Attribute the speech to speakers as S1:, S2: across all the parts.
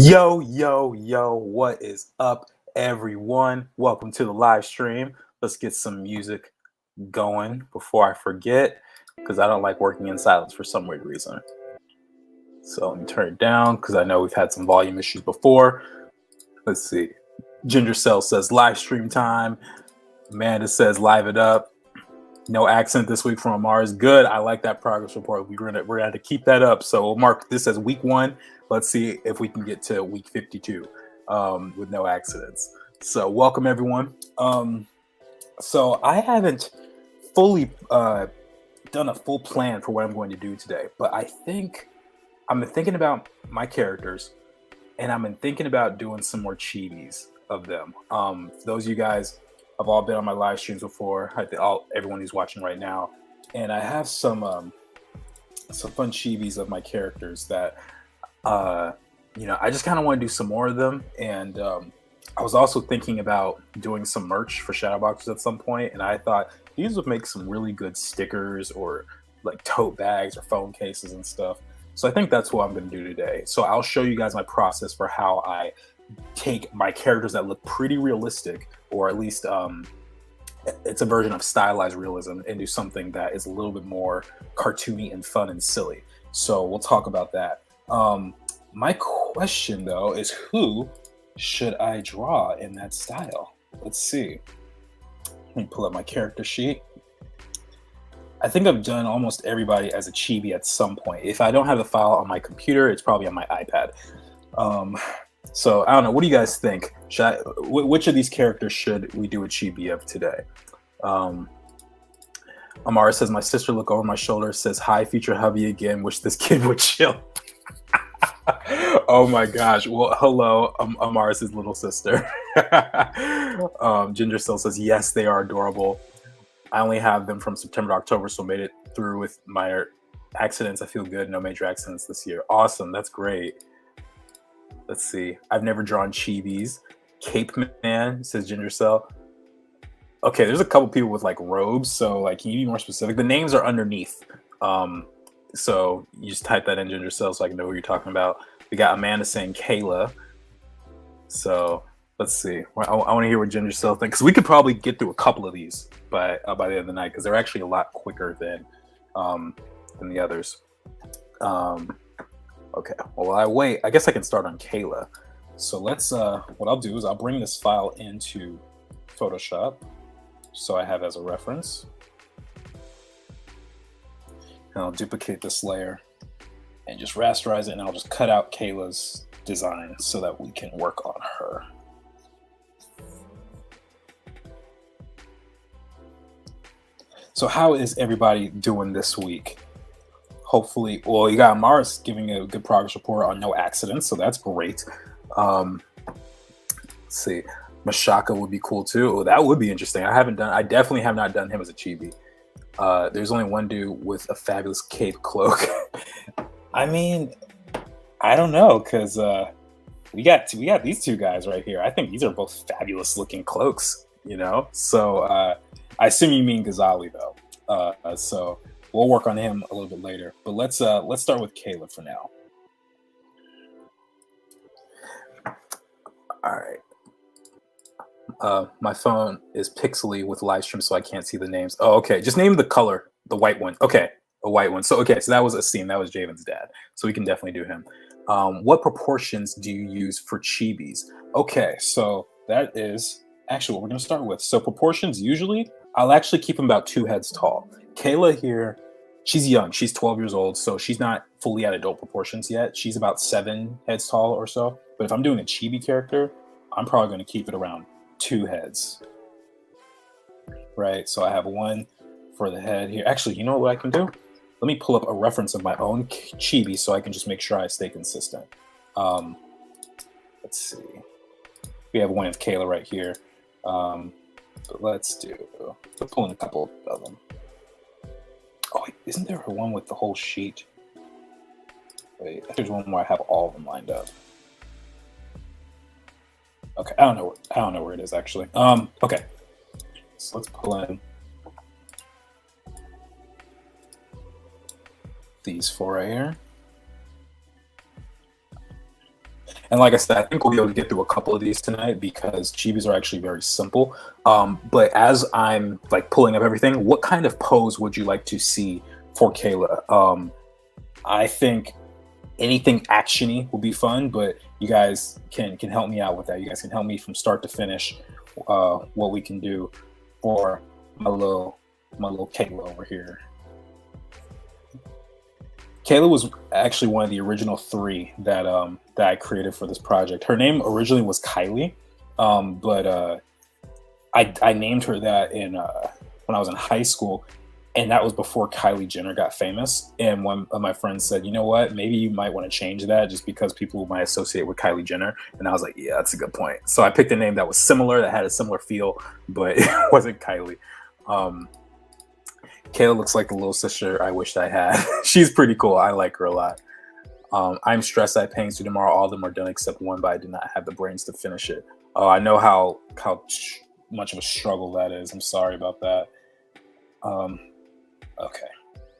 S1: Yo, what is up, everyone? Welcome to the live stream. Let's get some music going before I forget, because I don't like working in silence for some weird reason. So let me turn it down, because I know we've had some volume issues before. Let's see. Ginger Cell says live stream time. Amanda says live it up. No accent this week from Mars. Good. I like that progress report. We're gonna have to keep that up. So we'll mark this as week 1. Let's see if we can get to week 52 with no accidents. So welcome everyone. So I haven't fully done a full plan for what I'm going to do today, but I think I've been thinking about my characters, and I've been thinking about doing some more chibis of them. Those of you guys have all been on my live streams before. I think everyone who's watching right now, and I have some fun chibis of my characters that I just kind of want to do some more of them. And I was also thinking about doing some merch for Shadowboxers at some point, and I thought these would make some really good stickers or like tote bags or phone cases and stuff. So I think that's what I'm going to do today. So I'll show you guys my process for how I take my characters that look pretty realistic, or at least it's a version of stylized realism, and do something that is a little bit more cartoony and fun and silly. So we'll talk about that. My question though is, who should I draw in that style? Let's see. Let me pull up my character sheet. I think I've done almost everybody as a chibi at some point. If I don't have the file on my computer, it's probably on my iPad. So I don't know. What do you guys think? Which of these characters should we do a chibi of today? Amara says, my sister look over my shoulder, says, hi, future hubby again. Wish this kid would chill. Oh my gosh. Well, hello, Amara's little sister. Ginger still says, yes, they are adorable. I only have them from September to October, so made it through with minor accidents. I feel good. No major accidents this year. Awesome. That's great. Let's see. I've never drawn chibis. Cape Man, says Ginger Cell. Okay, there's a couple people with like robes, so like, can you be more specific? The names are underneath. So you just type that in, Ginger Cell, so I can know who you're talking about. We got Amanda saying Kayla. So let's see. I want to hear what Ginger Cell thinks, because we could probably get through a couple of these by the end of the night, because they're actually a lot quicker than the others. Okay. Well, while I wait, I guess I can start on Kayla. So let's. What I'll do is I'll bring this file into Photoshop, so I have it as a reference. And I'll duplicate this layer and just rasterize it, and I'll just cut out Kayla's design so that we can work on her. So how is everybody doing this week? Hopefully, well, you got Mars giving a good progress report on no accidents, so that's great. Let's see. Mashaka would be cool too. Oh, that would be interesting. I definitely have not done him as a chibi. There's only one dude with a fabulous cape cloak. I mean, I don't know, because we got these two guys right here. I think these are both fabulous looking cloaks, So I assume you mean Ghazali though. So we'll work on him a little bit later. But let's start with Kayla for now. All right. My phone is pixely with live stream, so I can't see the names. Oh, okay. Just name the color, the white one. Okay, a white one. So that was Asim. That was Javen's dad. So we can definitely do him. What proportions do you use for chibis? Okay, so that is actually what we're going to start with. So proportions, usually, I'll actually keep them about 2 heads tall. Kayla here, she's young. She's 12 years old, so she's not fully at adult proportions yet. She's about 7 heads tall or so. But if I'm doing a chibi character, I'm probably going to keep it around 2 heads. Right, so I have one for the head here. Actually, you know what I can do? Let me pull up a reference of my own chibi so I can just make sure I stay consistent. Let's see. We have one of Kayla right here. But let's pull in a couple of them. Oh, wait, isn't there one with the whole sheet? Wait, there's one where I have all of them lined up. Okay, I don't know where it is actually. Okay, so let's pull in these 4 right here. And like I said, I think we'll be able to get through a couple of these tonight because chibis are actually very simple. But as I'm like pulling up everything, what kind of pose would you like to see for Kayla? I think anything actiony will be fun, but you guys can help me out with that. You guys can help me from start to finish what we can do for my little Kayla over here. Kayla was actually one of the original 3 that I created for this project. Her name originally was Kylie, but I named her that when I was in high school, and that was before Kylie Jenner got famous. And one of my friends said, you know what, maybe you might want to change that just because people might associate with Kylie Jenner. And I was like, yeah, that's a good point. So I picked a name that was similar, that had a similar feel, but it wasn't Kylie. Kayla looks like the little sister I wished I had. She's pretty cool. I like her a lot. I'm stressed. I have pains to tomorrow. All of them are done except one, but I did not have the brains to finish it. I know how much of a struggle that is. I'm sorry about that. Okay.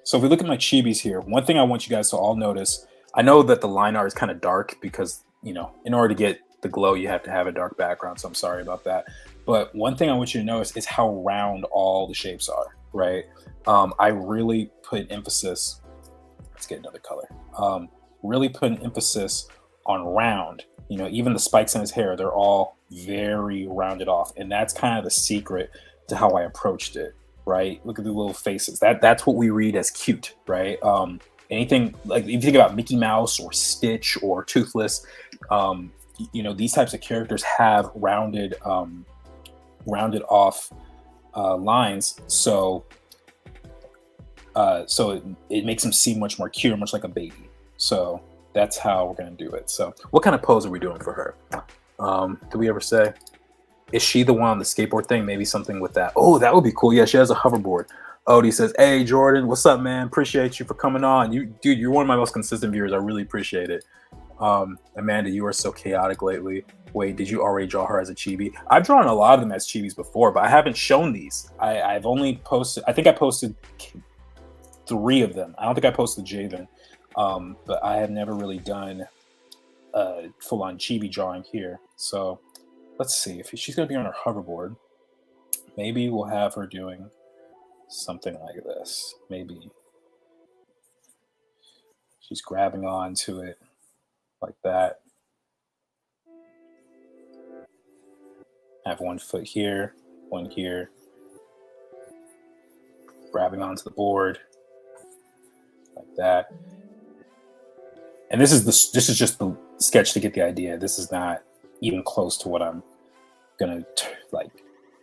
S1: So if we look at my chibis here, one thing I want you guys to all notice, I know that the line art is kind of dark because, you know, in order to get the glow, you have to have a dark background. So I'm sorry about that. But one thing I want you to notice is how round all the shapes are, right? I really put emphasis, let's get another color, really put an emphasis on round. You know, even the spikes in his hair, they're all very rounded off. And that's kind of the secret to how I approached it, right? Look at the little faces. That's what we read as cute, right? Anything, like if you think about Mickey Mouse or Stitch or Toothless, you know, these types of characters have rounded off lines. So it makes them seem much more cute, much like a baby. So that's how we're going to do it. So what kind of pose are we doing for her? Do we ever say, is she the one on the skateboard thing? Maybe something with that. Oh, that would be cool. Yeah, she has a hoverboard. Odie says, hey, Jordan, what's up, man? Appreciate you for coming on. Dude, you're one of my most consistent viewers. I really appreciate it. Amanda, you are so chaotic lately. Wait, did you already draw her as a chibi? I've drawn a lot of them as chibis before, but I haven't shown these. I've only posted, I think I posted 3 of them. I don't think I posted Javen, but I have never really done a full-on chibi drawing here. So let's see if she's going to be on her hoverboard. Maybe we'll have her doing something like this. Maybe she's grabbing onto it like that. Have one foot here, one here, grabbing onto the board like that. And this is just the sketch to get the idea. This is not even close to what I'm gonna like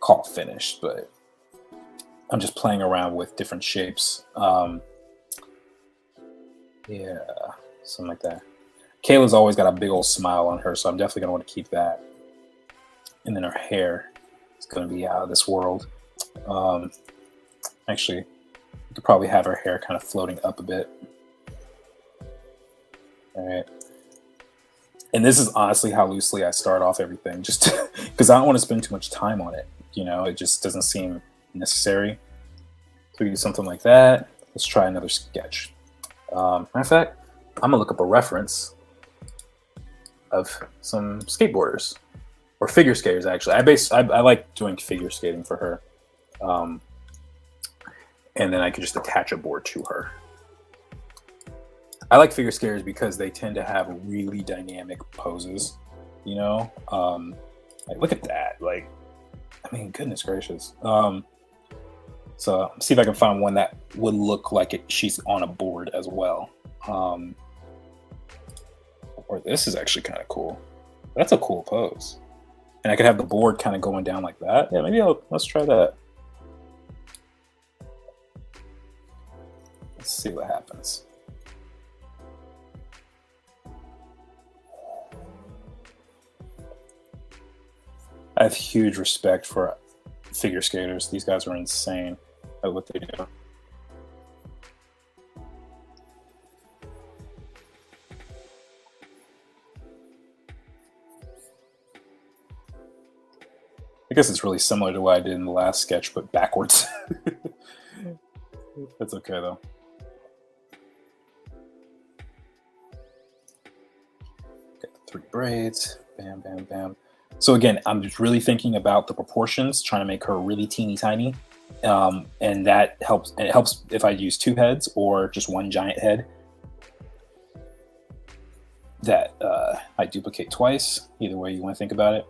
S1: call finished, but I'm just playing around with different shapes. Yeah, something like that. Kayla's always got a big old smile on her, so I'm definitely gonna want to keep that. And then her hair is gonna be out of this world. Actually, you could probably have her hair kind of floating up a bit. All right. And this is honestly how loosely I start off everything, just because I don't want to spend too much time on it. You know, it just doesn't seem necessary. So we do something like that. Let's try another sketch. Matter of fact, I'm gonna look up a reference of some skateboarders or figure skaters. Actually, I like doing figure skating for her, and then I can just attach a board to her. I like figure skaters because they tend to have really dynamic poses, you know? Like, look at that. Like, I mean, goodness gracious. So see if I can find one that would look like she's on a board as well. Or this is actually kind of cool. That's a cool pose. And I could have the board kind of going down like that. Yeah, maybe let's try that. Let's see what happens. I have huge respect for figure skaters. These guys are insane at what they do. I guess it's really similar to what I did in the last sketch, but backwards. That's okay though. Get the 3 braids. Bam, bam, bam. So again, I'm just really thinking about the proportions, trying to make her really teeny tiny. And that helps. And it helps if I use 2 heads or just 1 giant head that I duplicate twice. Either way you want to think about it.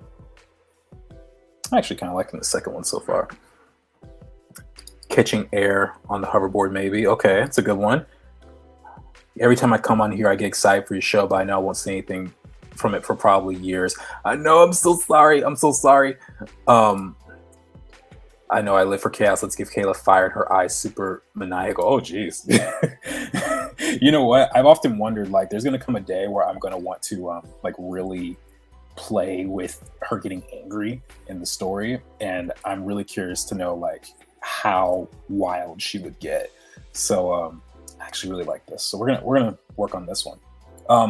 S1: I actually kind of liking the second one so far. Catching air on the hoverboard, maybe. Okay, it's a good one. Every time I come on here, I get excited for your show, but I know I won't see anything from it for probably years. I know, I'm so sorry. I'm so sorry. I know I live for chaos. Let's give Kayla fire and her eyes super maniacal. Oh, geez. You know what? I've often wondered, like, there's going to come a day where I'm going to want to, like, really play with her getting angry in the story. And I'm really curious to know, like, how wild she would get. So, I actually really like this. So we're gonna work on this one.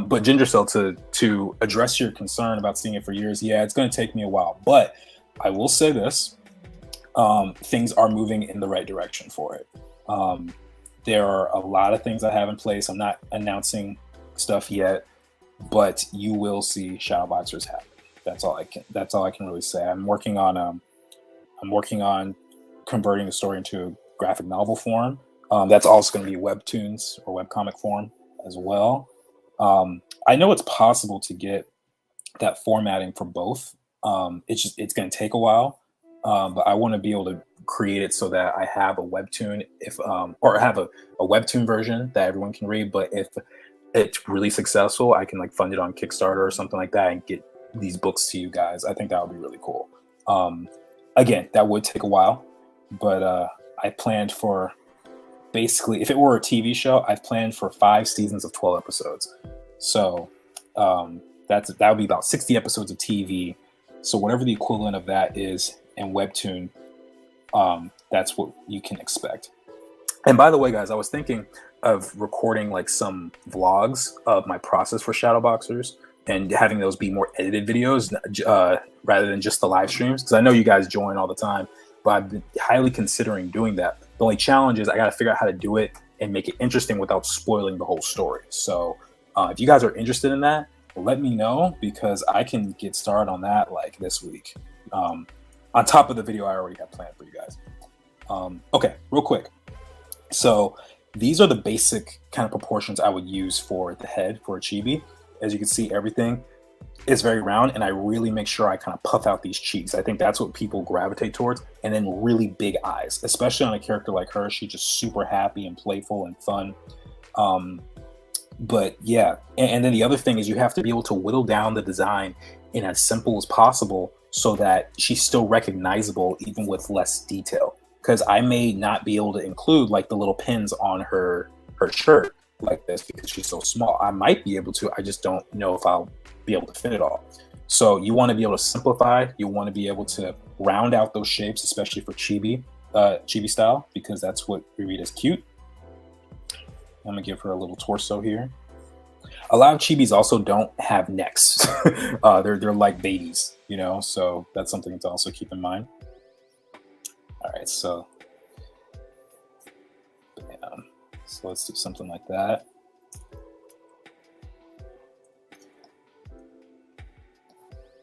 S1: But Ginger Cell, to address your concern about seeing it for years, yeah, it's going to take me a while. But I will say this. Things are moving in the right direction for it. There are a lot of things I have in place. I'm not announcing stuff yet, but you will see Shadowboxers happen. That's all I can really say. I'm working on converting the story into a graphic novel form. That's also going to be webtoons or webcomic form as well. I know it's possible to get that formatting for both. It's going to take a while. But I want to be able to create it so that I have a webtoon, or have a webtoon version that everyone can read. But if it's really successful, I can like fund it on Kickstarter or something like that and get these books to you guys. I think that would be really cool. Again, that would take a while, but I planned for basically, if it were a TV show, I've planned for 5 seasons of 12 episodes. So that would be about 60 episodes of TV. So whatever the equivalent of that is in webtoon, that's what you can expect. And by the way, guys, I was thinking of recording like some vlogs of my process for Shadowboxers and having those be more edited videos rather than just the live streams, because I know you guys join all the time, but I've been highly considering doing that. The only challenge is I got to figure out how to do it and make it interesting without spoiling the whole story. So if you guys are interested in that, let me know, because I can get started on that like this week. On top of the video I already have planned for you guys. Okay, real quick. So these are the basic kind of proportions I would use for the head for a chibi. As you can see, everything is very round, and I really make sure I kind of puff out these cheeks. I think that's what people gravitate towards. And then really big eyes, especially on a character like her. She's just super happy and playful and fun. But yeah, and then the other thing is you have to be able to whittle down the design in as simple as possible so that she's still recognizable even with less detail. Because I may not be able to include like the little pins on her shirt like this because she's so small. I might be able to, I just don't know if I'll be able to fit it all. So you want to be able to simplify, you want to be able to round out those shapes, especially for chibi style, because that's what we read as cute. I'm gonna give her a little torso here. A lot of chibis also don't have necks. They're like babies, you know, so that's something to also keep in mind. All right, so let's do something like that.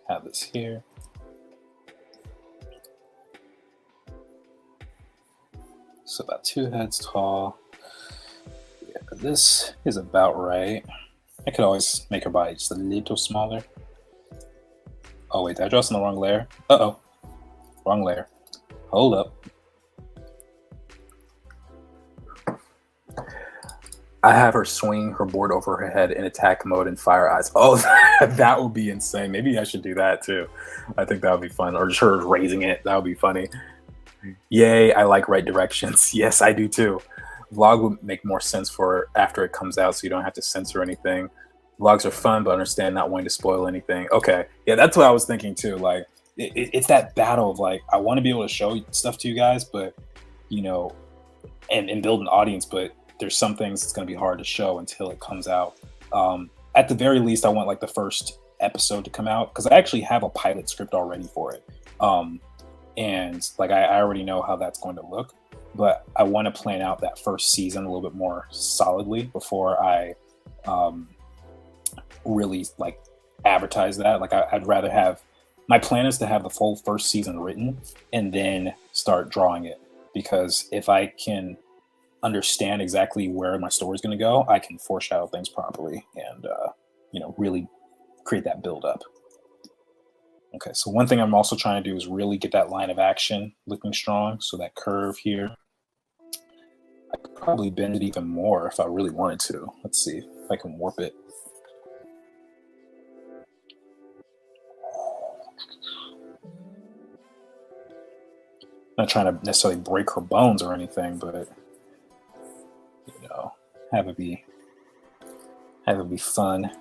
S1: Have this here. So about 2 heads tall. Yeah, this is about right. I could always make her body just a little smaller. Oh wait, did I draw this in the wrong layer? Uh-oh, wrong layer. Hold up. I have her swing her board over her head in attack mode and fire eyes. Oh, that would be insane. Maybe I should do that too. I think that would be fun. Or just her raising it. That would be funny. Yay, I like right directions. Yes, I do too. Vlog would make more sense for after it comes out so you don't have to censor anything. Vlogs are fun, but understand not wanting to spoil anything. Okay, yeah, that's what I was thinking too. Like, it's that battle of like, I want to be able to show stuff to you guys, but, you know, and build an audience, but there's some things it's going to be hard to show until it comes out. At the very least, I want like the first episode to come out, because I actually have a pilot script already for it. And like, I already know how that's going to look, but I want to plan out that first season a little bit more solidly before I really like advertise that. Like I'd rather have, my plan is to have the full first season written and then start drawing it, because if I can understand exactly where my story is going to go, I can foreshadow things properly and really create that build up. Okay, so one thing I'm also trying to do is really get that line of action looking strong. So that curve here, I could probably bend it even more if I really wanted to. Let's see if I can warp it. Not trying to necessarily break her bones or anything, but have it be fun.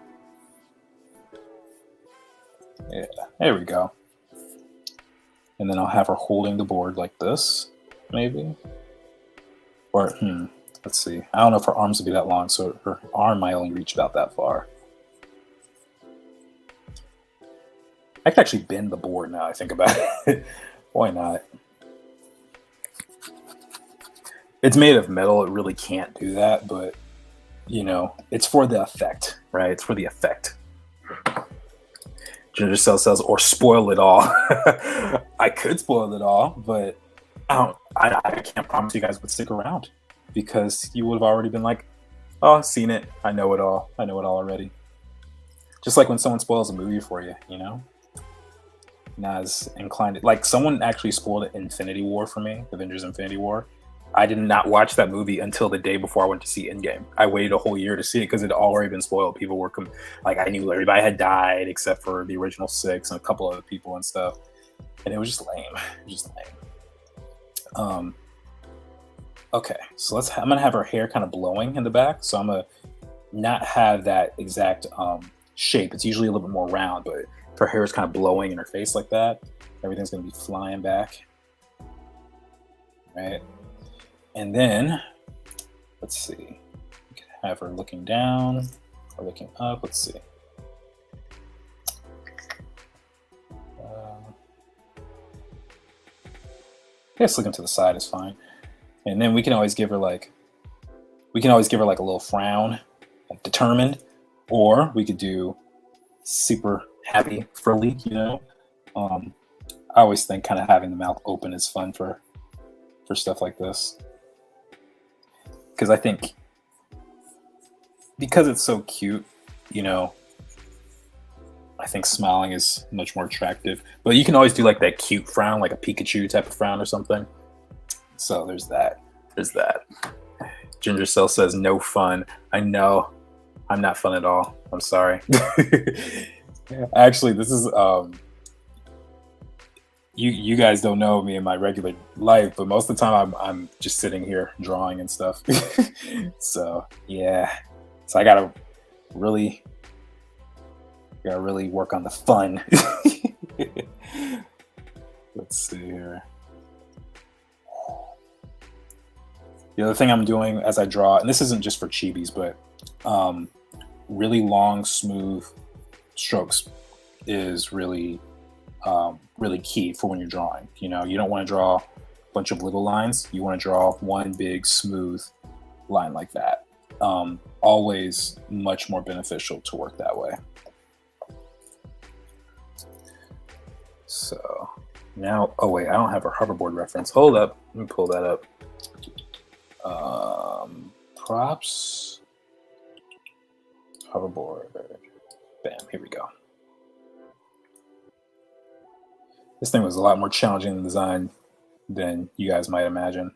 S1: Yeah, there we go. And then I'll have her holding the board like this, maybe. Or let's see. I don't know if her arms would be that long, so her arm might only reach about that far. I could actually bend the board now I think about it. Why not? It's made of metal, it really can't do that, but it's for the effect, right? It's for the effect. Ginger Cell says, or spoil it all. I could spoil it all, but I can't promise you guys would stick around, because you would have already been like, oh, I've seen it. I know it all. I know it all already. Just like when someone spoils a movie for you, Not as inclined. Like someone actually spoiled Infinity War for me, Avengers Infinity War. I did not watch that movie until the day before I went to see Endgame. I waited a whole year to see it because it had already been spoiled. People were I knew everybody had died except for the original 6 and a couple other people and stuff, and it was just lame. Okay, so I'm gonna have her hair kind of blowing in the back. So I'm gonna not have that exact shape. It's usually a little bit more round, but if her hair is kind of blowing in her face like that, everything's gonna be flying back, right? And then, let's see, we can have her looking down or looking up. Let's see. I guess looking to the side is fine. And then we can always give her like a little frown, like determined, or we could do super happy, frilly, I always think kind of having the mouth open is fun for stuff like this. Because I think, because it's so cute, I think smiling is much more attractive. But you can always do like that cute frown, like a Pikachu type of frown or something. So there's that. Ginger Cell says no fun. I know, I'm not fun at all. I'm sorry. Actually, this is you guys don't know me in my regular life, but most of the time I'm just sitting here drawing and stuff. So yeah, so I gotta really work on the fun. Let's see here. The other thing I'm doing as I draw, and this isn't just for chibis, but really long, smooth strokes is really key for when you're drawing. You don't want to draw a bunch of little lines. You want to draw one big, smooth line like that. Always much more beneficial to work that way. So now, oh wait, I don't have a hoverboard reference. Hold up, let me pull that up. Props, hoverboard, bam, here we go. This thing was a lot more challenging in design than you guys might imagine.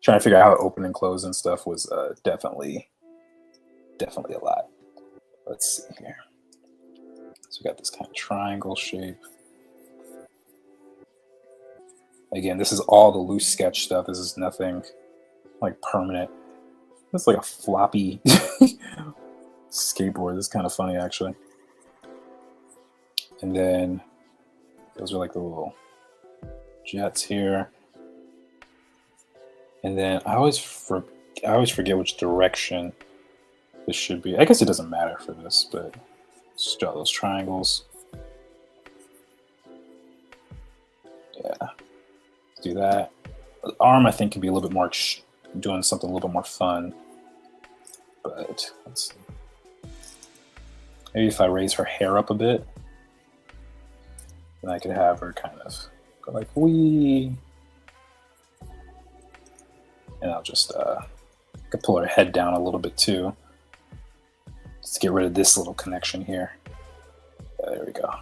S1: Trying to figure out how to open and close and stuff was definitely a lot. Let's see here. So we got this kind of triangle shape. Again, this is all the loose sketch stuff. This is nothing like permanent. It's like a floppy skateboard. This is kind of funny, actually. And then those are like the little jets here. And then I always forget which direction this should be. I guess it doesn't matter for this, but just draw those triangles. Yeah, do that. The arm, I think, can be a little bit more doing something a little bit more fun. But let's see. Maybe if I raise her hair up a bit, then I could have her kind of go like wee. And I'll just could pull her head down a little bit too. Just get rid of this little connection here. There we go.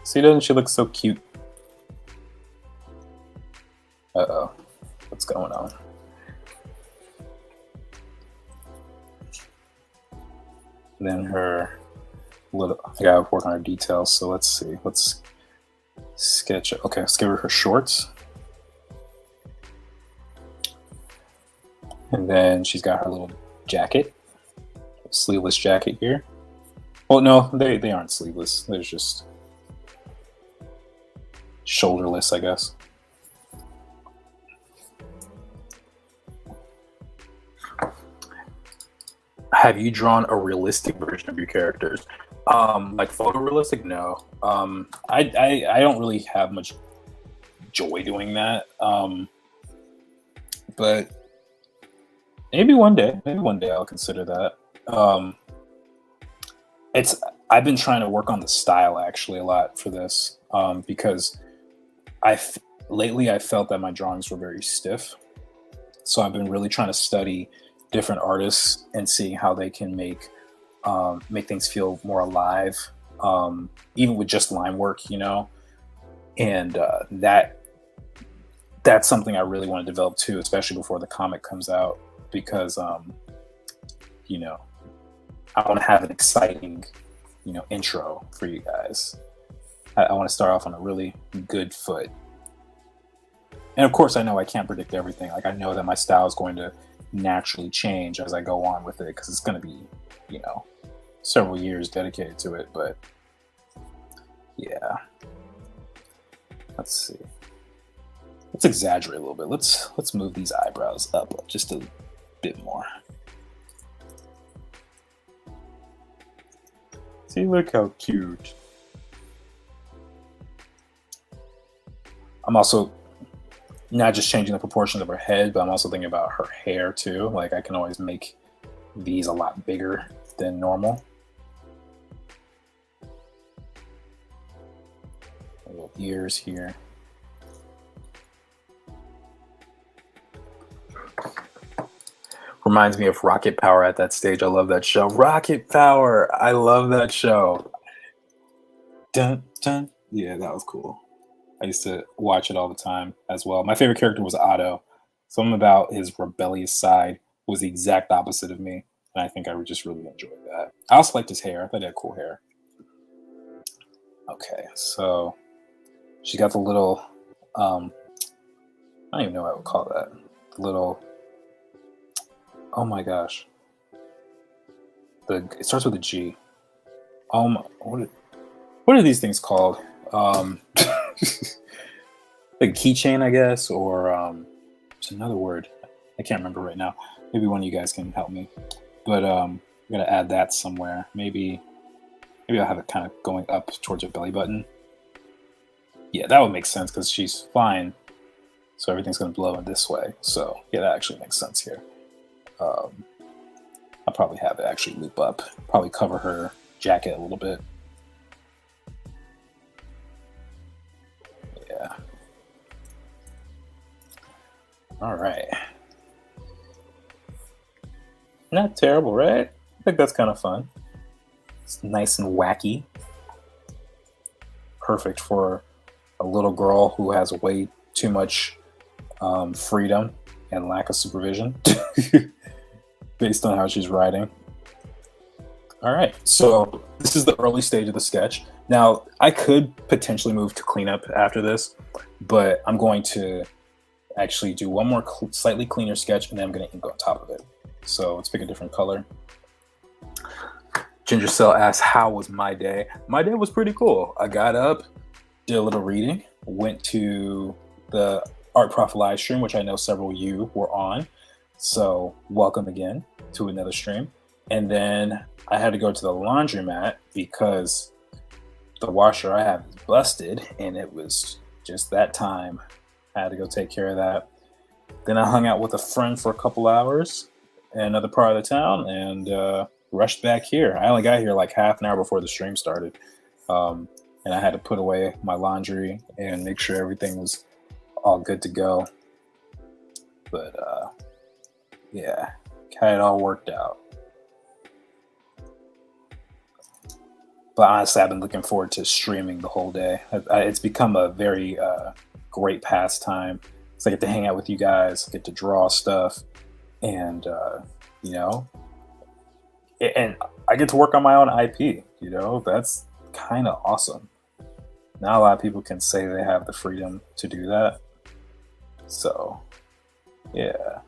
S1: See, doesn't she look so cute? Uh-oh. What's going on? And then her little, I gotta work on her details, so let's see. Let's sketch. Okay, let's give her shorts. And then she's got her little jacket, sleeveless jacket here. Well, no, they aren't sleeveless. They're just shoulderless, I guess. Have you drawn a realistic version of your characters? Like photorealistic? No. I don't really have much joy doing that. But maybe one day I'll consider that. I've been trying to work on the style actually a lot for this, because lately I felt that my drawings were very stiff. So I've been really trying to study different artists and seeing how they can make things feel more alive, even with just line work, you know. And that's something I really want to develop too, especially before the comic comes out, because you know, I want to have an exciting, you know, intro for you guys. I want to start off on a really good foot. And of course, I know I can't predict everything. Like, I know that my style is going to naturally change as I go on with it, because it's going to be, you know, several years dedicated to it. But yeah, let's see. Let's exaggerate a little bit. Let's move these eyebrows up just a bit more. See, look how cute. I'm also not just changing the proportions of her head, but I'm also thinking about her hair too. Like, I can always make these a lot bigger than normal. Little ears here. Reminds me of Rocket Power at that stage. I love that show. Rocket Power! I love that show. Dun, dun. Yeah, that was cool. I used to watch it all the time as well. My favorite character was Otto. Something about his rebellious side was the exact opposite of me. And I think I would just really enjoy that. I also liked his hair. I thought he had cool hair. Okay, so she got the little, I don't even know what I would call that. The little, oh my gosh. It starts with a G. What are these things called? Like keychain, I guess, or it's another word. I can't remember right now. Maybe one of you guys can help me. But I'm gonna add that somewhere. Maybe I'll have it kind of going up towards her belly button. Yeah, that would make sense because she's flying, so everything's gonna blow in this way. So yeah, that actually makes sense here. I'll probably have it actually loop up. Probably cover her jacket a little bit. Yeah. All right. Not terrible, right? I think that's kind of fun. It's nice and wacky. Perfect for a little girl who has way too much freedom and lack of supervision based on how she's writing. All right, so this is the early stage of the sketch. Now, I could potentially move to cleanup after this, but I'm going to actually do one more slightly cleaner sketch, and then I'm going to ink on top of it. So let's pick a different color. Ginger Cell asks, how was my day? My day was pretty cool. I got up, did a little reading, went to the Art Prof live stream, which I know several of you were on. So welcome again to another stream. And then I had to go to the laundromat because the washer I have is busted, and it was just that time. I had to go take care of that. Then I hung out with a friend for a couple hours, in another part of the town and rushed back here. I only got here like half an hour before the stream started. Um, and I had to put away my laundry and make sure everything was all good to go. But yeah, had it all worked out. But honestly, I've been looking forward to streaming the whole day. It's become a very great pastime. So I get to hang out with you guys, get to draw stuff, and you know, and I get to work on my own IP. You know, that's kind of awesome. Not a lot of people can say they have the freedom to do that. So, yeah.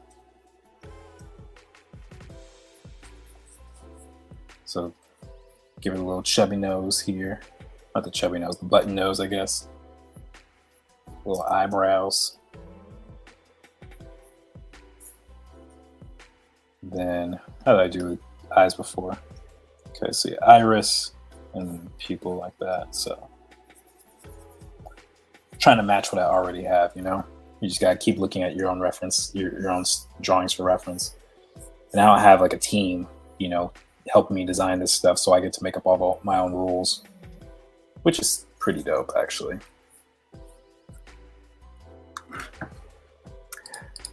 S1: So, give it a little chubby nose here. Not the chubby nose, the button nose, I guess. Little eyebrows. Then, how did I do eyes before? Okay, so yeah, iris and pupil like that. So, trying to match what I already have, you know? You just gotta keep looking at your own reference, your own drawings for reference. And I don't have like a team, you know, helping me design this stuff, so I get to make up all my own rules, which is pretty dope, actually.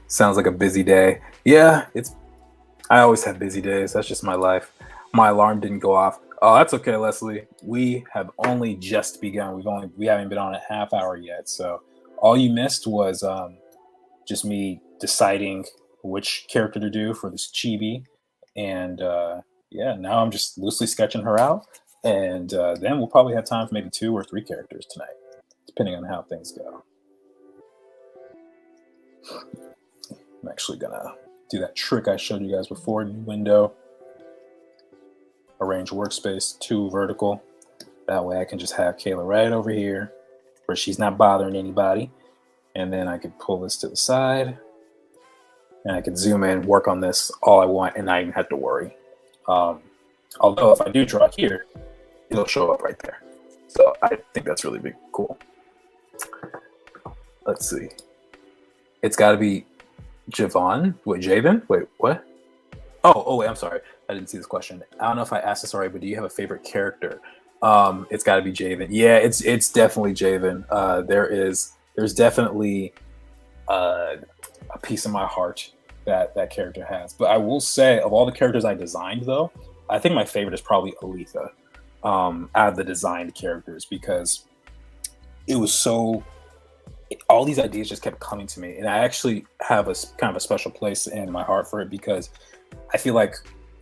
S1: Sounds like a busy day. Yeah, I always have busy days. That's just my life. My alarm didn't go off. Oh, that's okay, Leslie. We have only just begun. We haven't been on a half hour yet. So all you missed was just me deciding which character to do for this chibi, and yeah, now I'm just loosely sketching her out, and then we'll probably have time for maybe 2 or 3 characters tonight, depending on how things go. I'm actually gonna do that trick I showed you guys before. New window, arrange workspace, 2 vertical. That way I can just have Kayla right over here where she's not bothering anybody. And then I could pull this to the side and I can zoom in, work on this all I want, and not even have to worry. Although if I do draw here, it'll show up right there. So I think that's really big, cool. Let's see. It's got to be Javon. Wait, Javen? Wait, what? Oh, wait, I'm sorry. I didn't see this question. I don't know if I asked this already, but do you have a favorite character? It's got to be Javen. Yeah, it's definitely Javen. There's definitely a piece of my heart that character has. But I will say, of all the characters I designed, though, I think my favorite is probably Aletha out of the designed characters, because it was so... all these ideas just kept coming to me, and I actually have a kind of a special place in my heart for it, because I feel like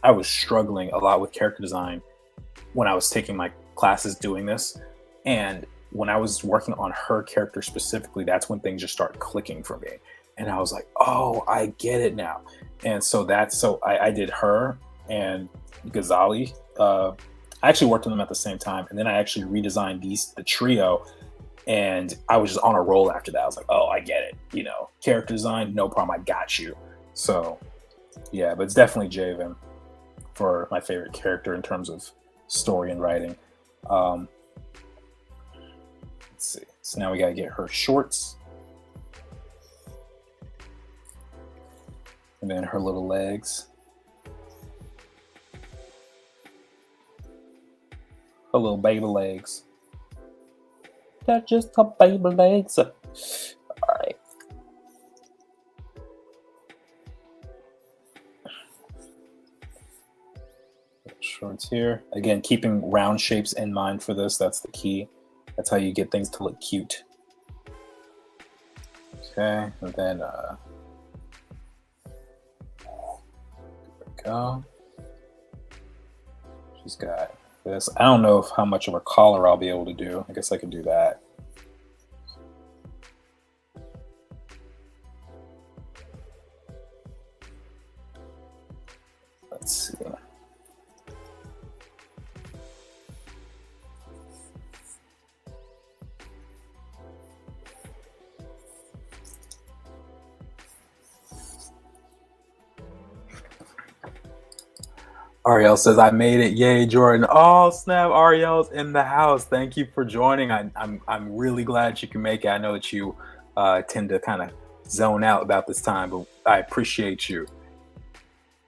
S1: I was struggling a lot with character design when I was taking my classes doing this, and when I was working on her character specifically, that's when things just started clicking for me, and I was like, oh, I get it now. And so I did her and Ghazali. I actually worked on them at the same time, and then I actually redesigned the trio. And I was just on a roll after that. I was like, oh, I get it. You know, character design, no problem. I got you. So, yeah, but it's definitely Javen for my favorite character in terms of story and writing. Let's see. So now we got to get her shorts. And then her little legs. Her little baby legs. They're just her baby legs. All right. Shorts here. Again, keeping round shapes in mind for this. That's the key. That's how you get things to look cute. Okay, and then there we go. She's got this. I don't know how much of a collar I'll be able to do. I guess I could do that. Let's see. Ariel says, I made it. Yay, Jordan. Oh, snap. Ariel's in the house. Thank you for joining. I'm really glad you can make it. I know that you tend to kind of zone out about this time, but I appreciate you.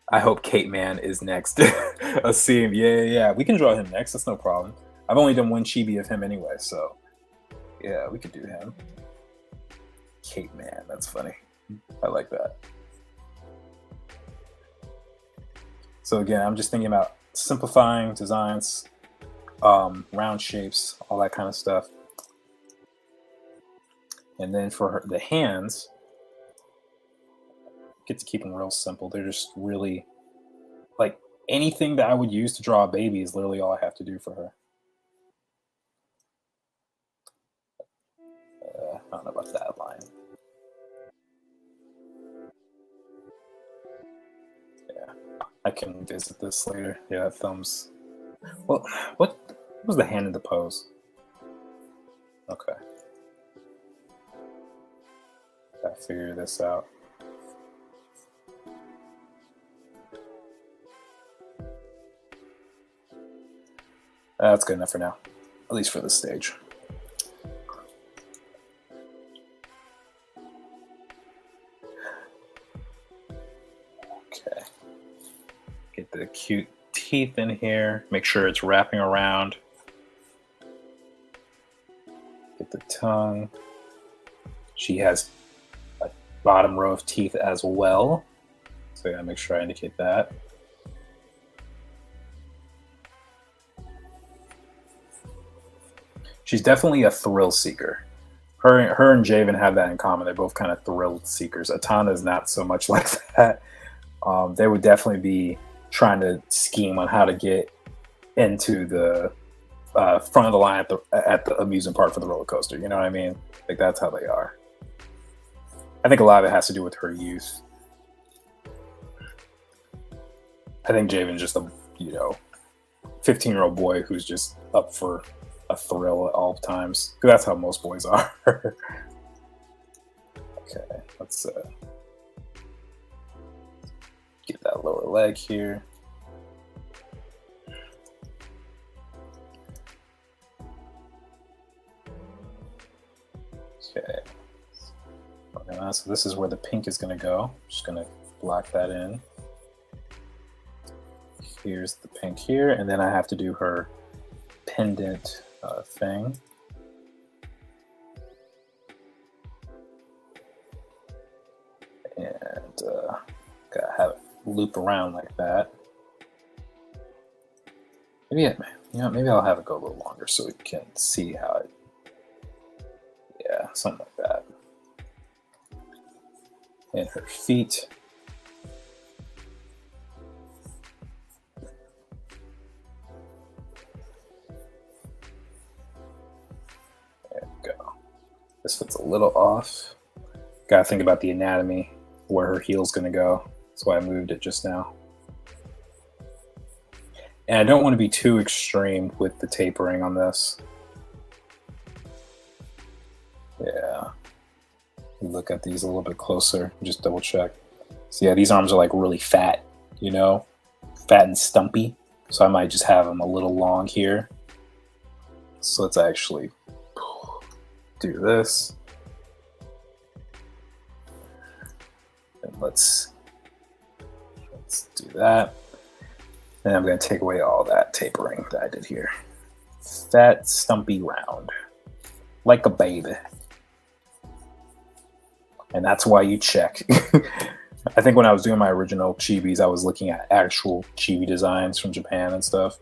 S1: I hope Kate Man is next. A seam. Yeah. We can draw him next. That's no problem. I've only done one chibi of him anyway, so yeah, we could do him. Kate Man. That's funny. I like that. So again, I'm just thinking about simplifying designs, round shapes, all that kind of stuff. And then for the hands, get to keep them real simple. They're just really like anything that I would use to draw a baby is literally all I have to do for her. I don't know about that line. Yeah, I can visit this later. Yeah, thumbs. Well, what was the hand in the pose? Okay. Gotta figure this out. That's good enough for now, at least for this stage. Okay. Get the cute teeth in here. Make sure it's wrapping around. Get the tongue. She has a bottom row of teeth as well, so I gotta make sure I indicate that. She's definitely a thrill seeker. Her and Javen have that in common. They're both kind of thrill seekers. Atana is not so much like that. They would definitely be trying to scheme on how to get into the front of the line at the amusement park for the roller coaster. You know what I mean? Like, that's how they are. I think a lot of it has to do with her youth. I think Javen's just a 15-year-old boy who's just up for a thrill at all times. Because that's how most boys are. Okay, let's get that lower leg here. Okay. So this is where the pink is going to go. Just going to block that in. Here's the pink here, and then I have to do her pendant thing. And gotta have it loop around like that. Maybe I'll have it go a little longer so we can see how it. Yeah, something like that. And her feet. There we go. This fits a little off. Gotta think about the anatomy, where her heel's gonna go. That's why I moved it just now. And I don't want to be too extreme with the tapering on this. Yeah. Look at these a little bit closer, just double check. So yeah, these arms are like really fat, fat and stumpy. So I might just have them a little long here. So let's actually do this. And let's do that. And I'm going to take away all that tapering that I did here. Fat, stumpy, round. Like a baby. And that's why you check. I think when I was doing my original chibis, I was looking at actual chibi designs from Japan and stuff.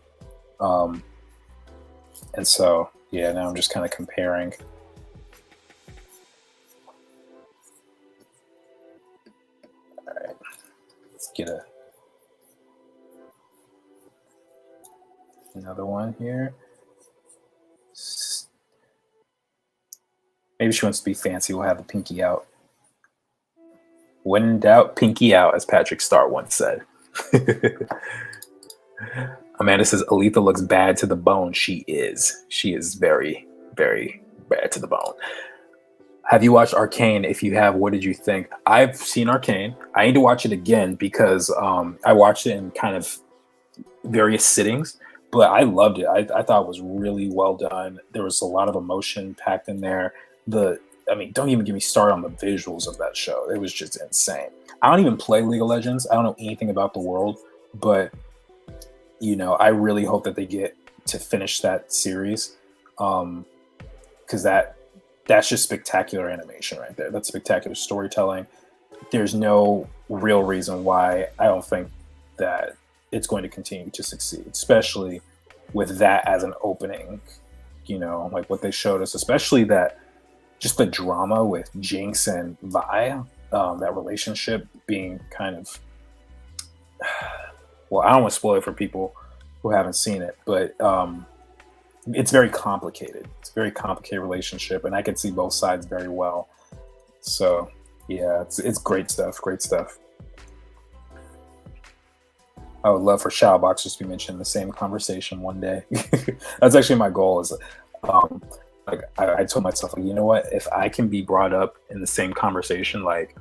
S1: And so, yeah, now I'm just kind of comparing. All right, let's get another one here. Maybe she wants to be fancy. We'll have the pinky out. When in doubt, pinky out, as Patrick Star once said. Amanda says, Aletha looks bad to the bone. She is. She is very, very bad to the bone. Have you watched Arcane? If you have, what did you think? I've seen Arcane. I need to watch it again because I watched it in kind of various sittings, but I loved it. I thought it was really well done. There was a lot of emotion packed in there. The I mean, don't even get me started on the visuals of that show. It was just insane. I don't even play League of Legends. I don't know anything about the world, but I really hope that they get to finish that series, because that's just spectacular animation right there. That's spectacular storytelling. There's no real reason why I don't think that it's going to continue to succeed, especially with that as an opening. Like what they showed us, especially that just the drama with Jinx and Vi, that relationship being kind of, well, I don't want to spoil it for people who haven't seen it, but it's very complicated. It's a very complicated relationship, and I can see both sides very well. So yeah, it's great stuff. Great stuff. I would love for Shadowbox just to be mentioned in the same conversation one day. That's actually my goal. Is like I told myself, like, you know what? If I can be brought up in the same conversation, like,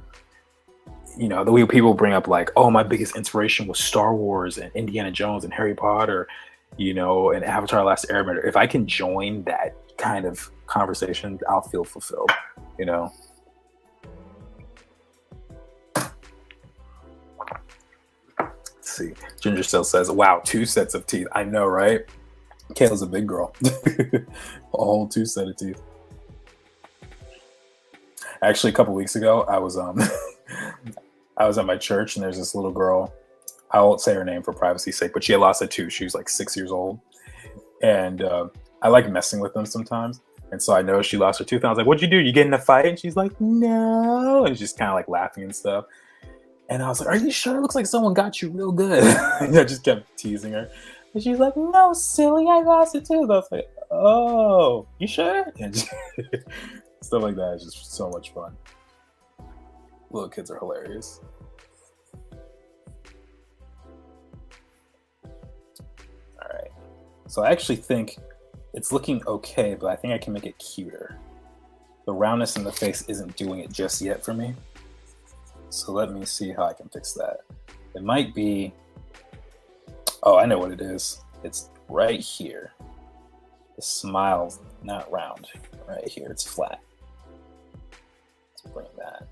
S1: the way people bring up, like, oh, my biggest inspiration was Star Wars and Indiana Jones and Harry Potter, and Avatar: Last Airbender. If I can join that kind of conversation, I'll feel fulfilled. See, Ginger still says, wow, 2 sets of teeth. I know, right? Kayla's a big girl. A whole 2 set of teeth. Actually, a couple weeks ago, I was I was at my church, and there's this little girl. I won't say her name for privacy's sake, but she had lost a tooth. She was like 6 years old, and I like messing with them sometimes. And so I noticed she lost her tooth, and I was like, "What'd you do? You get in a fight?" And she's like, "No," and she's kind of like laughing and stuff. And I was like, "Are you sure? It looks like someone got you real good." And I just kept teasing her. And she's like, "No, silly, I lost it too." And I was like, "Oh, you sure?" And just stuff like that is just so much fun. Little kids are hilarious. All right. So I actually think it's looking okay, but I think I can make it cuter. The roundness in the face isn't doing it just yet for me. So let me see how I can fix that. It might be, oh, I know what it is. It's right here. The smile's not round. Right here, it's flat. Let's bring that.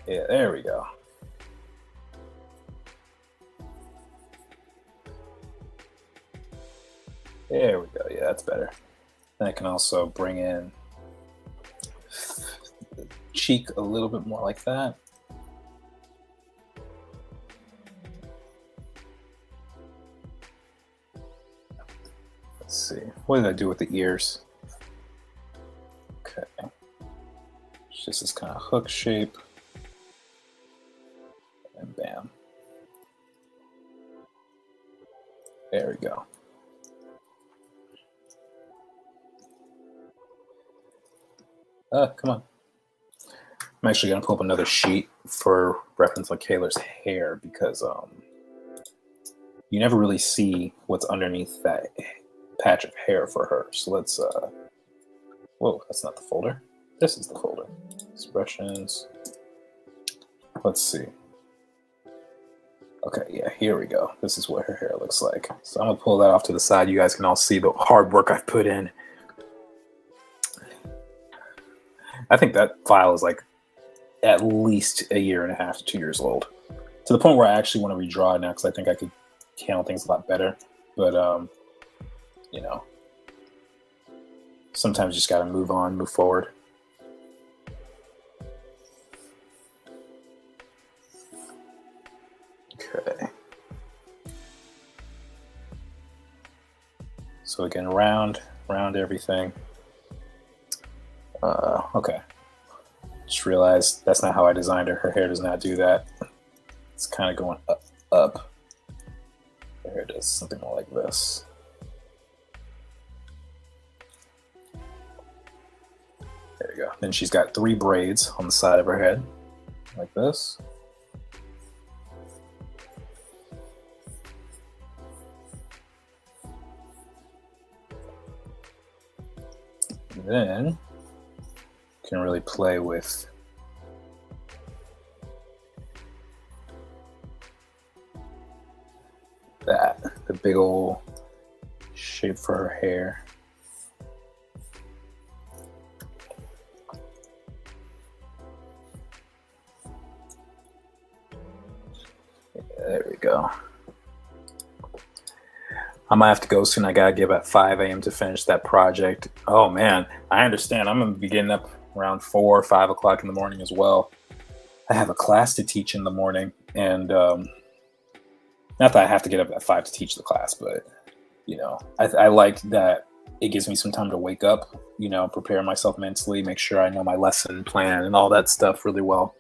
S1: Yeah, there we go. There we go. Yeah, that's better. Then I can also bring in the cheek a little bit more like that. Let's see. What did I do with the ears? Okay. It's just this kind of hook shape. And bam. There we go. Come on. I'm actually going to pull up another sheet for reference on Kayla's hair, because you never really see what's underneath that patch of hair for her. So let's, whoa, that's not the folder. This is the folder. Expressions. Let's see. Okay, yeah, here we go. This is what her hair looks like. So I'm going to pull that off to the side. You guys can all see the hard work I've put in. I think that file is like at least 1.5 to 2 years old, to the point where I actually want to redraw it now, because I think I could handle things a lot better. But sometimes you just got to move on, move forward. Okay. So again, round everything. Okay. Just realized that's not how I designed her. Her hair does not do that. It's kind of going up. Her hair does something more like this. There you go. Then she's got 3 braids on the side of her head, like this. And then can really play with that, the big old shape for her hair. go. I might have to go soon. I gotta get up at 5 a.m. to finish that project. Oh man, I understand. I'm gonna be getting up around 4 or 5 o'clock in the morning as well. I have a class to teach in the morning, and not that I have to get up at 5 to teach the class, but you know, I like that it gives me some time to wake up, you know, prepare myself mentally, make sure I know my lesson plan and all that stuff really well.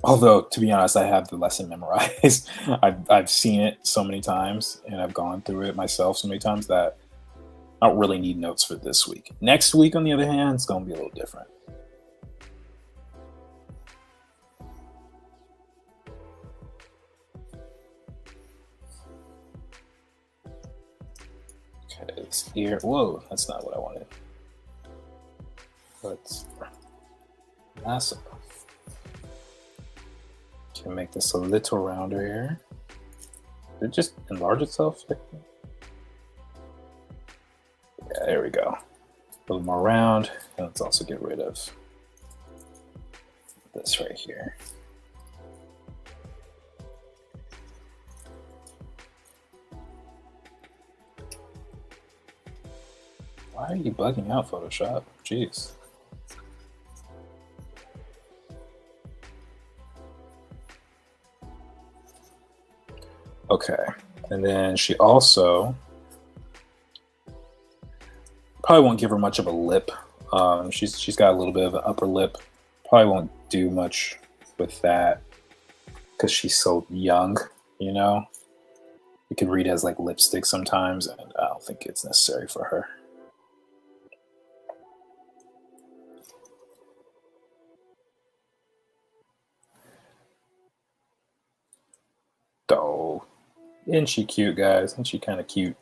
S1: Although, to be honest, I have the lesson memorized. I've seen it so many times, and I've gone through it myself so many times that I don't really need notes for this week. Next week, on the other hand, it's going to be a little different. Okay, this ear. Whoa, that's not what I wanted. Let's massive. Can make this a little rounder here. Did it just enlarge itself? Yeah, there we go. A little more round. And let's also get rid of this right here. Why are you bugging out, Photoshop? Jeez. Okay, and then she also probably won't give her much of a lip. She's got a little bit of an upper lip. Probably won't do much with that because she's so young, you know. You can read it as like lipstick sometimes, and I don't think it's necessary for her. Oh, isn't she cute, guys? Isn't she kind of cute?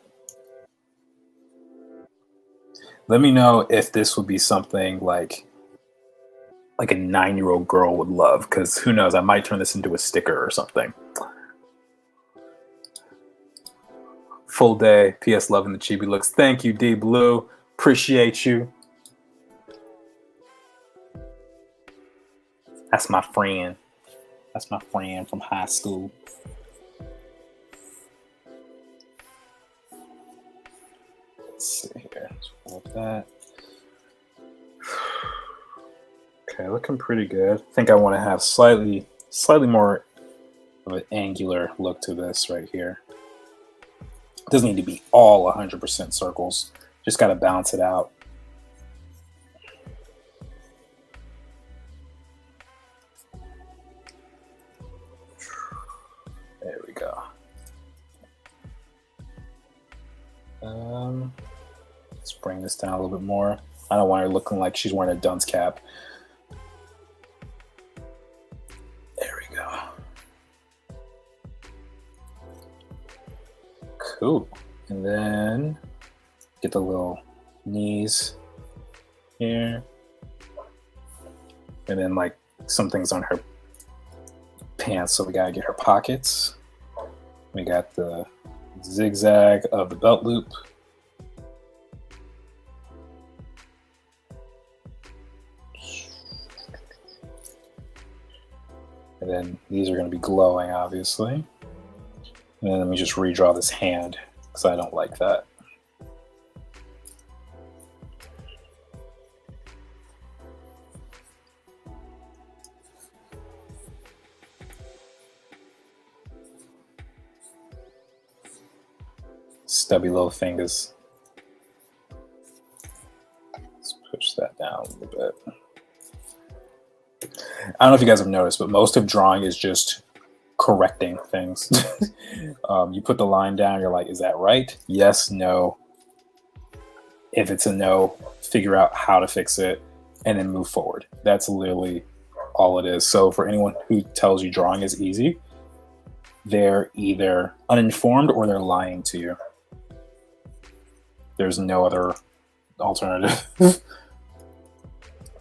S1: Let me know if this would be something like a 9-year-old girl would love, because who knows, I might turn this into a sticker or something. Full day. PS loving the chibi looks. Thank you, D Blue. Appreciate you. That's my friend. That's my friend from high school. Let's see here. Let's pull up that. Okay, looking pretty good. I think I want to have slightly more of an angular look to this right here. It doesn't need to be all 100% circles. Just got to balance it out. There we go. Let's bring this down a little bit more. I don't want her looking like she's wearing a dunce cap. There we go. Cool. And then get the little knees here. And then like some things on her pants, so we gotta get her pockets. We got the zigzag of the belt loop. And then these are going to be glowing, obviously. And then let me just redraw this hand, because I don't like that. Stubby little fingers. Let's push that down a little bit. I don't know if you guys have noticed, but most of drawing is just correcting things. You put the line down, you're like, is that right? Yes, no. If it's a no, figure out how to fix it and then move forward. That's literally all it is. So for anyone who tells you drawing is easy, they're either uninformed or they're lying to you. There's no other alternative.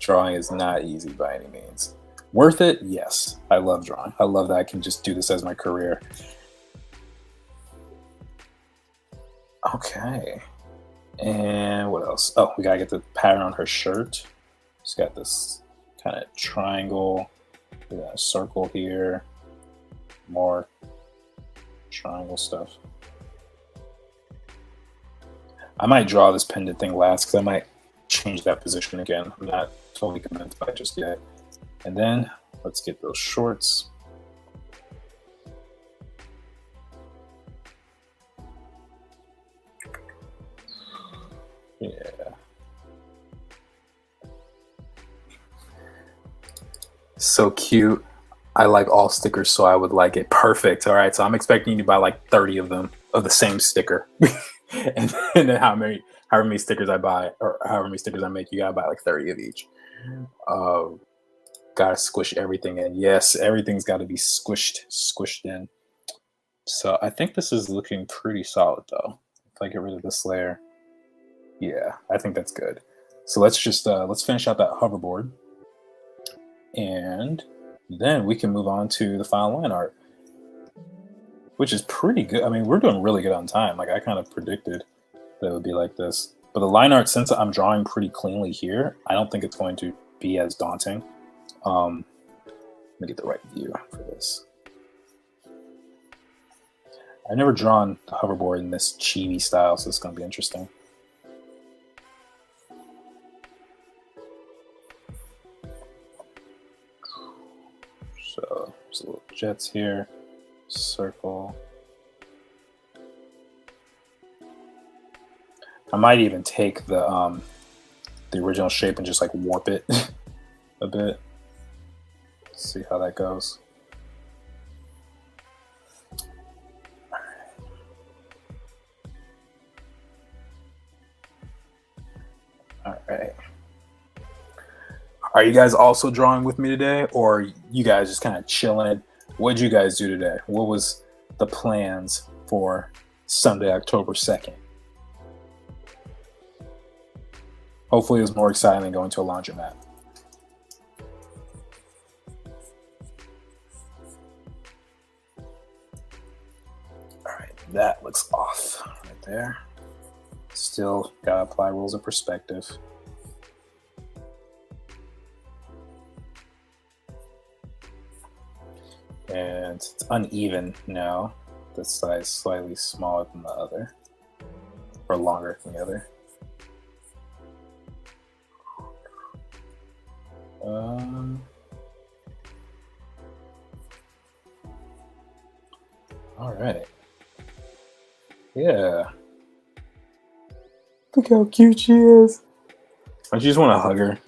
S1: Drawing is not easy by any means. Worth it? Yes. I love drawing. I love that I can just do this as my career. Okay. And what else? Oh, we gotta get the pattern on her shirt. She's got this kind of triangle. We got a circle here. more triangle stuff. I might draw this pendant thing last because I might change that position again. I'm not totally convinced by it just yet. And then let's get those shorts. Yeah. So cute. I like all stickers, so I would like it. Perfect. All right, so I'm expecting you to buy like 30 of them of the same sticker. and then however many stickers I buy, or however many stickers I make, you gotta buy like 30 of each. Gotta squish everything in. Yes, everything's gotta be squished in. So I think this is looking pretty solid though. If I get rid of this layer, yeah, I think that's good. So let's just let's finish out that hoverboard, and then we can move on to the final line art, which is pretty good. I mean, we're doing really good on time. Like I kind of predicted that it would be like this. But the line art, since I'm drawing pretty cleanly here, I don't think it's going to be as daunting. Let me get the right view for this. I've never drawn the hoverboard in this chibi style, so it's going to be interesting. So there's little jets here, circle. I might even take the original shape and just like warp it a bit. Let's see how that goes. All right. Are you guys also drawing with me today, or you guys just kind of chilling? What did you guys do today? What was the plans for Sunday, October 2nd? Hopefully it was more exciting than going to a laundromat. All right, that looks off right there. Still gotta apply rules of perspective. And it's uneven now. This side is slightly smaller than the other, or longer than the other. All right. Yeah. Look how cute she is. I just want to hug her.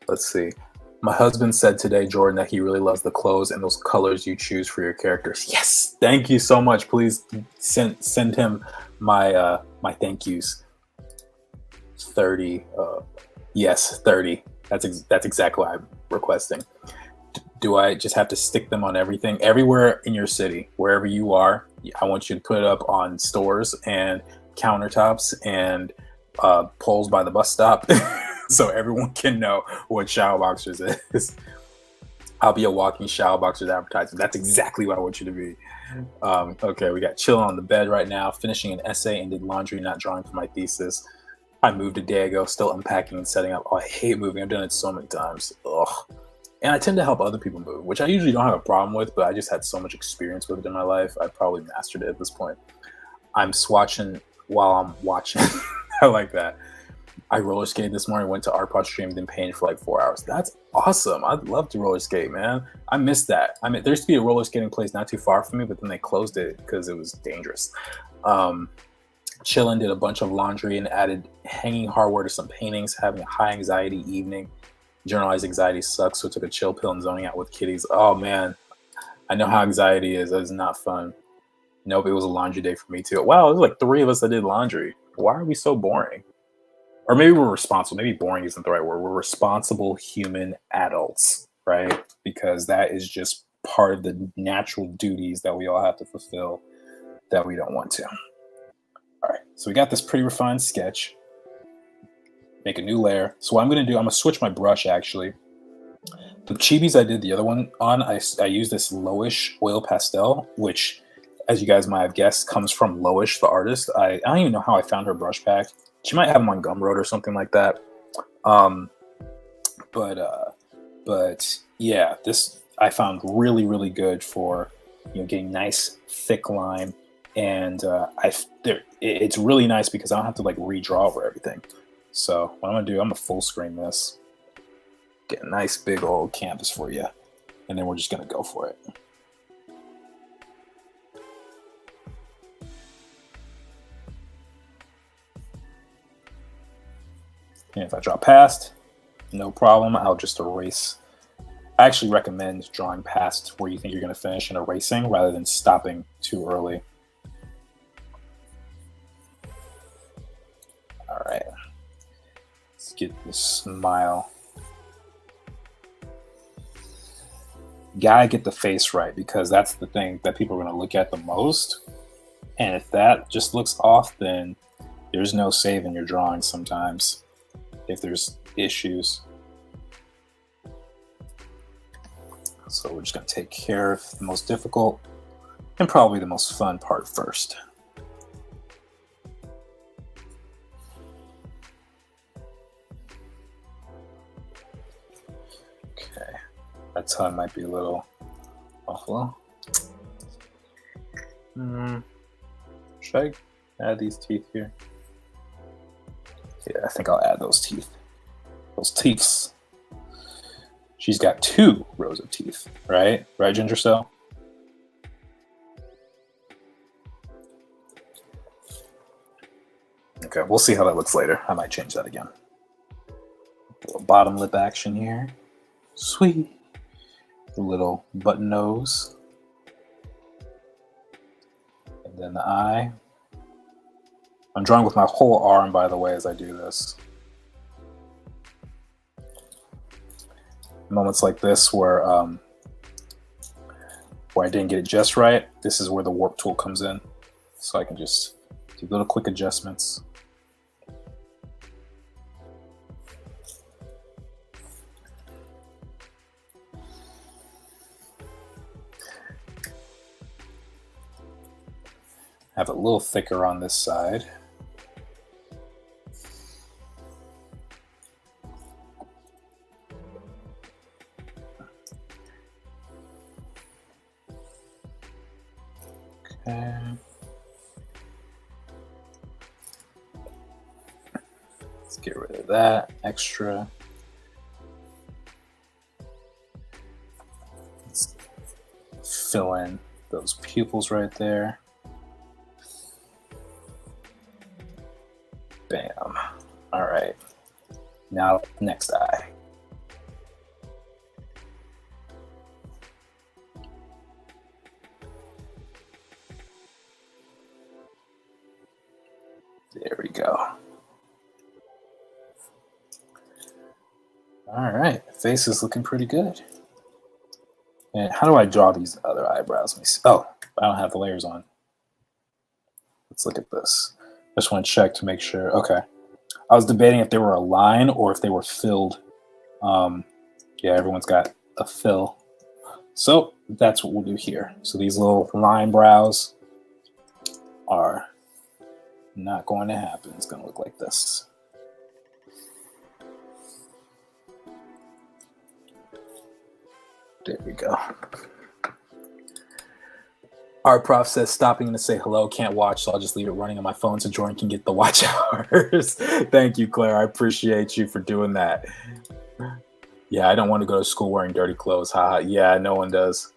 S1: Let's see. My husband said today, Jordan, that he really loves the clothes and those colors you choose for your characters. Yes, thank you so much. Please send him my my thank yous. 30. Yes, 30. That's exactly what I'm requesting. Do I just have to stick them on everything? Everywhere in your city, wherever you are, I want you to put it up on stores and countertops and poles by the bus stop. So everyone can know what Shower Boxers is. I'll be a walking Shower Boxers advertisement. That's exactly what I want you to be. Okay, we got chilling on the bed right now, finishing an essay and did laundry, not drawing for my thesis. I moved a day ago, still unpacking and setting up. Oh, I hate moving. I've done it so many times. Ugh. And I tend to help other people move, which I usually don't have a problem with, but I just had so much experience with it in my life. I probably mastered it at this point. I'm swatching while I'm watching. I like that. I roller skated this morning, went to Art Pod stream, then painted for like 4 hours. That's awesome. I'd love to roller skate, man. I miss that. I mean, there used to be a roller skating place not too far from me, but then they closed it because it was dangerous. Chillin', did a bunch of laundry and added hanging hardware to some paintings, having a high anxiety evening. Generalized anxiety sucks, so I took a chill pill and zoning out with kitties. Oh man, I know how anxiety is. That is not fun. Nope, it was a laundry day for me too. Wow, there's like 3 of us that did laundry. Why are we so boring? Or maybe we're responsible. Maybe boring isn't the right word. We're responsible human adults, right? Because that is just part of the natural duties that we all have to fulfill that we don't want to. All right, so we got this pretty refined sketch. Make a new layer. So what I'm going to do, I'm going to switch my brush actually. The chibis I did the other one on, I used this Lowish oil pastel, which, as you guys might have guessed, comes from Lowish, the artist. I don't even know how I found her brush pack. She might have them on Gumroad or something like that. Um, but yeah, this I found really, really good for getting nice thick line, and it's really nice because I don't have to like redraw over everything. So what I'm gonna do, I'm gonna full screen this, get a nice big old canvas for you, and then we're just gonna go for it. And if I draw past, no problem, I'll just erase. I actually recommend drawing past where you think you're going to finish and erasing rather than stopping too early. All right, let's get this smile. Gotta get the face right, because that's the thing that people are going to look at the most. And if that just looks off, then there's no saving your drawing sometimes if there's issues. So we're just going to take care of the most difficult and probably the most fun part first. Okay, that tongue might be a little awful. Should I add these teeth here? Yeah, I think I'll add those teeth. Those teeths. She's got 2 rows of teeth, right? Right, Ginger Cell? Okay, we'll see how that looks later. I might change that again. A little bottom lip action here. Sweet. A little button nose. And then the eye. I'm drawing with my whole arm, by the way, as I do this. Moments like this where I didn't get it just right, this is where the warp tool comes in. So I can just do little quick adjustments. Have it a little thicker on this side. Okay. Let's get rid of that extra. Let's fill in those pupils right there. Bam. All right. Now, next eye. There we go. All right, face is looking pretty good. And how do I draw these other eyebrows? Let me see. Oh, I don't have the layers on. Let's look at this. I just want to check to make sure. Okay. I was debating if they were a line or if they were filled. Yeah, everyone's got a fill. So that's what we'll do here. So these little line brows are not going to happen. It's going to look like this. There we go. Our prof says stopping to say hello, can't watch, so I'll just leave it running on my phone so Jordan can get the watch hours. Thank you, Claire. I appreciate you for doing that. Yeah, I don't want to go to school wearing dirty clothes. Haha. Yeah, no one does.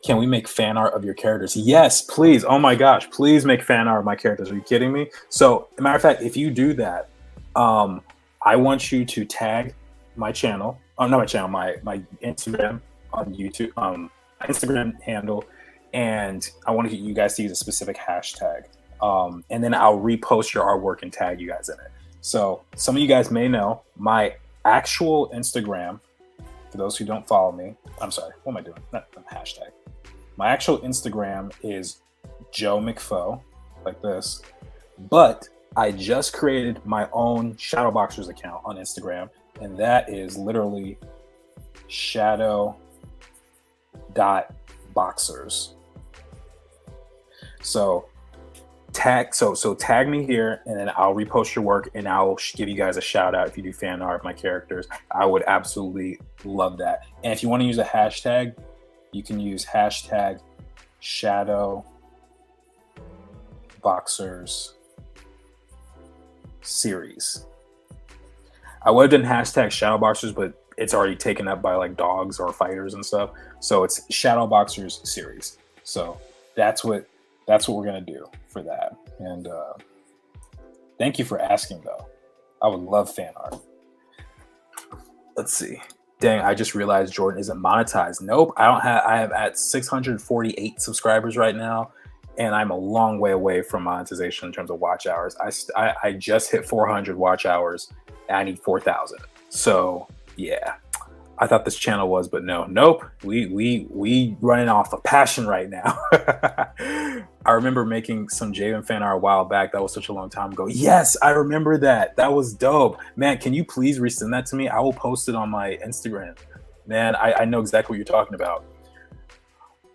S1: Can we make fan art of your characters? Yes, please. Oh my gosh, please make fan art of my characters. Are you kidding me? So, as a matter of fact, if you do that, I want you to tag my channel. Oh, not my channel, my Instagram on YouTube, my Instagram handle, and I want you guys to use a specific hashtag. And then I'll repost your artwork and tag you guys in it. So some of you guys may know my actual Instagram. For those who don't follow me, I'm sorry, what am I doing? Not hashtag. My actual Instagram is Joe McFo, like this. But I just created my own Shadowboxers account on Instagram, and that is literally shadow.boxers. So tag me here, and then I'll repost your work, and I'll give you guys a shout out if you do fan art of my characters. I would absolutely love that. And if you want to use a hashtag, you can use hashtag Shadow Boxers series. I would have done hashtag Shadow Boxers, but it's already taken up by like dogs or fighters and stuff. So it's Shadow Boxers series. So that's what we're gonna do for that. And thank you for asking, though. I would love fan art. Let's see. Dang, I just realized Jordan isn't monetized. Nope, I don't have. I am at 648 subscribers right now, and I'm a long way away from monetization in terms of watch hours. I just hit 400 watch hours, and I need 4,000. So yeah, I thought this channel was, but nope. We running off of passion right now. I remember making some Javen fan art a while back. That was such a long time ago. Yes, I remember that. That was dope. Man, can you please resend that to me? I will post it on my Instagram. Man, I know exactly what you're talking about.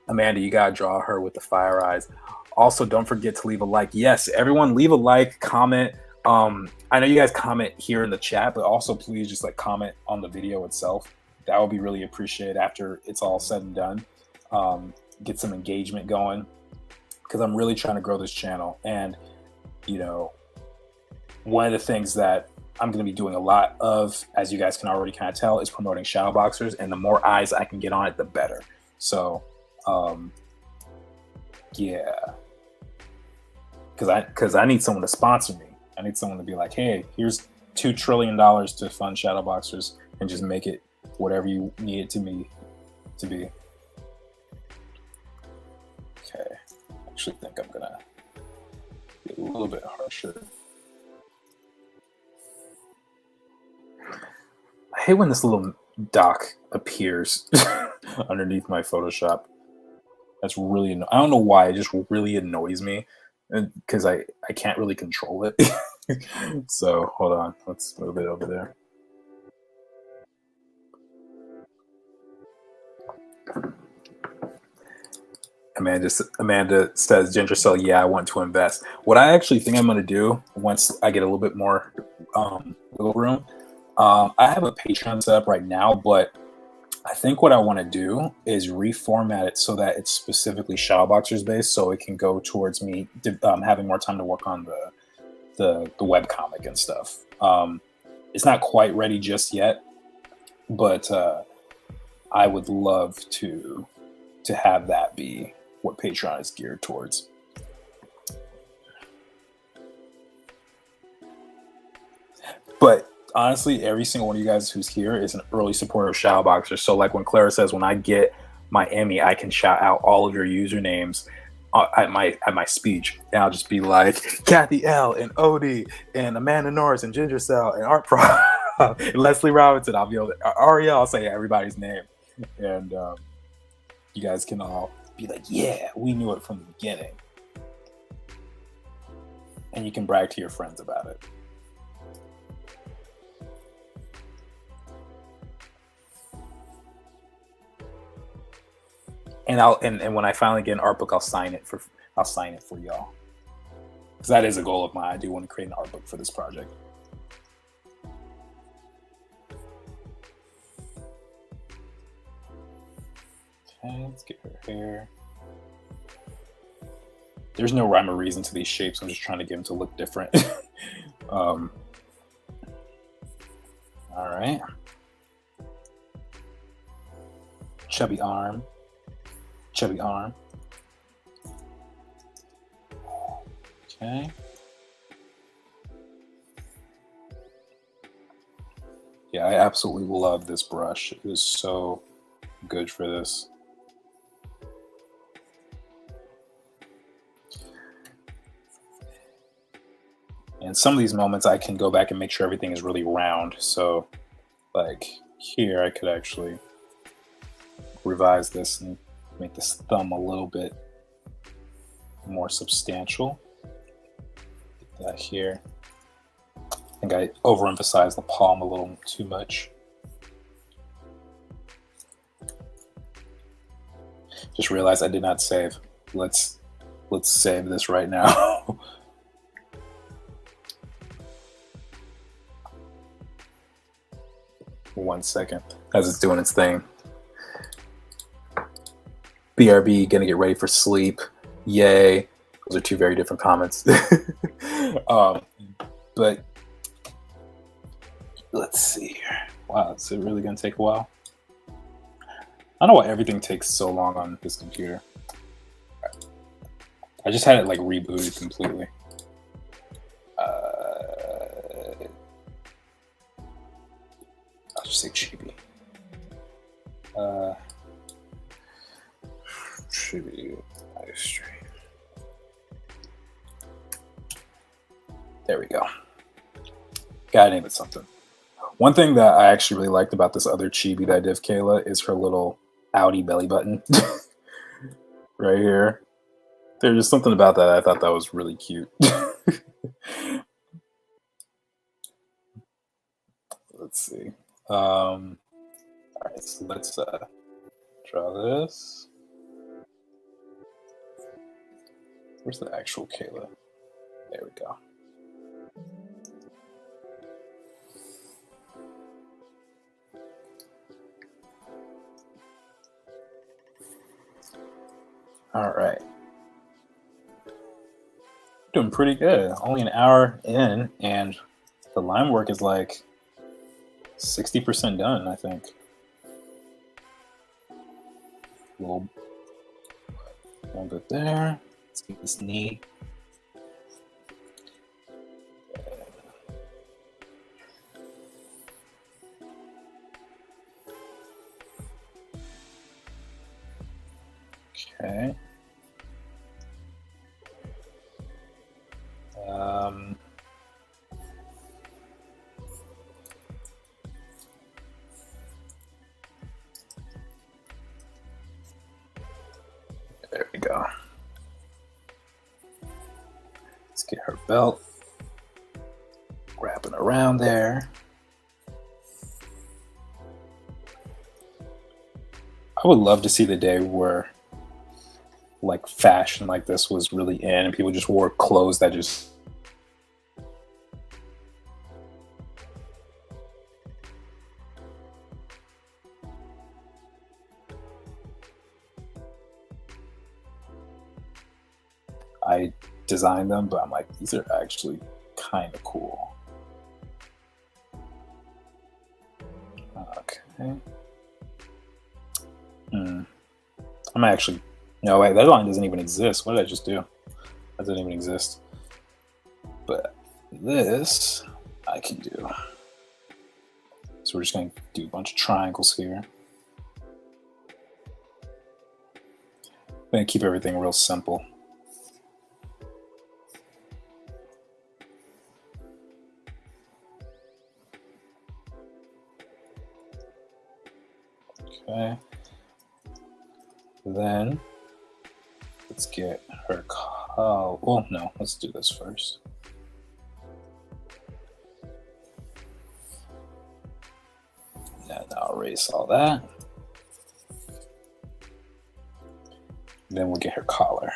S1: Amanda, you gotta draw her with the fire eyes. Also, don't forget to leave a like. Yes, everyone leave a like, comment. I know you guys comment here in the chat, but also please just like comment on the video itself. That would be really appreciated after it's all said and done. Get some engagement going, because I'm really trying to grow this channel. And, you know, one of the things that I'm going to be doing a lot of, as you guys can already kind of tell, is promoting Shadow Boxers. And the more eyes I can get on it, the better. So, yeah. Because I need someone to sponsor me. I need someone to be like, hey, here's $2 trillion to fund Shadow Boxers, and just make it whatever you need it to be. Okay. I actually think I'm gonna be a little bit harsher. I hate when this little dock appears underneath my Photoshop. That's really I don't know why, it just really annoys me, because I can't really control it. So hold on, let's move it over there. Amanda says, Ginger Cell, yeah, I want to invest. What I actually think I'm going to do once I get a little bit more wiggle room, I have a Patreon set up right now, but I think what I want to do is reformat it so that it's specifically Shadow Boxers based, so it can go towards me having more time to work on the webcomic and stuff. It's not quite ready just yet, but I would love to have that be what Patreon is geared towards. But honestly, every single one of you guys who's here is an early supporter of Shadow Boxers. So like when Clara says, when I get my Emmy, I can shout out all of your usernames at my speech, and I'll just be like Kathy L and Odie and Amanda Norris and Ginger Cell and Art Pro and Leslie Robinson. I'll be able to, Ariel, I'll say everybody's name, and you guys can all be like, yeah, we knew it from the beginning. And you can brag to your friends about it. And when I finally get an art book, I'll sign it for y'all. Because that is a goal of mine. I do want to create an art book for this project. Okay, let's get her hair. There's no rhyme or reason to these shapes. I'm just trying to get them to look different. All right. Chubby arm. Chubby arm. Okay. Yeah, I absolutely love this brush. It is so good for this. And some of these moments I can go back and make sure everything is really round. So like here, I could actually revise this and make this thumb a little bit more substantial. Get that here. I think I overemphasized the palm a little too much. Just realized I did not save. Let's Let's save this right now. 1 second as it's doing its thing. BRB, gonna get ready for sleep. Yay. Those are two very different comments. But let's see here. Wow, is it really gonna take a while? I don't know why everything takes so long on this computer. I just had it like rebooted completely. I'll just say Chibi. Chibi live stream. There we go. Gotta name it something. One thing that I actually really liked about this other Chibi that I did of Kayla is her little outie belly button. Right here. There's just something about that I thought that was really cute. Let's see. All right, so let's draw this. Where's the actual Kayla? There we go. All right. Doing pretty good. Only an hour in, and the line work is like 60% done, I think. A little bit there. Let's get this knee. Okay. There we go. Let's get her belt. Wrapping around there. I would love to see the day where like fashion like this was really in and people just wore clothes that just I designed them, but I'm like, these are actually kind of cool. Okay. I'm actually, no, wait, that line doesn't even exist. What did I just do? That doesn't even exist. But this I can do. So we're just going to do a bunch of triangles here. I'm going to keep everything real simple. Okay. Then let's get her collar. Oh no, let's do this first. And I'll erase all that. Then we'll get her collar.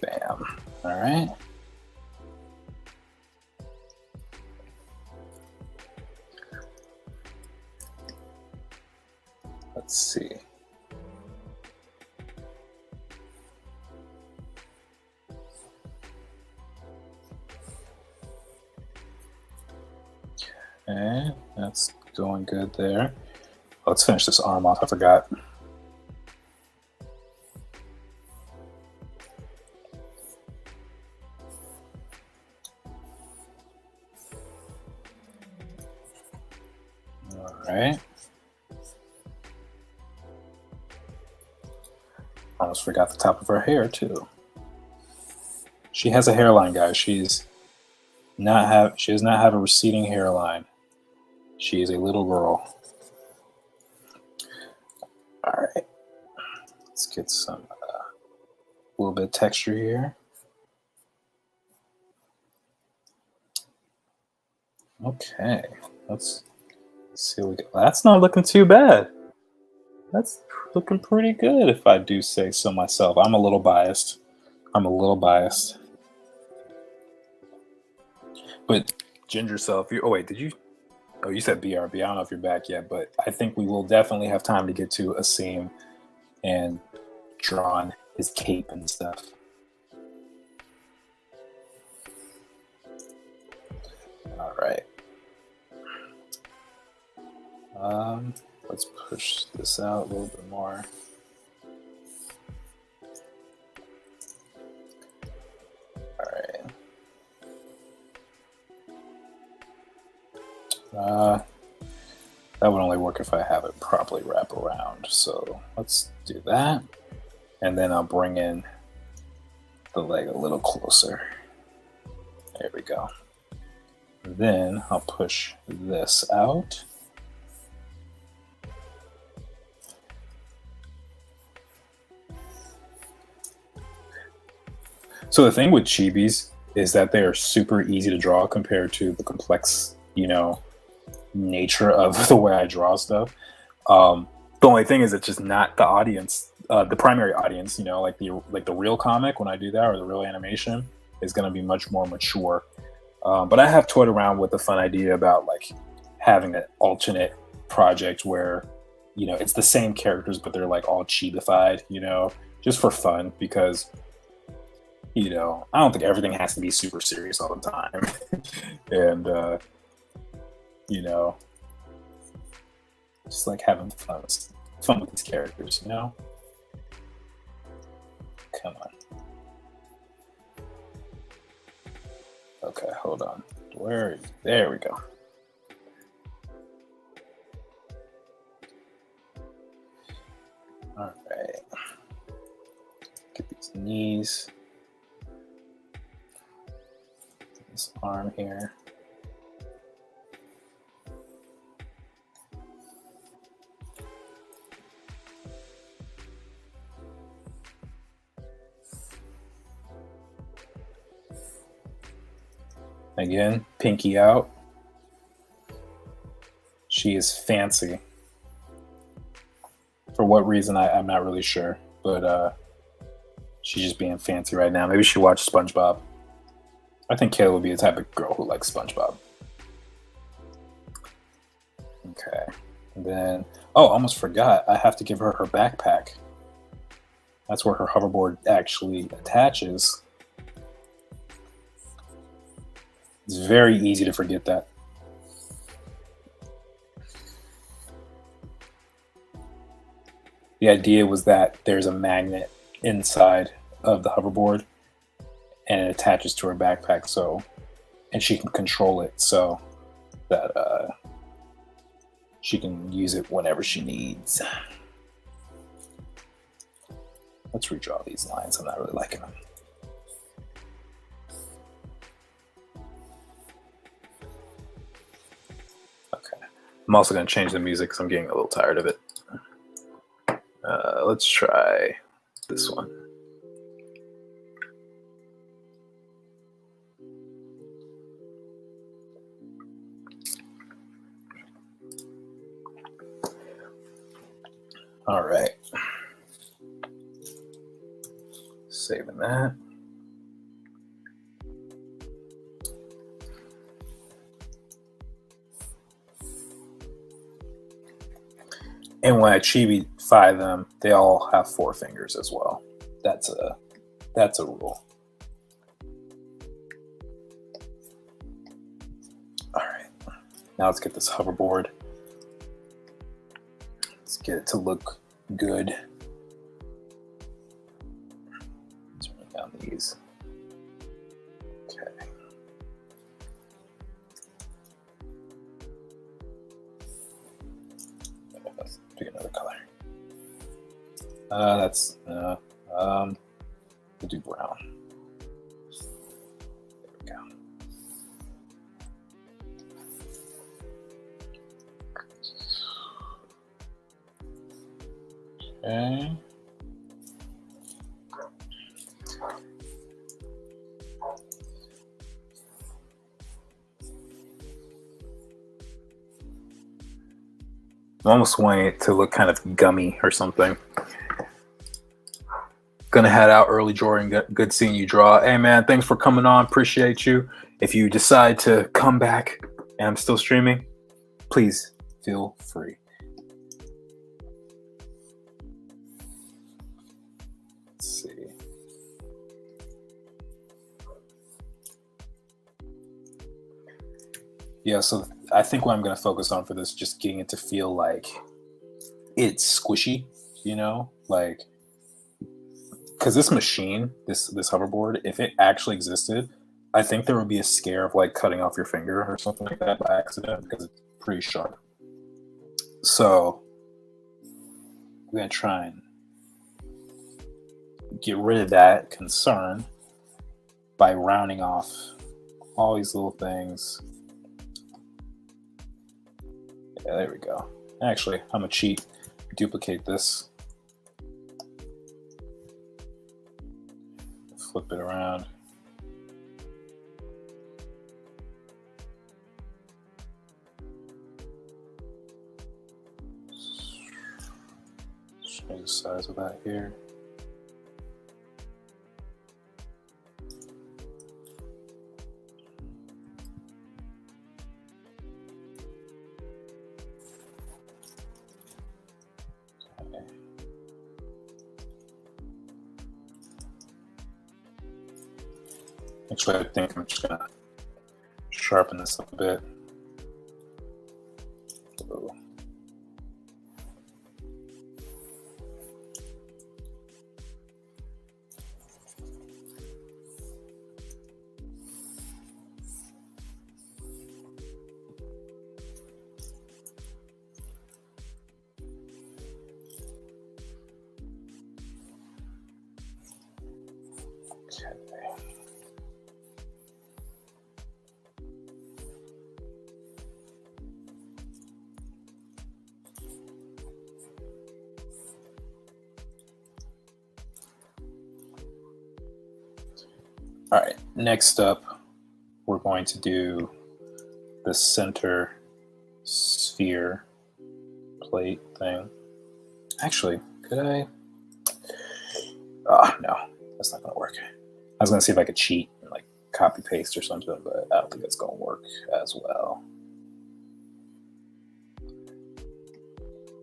S1: Bam. All right. Let's see. Okay, that's going good there. Let's finish this arm off. I forgot. All right. Almost forgot the top of her hair too. She has a hairline, guys. She does not have a receding hairline. She is a little girl. All right. Let's get some little bit of texture here. Okay. See what we got. That's not looking too bad. That's looking pretty good, if I do say so myself. I'm a little biased. But Ginger Self, you. Oh wait, did you? Oh, you said BRB. I don't know if you're back yet, but I think we will definitely have time to get to a scene and drawn his cape and stuff. All right. Let's push this out a little bit more. All right. That would only work if I have it properly wrap around. So let's do that. And then I'll bring in the leg a little closer. There we go. Then I'll push this out. So the thing with chibis is that they are super easy to draw compared to the complex, nature of the way I draw stuff. The only thing is it's just not the audience, the primary audience, like the real comic when I do that, or the real animation is going to be much more mature. But I have toyed around with the fun idea about like having an alternate project where, it's the same characters, but they're like all chibified, just for fun, because I don't think everything has to be super serious all the time. And, just like having fun with these characters, Come on. Okay, hold on. Where are you? There we go. All right. Get these knees. This arm here. Again, pinky out. She is fancy. For what reason, I'm not really sure. But she's just being fancy right now. Maybe she watched SpongeBob. I think Kayla would be the type of girl who likes SpongeBob. Okay. And then, almost forgot. I have to give her her backpack. That's where her hoverboard actually attaches. It's very easy to forget that. The idea was that there's a magnet inside of the hoverboard and it attaches to her backpack, and she can control it so that she can use it whenever she needs. Let's redraw these lines. I'm not really liking them. Okay. I'm also going to change the music because I'm getting a little tired of it. Let's try this one. All right. Saving that. And when I chibify them, they all have 4 fingers as well. That's a rule. All right. Now let's get this hoverboard. Let's get it to look good. Let's bring down these. Okay. Let's pick another color. We'll do brown. There we go. Okay. I'm almost wanting it to look kind of gummy or something. Gonna head out early, Jordan. Good seeing you draw. Hey man, thanks for coming on. Appreciate you. If you decide to come back and I'm still streaming, please feel free. Let's see. Yeah, so I think what I'm gonna focus on for this is just getting it to feel like it's squishy, you know, like, because this machine, this hoverboard, if it actually existed, I think there would be a scare of like cutting off your finger or something like that by accident because it's pretty sharp. So I'm gonna try and get rid of that concern by rounding off all these little things. Yeah, there we go. Actually, I'm gonna cheat, duplicate this. Flip it around. Change the size of that here. Okay. Actually, I think I'm just gonna sharpen this up a bit. Ooh. All right, next up, we're going to do the center sphere plate thing. Actually, could I? Oh, no, that's not gonna work. I was gonna see if I could cheat and like copy paste or something, but I don't think that's gonna work as well.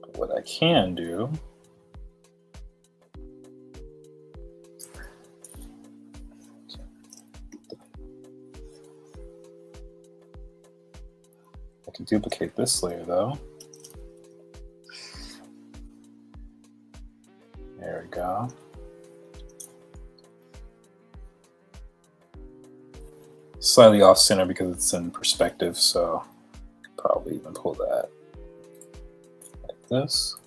S1: But what I can do I can duplicate this layer though. There we go. Slightly off center because it's in perspective, so probably even pull that like this.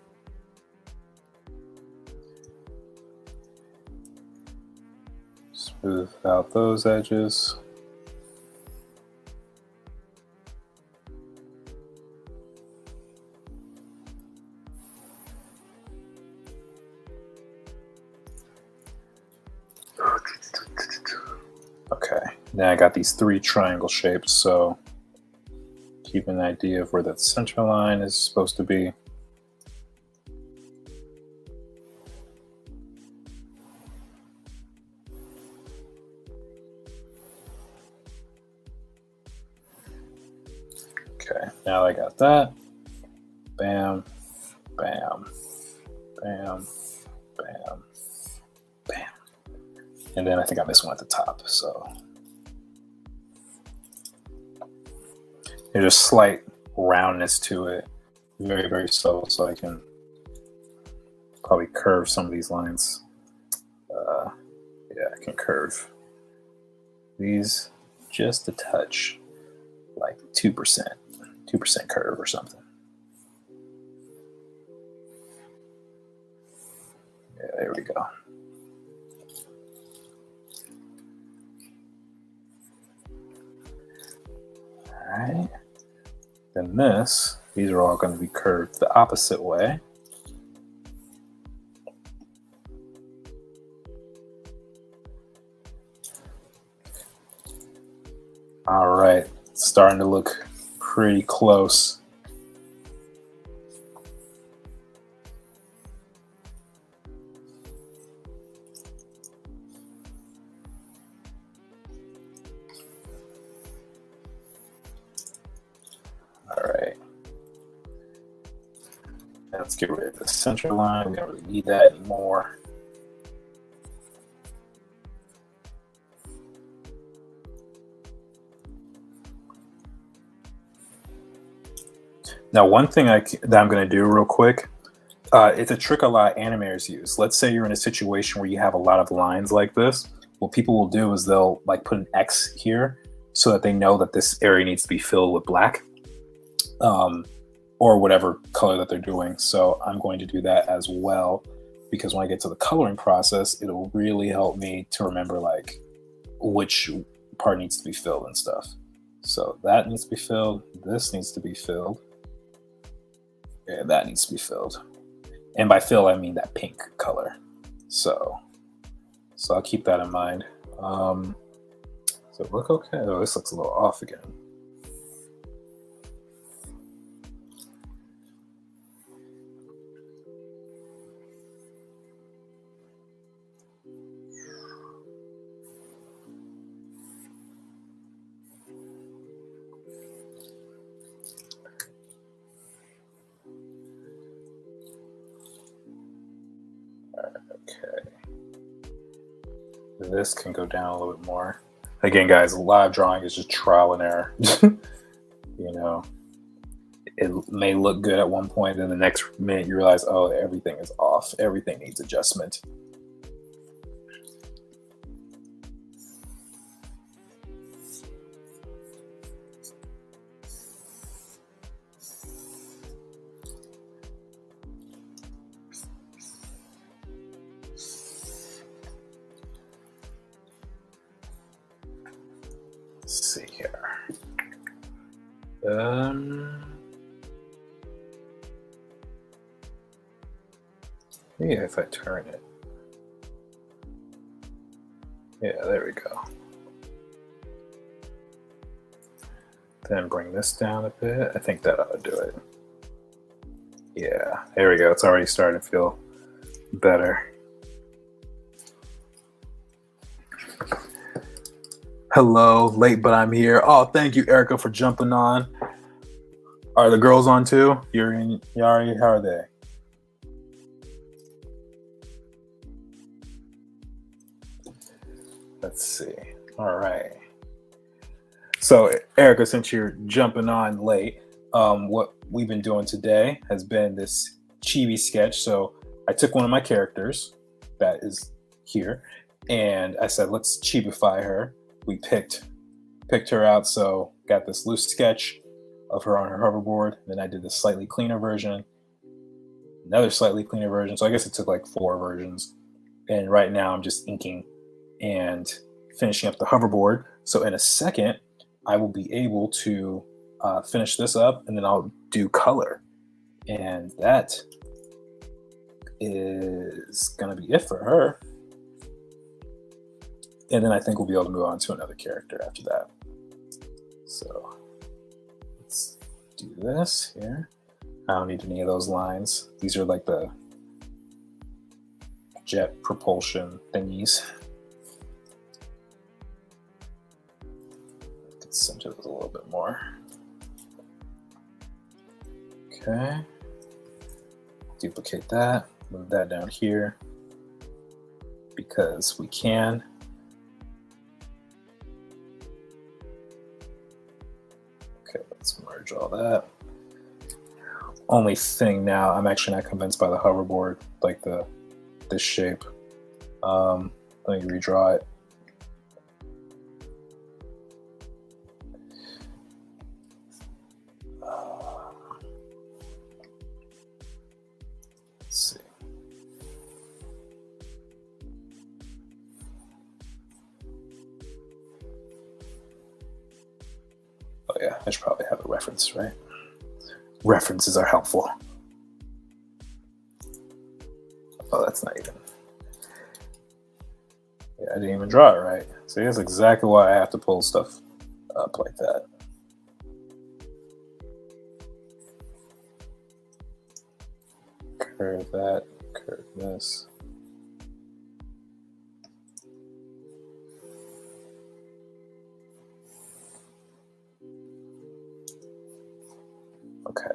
S1: Smooth out those edges. Okay, now I got these three triangle shapes, so keep an idea of where that center line is supposed to be. Okay, now I got that. Bam, bam, bam, bam, bam. And then I think I missed one at the top, so there's a slight roundness to it, very, very subtle, so I can probably curve some of these lines. Yeah, I can curve these just a touch, like 2% curve or something. Yeah, there we go. All right. Then these are all going to be curved the opposite way. All right, it's starting to look pretty close. let's get rid of the center line. We don't really need that anymore. Now, one thing that I'm going to do real quick, it's a trick a lot of animators use. Let's say you're in a situation where you have a lot of lines like this. What people will do is they'll like put an X here so that they know that this area needs to be filled with black, or whatever color that they're doing. So I'm going to do that as well, because when I get to the coloring process, it'll really help me to remember like which part needs to be filled and stuff. So that needs to be filled. This needs to be filled. Yeah, that needs to be filled. And by fill, I mean that pink color. So I'll keep that in mind. So look okay. Oh, this looks a little off again. Okay. This can go down a little bit more. Again, guys, live drawing is just trial and error. You know, it may look good at one point, then the next minute you realize, oh, everything is off. Everything needs adjustment. Let's see here. Yeah, if I turn it. Yeah, there we go. Then bring this down a bit. I think that ought to do it. Yeah, there we go. It's already starting to feel better. Hello, late but I'm here. Oh, thank you, Erica, for jumping on. Are the girls on too? Yuri and Yari, how are they? Let's see. All right. So, Erica, since you're jumping on late, what we've been doing today has been this Chibi Sketch. So I took one of my characters that is here, and I said, let's Chibify her. We picked her out, so got this loose sketch of her on her hoverboard. Then I did this slightly cleaner version, another slightly cleaner version. So I guess it took like 4 versions. And right now I'm just inking and finishing up the hoverboard. So in a second, I will be able to finish this up, and then I'll do color. And that is going to be it for her. And then I think we'll be able to move on to another character after that. So let's do this here. I don't need any of those lines. These are like the jet propulsion thingies. Let's center those a little bit more. Okay. Duplicate that. Move that down here because we can. Okay, let's merge all that. Only thing now, I'm actually not convinced by the hoverboard, like this shape. Let me redraw it. Let's see. Oh yeah, I should probably have a reference, right? References are helpful. Oh, that's not even. Yeah, I didn't even draw it right. See, that's exactly why I have to pull stuff up like that. Curve that, curve this. Okay.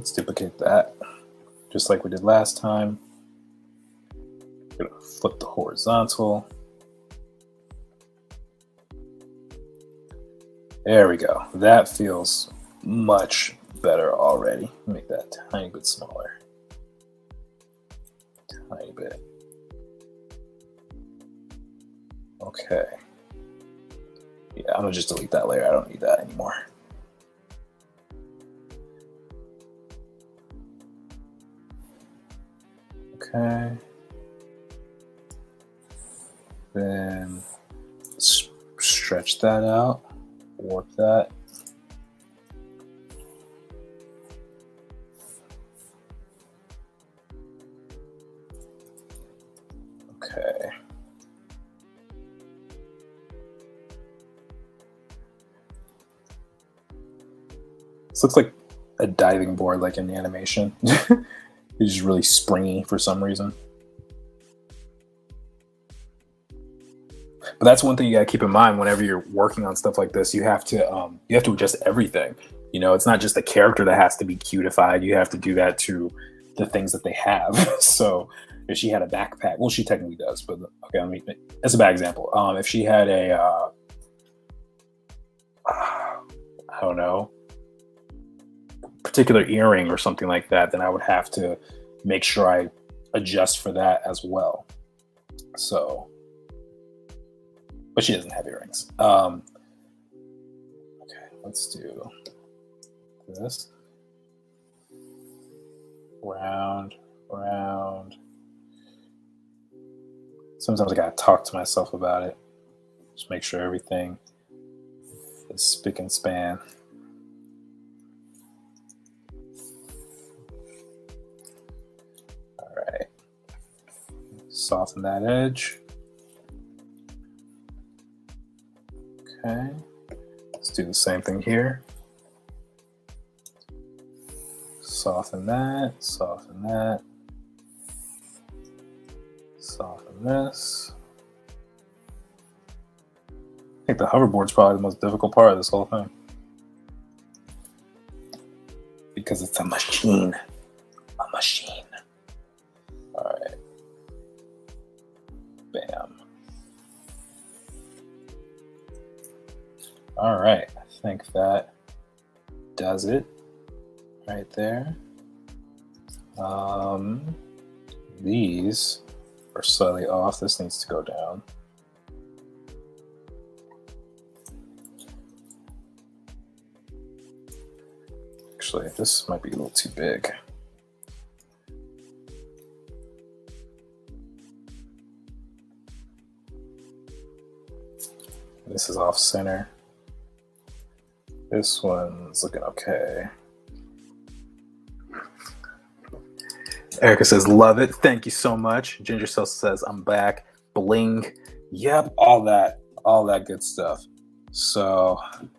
S1: Let's duplicate that, just like we did last time. We're gonna flip the horizontal. There we go. That feels much better already. Make that a tiny bit smaller. Tiny bit. Okay. Yeah, I'm gonna just delete that layer. I don't need that anymore. Okay. Then stretch that out, warp that. Okay. This looks like a diving board, like in the animation. It's just really springy for some reason. But that's one thing you gotta keep in mind whenever you're working on stuff like this. You have to adjust everything. You know, it's not just the character that has to be cutified. You have to do that to the things that they have. So if she had a backpack, well, she technically does, but okay, I mean, that's a bad example. If she had a, I don't know, particular earring or something like that, then I would have to make sure I adjust for that as well. So, but she doesn't have earrings. Okay, let's do this. Round, round. Sometimes I gotta talk to myself about it. Just make sure everything is spick and span. All right. Soften that edge. Okay. Let's do the same thing here. Soften that, soften that. Soften this. I think the hoverboard's probably the most difficult part of this whole thing. Because it's a machine. A machine. Alright. Bam. Alright, I think that does it right there. These are slightly off. This needs to go down. Actually, this might be a little too big. This is off center. This one's looking okay. Erica says, love it. Thank you so much. Ginger Cell says, I'm back. Bling. Yep, all that good stuff. So I'm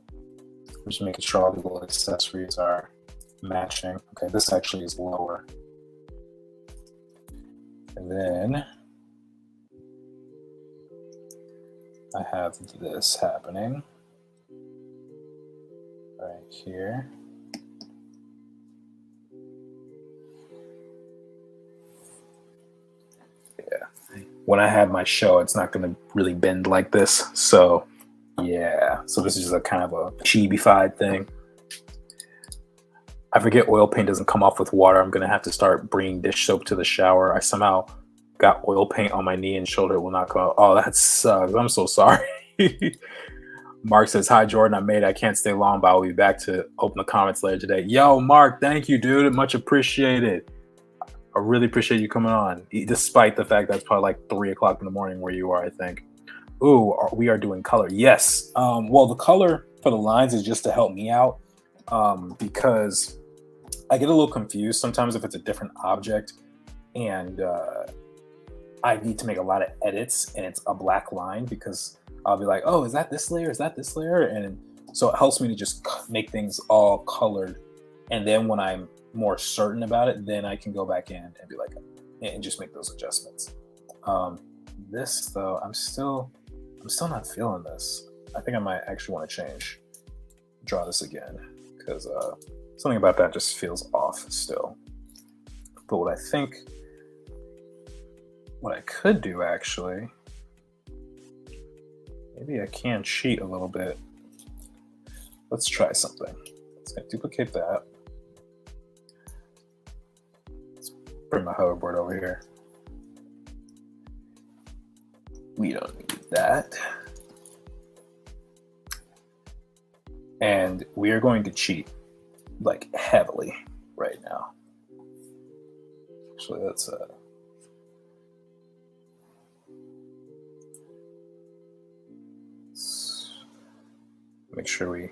S1: just making sure all the little accessories are matching. Okay, this actually is lower. And then I have this happening right here. When I have my show, it's not going to really bend like this. So yeah, so this is just a kind of a chibi-fied thing. I forget oil paint doesn't come off with water. I'm going to have to start bringing dish soap to the shower. I somehow got oil paint on my knee and shoulder. It will not come out. Oh, that sucks. I'm so sorry. Mark says, hi, Jordan. I can't stay long, but I'll be back to open the comments later today. Yo, Mark, thank you, dude. Much appreciated. I really appreciate you coming on, despite the fact that it's probably like 3 o'clock in the morning where you are, I think. Ooh, we are doing color. Yes. Well, the color for the lines is just to help me out because I get a little confused sometimes if it's a different object and I need to make a lot of edits and it's a black line because I'll be like, oh, is that this layer? Is that this layer? And so it helps me to just make things all colored. And then when I'm more certain about it, then I can go back in and be like, and just make those adjustments. This though, I'm still not feeling this. I think I might actually want to draw this again because Something about that just feels off still. But what I could do actually, maybe I can cheat a little bit. Let's try something. Let's duplicate that. Let's bring my hoverboard over here. We don't need that. And we are going to cheat like heavily right now. Actually, let's make sure we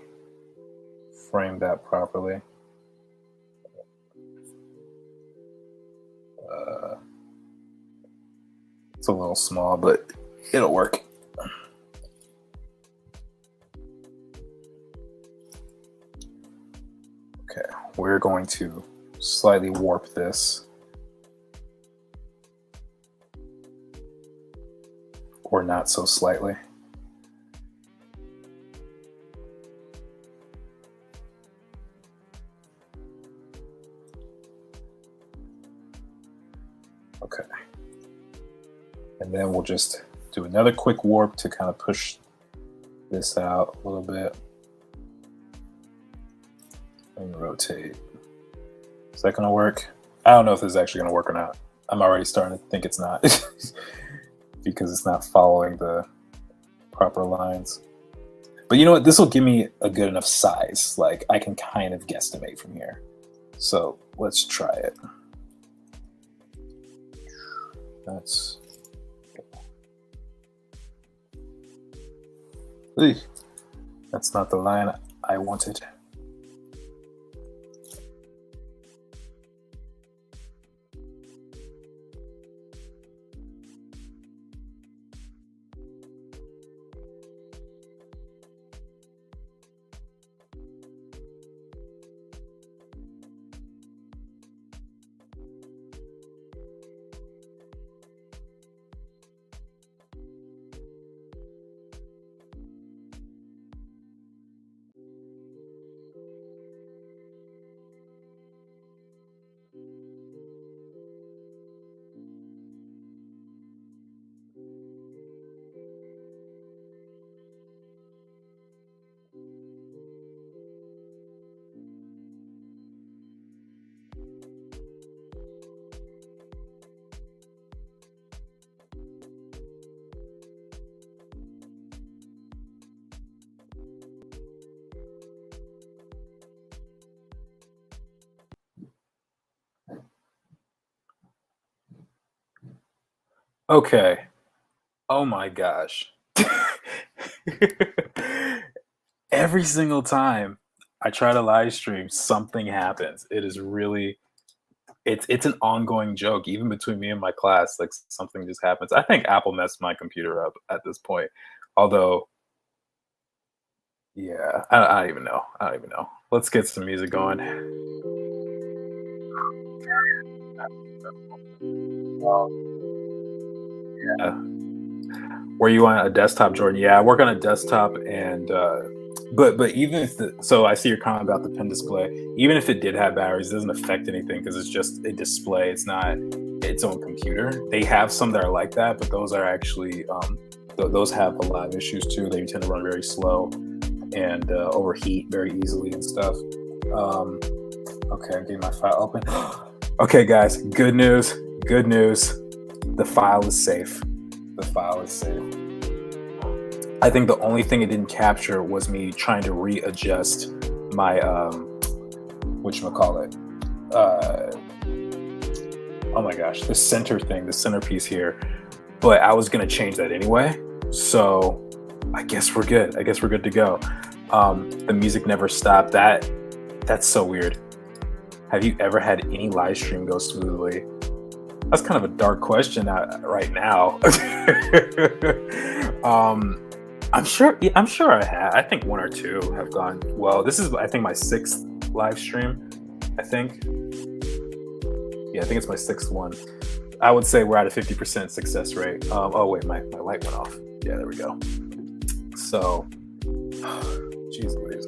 S1: frame that properly. It's a little small, but it'll work. Okay, we're going to slightly warp this. Or not so slightly. Okay. And then we'll just do another quick warp to kind of push this out a little bit. And rotate. Is that gonna work? I don't know if this is actually gonna work or not. I'm already starting to think it's not because it's not following the proper lines. But you know what? This will give me a good enough size. Like I can kind of guesstimate from here. So let's try it. That's not the line I wanted. Okay. Oh my gosh. Every single time I try to live stream, something happens. It is really, it's an ongoing joke, even between me and my class. Like something just happens. I think Apple messed my computer up at this point. Although, yeah, I don't even know. I don't even know. Let's get some music going. Yeah. Were you on a desktop, Jordan? Yeah, I work on a desktop, and but even if so I see your comment about the pen display. Even if it did have batteries, it doesn't affect anything because it's just a display. It's not its own computer. They have some that are like that, but those are actually those have a lot of issues too. They tend to run very slow and overheat very easily and stuff. Okay, I'm getting my file open. Okay, guys, good news. Good news. The file is safe. The file is safe. I think the only thing it didn't capture was me trying to readjust my whatchamacallit. Oh my gosh, the center thing, the centerpiece here. But I was gonna change that anyway. So I guess we're good. I guess we're good to go. The music never stopped. That's so weird. Have you ever had any live stream go smoothly? That's kind of a dark question right now. I'm sure I have. I think one or two have gone well. This is, I think, my 6th live stream. I think. Yeah, I think it's my 6th one. I would say we're at a 50% success rate. Oh wait, my light went off. Yeah, there we go. So, jeez Louise.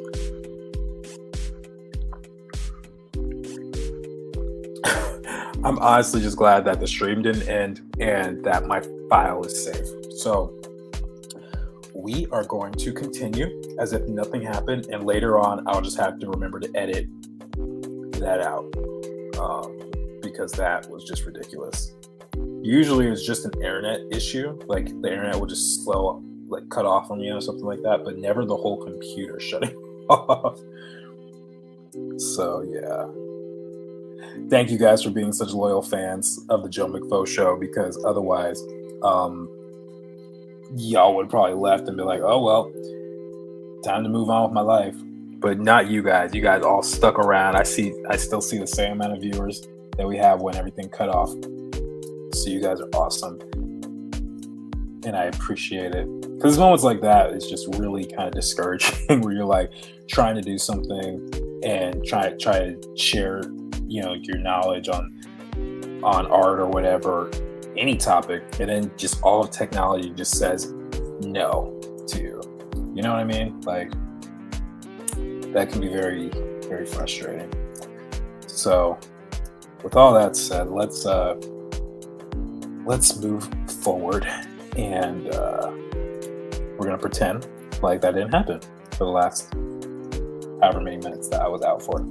S1: I'm honestly just glad that the stream didn't end and that my file is safe. So we are going to continue as if nothing happened, and later on I'll just have to remember to edit that out because that was just ridiculous. Usually it's just an internet issue, like the internet will just slow, like cut off on you or something like that, but never the whole computer shutting off. So yeah, thank you guys for being such loyal fans of the Joe McFo show, because otherwise y'all would probably left and be like, oh well, time to move on with my life. But not you guys. You guys all stuck around. I still see the same amount of viewers that we have when everything cut off. So you guys are awesome, and I appreciate it. Because moments like that is just really kind of discouraging, where you're like trying to do something and try to share, your knowledge on art or whatever, any topic, and then just all of technology just says no to you. You know what I mean? Like, that can be very, very frustrating. So with all that said, let's move forward, and we're gonna pretend like that didn't happen for the last however many minutes that I was out for.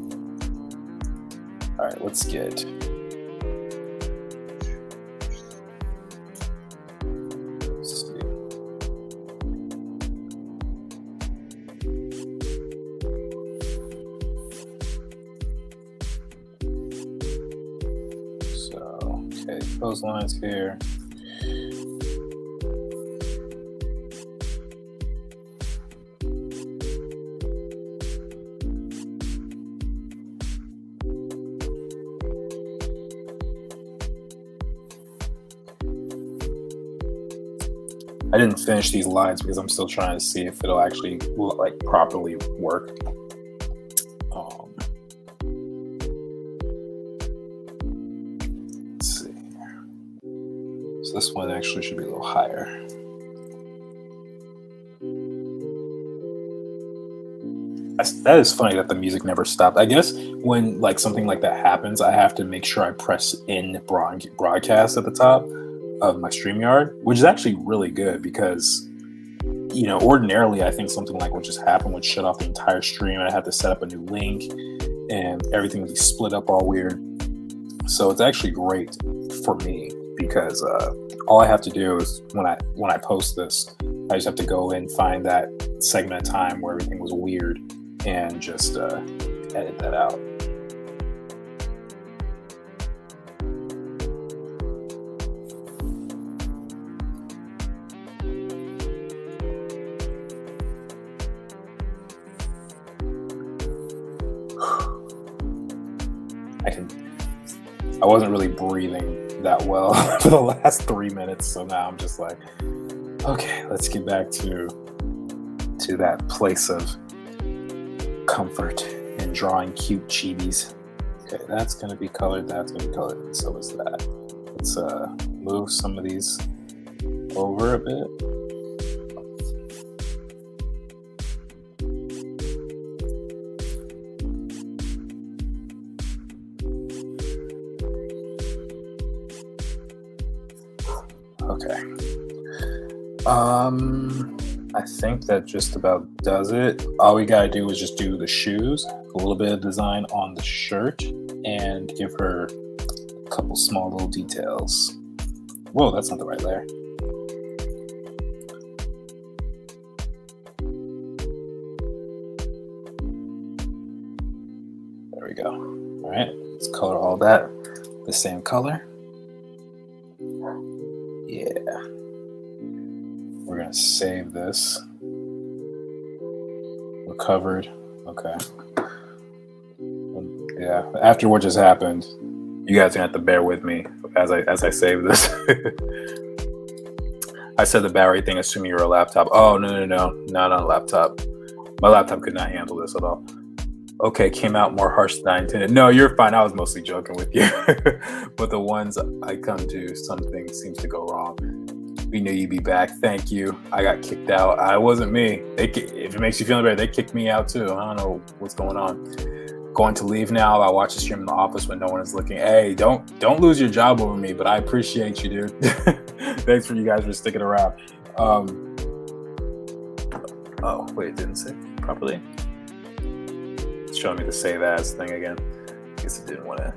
S1: All right, let's get those lines here. I didn't finish these lines because I'm still trying to see if it'll actually like properly work. This one actually should be a little higher. That is funny that the music never stopped. I guess when like something like that happens, I have to make sure I press in broadcast at the top of my StreamYard, which is actually really good because, ordinarily I think something like what just happened would shut off the entire stream and I have to set up a new link and everything would be split up all weird. So it's actually great for me because all I have to do is when I post this, I just have to go in, find that segment of time where everything was weird, and just edit that out. I wasn't really breathing that well for the last 3 minutes, so now I'm just like, okay, let's get back to that place of comfort and drawing cute chibis. Okay, that's going to be colored, that's going to be colored, and so is that. Let's move some of these over a bit. Okay. I think that just about does it. All we gotta do is just do the shoes, a little bit of design on the shirt, and give her a couple small little details. Whoa, that's not the right layer. There we go. All right, let's color all that the same color. Yeah. We're gonna save this. We're covered. Okay. Yeah. After what just happened, you guys are gonna have to bear with me as I save this. I said the battery thing, assuming you're a laptop. Oh no, not on a laptop. My laptop could not handle this at all. Okay, came out more harsh than I intended. No, you're fine. I was mostly joking with you. But the ones I come to, something seems to go wrong. We knew you'd be back. Thank you. I got kicked out. It wasn't me. If it makes you feel better, they kicked me out too. I don't know what's going on. going to leave now. I'll watch the stream in the office when no one is looking. Hey, don't lose your job over me, but I appreciate you, dude. Thanks for you guys for sticking around. Oh wait, it didn't say properly. It's showing me the save as thing again. I guess it didn't want to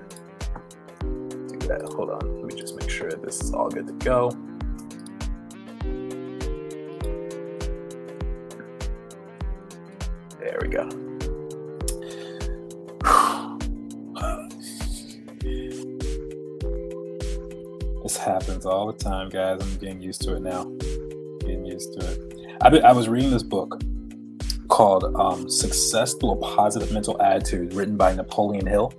S1: do that. Hold on, let me just make sure this is all good to go. There we go. This happens all the time, guys. I'm getting used to it now. I was reading this book called Success Through a Positive Mental Attitude, written by Napoleon Hill.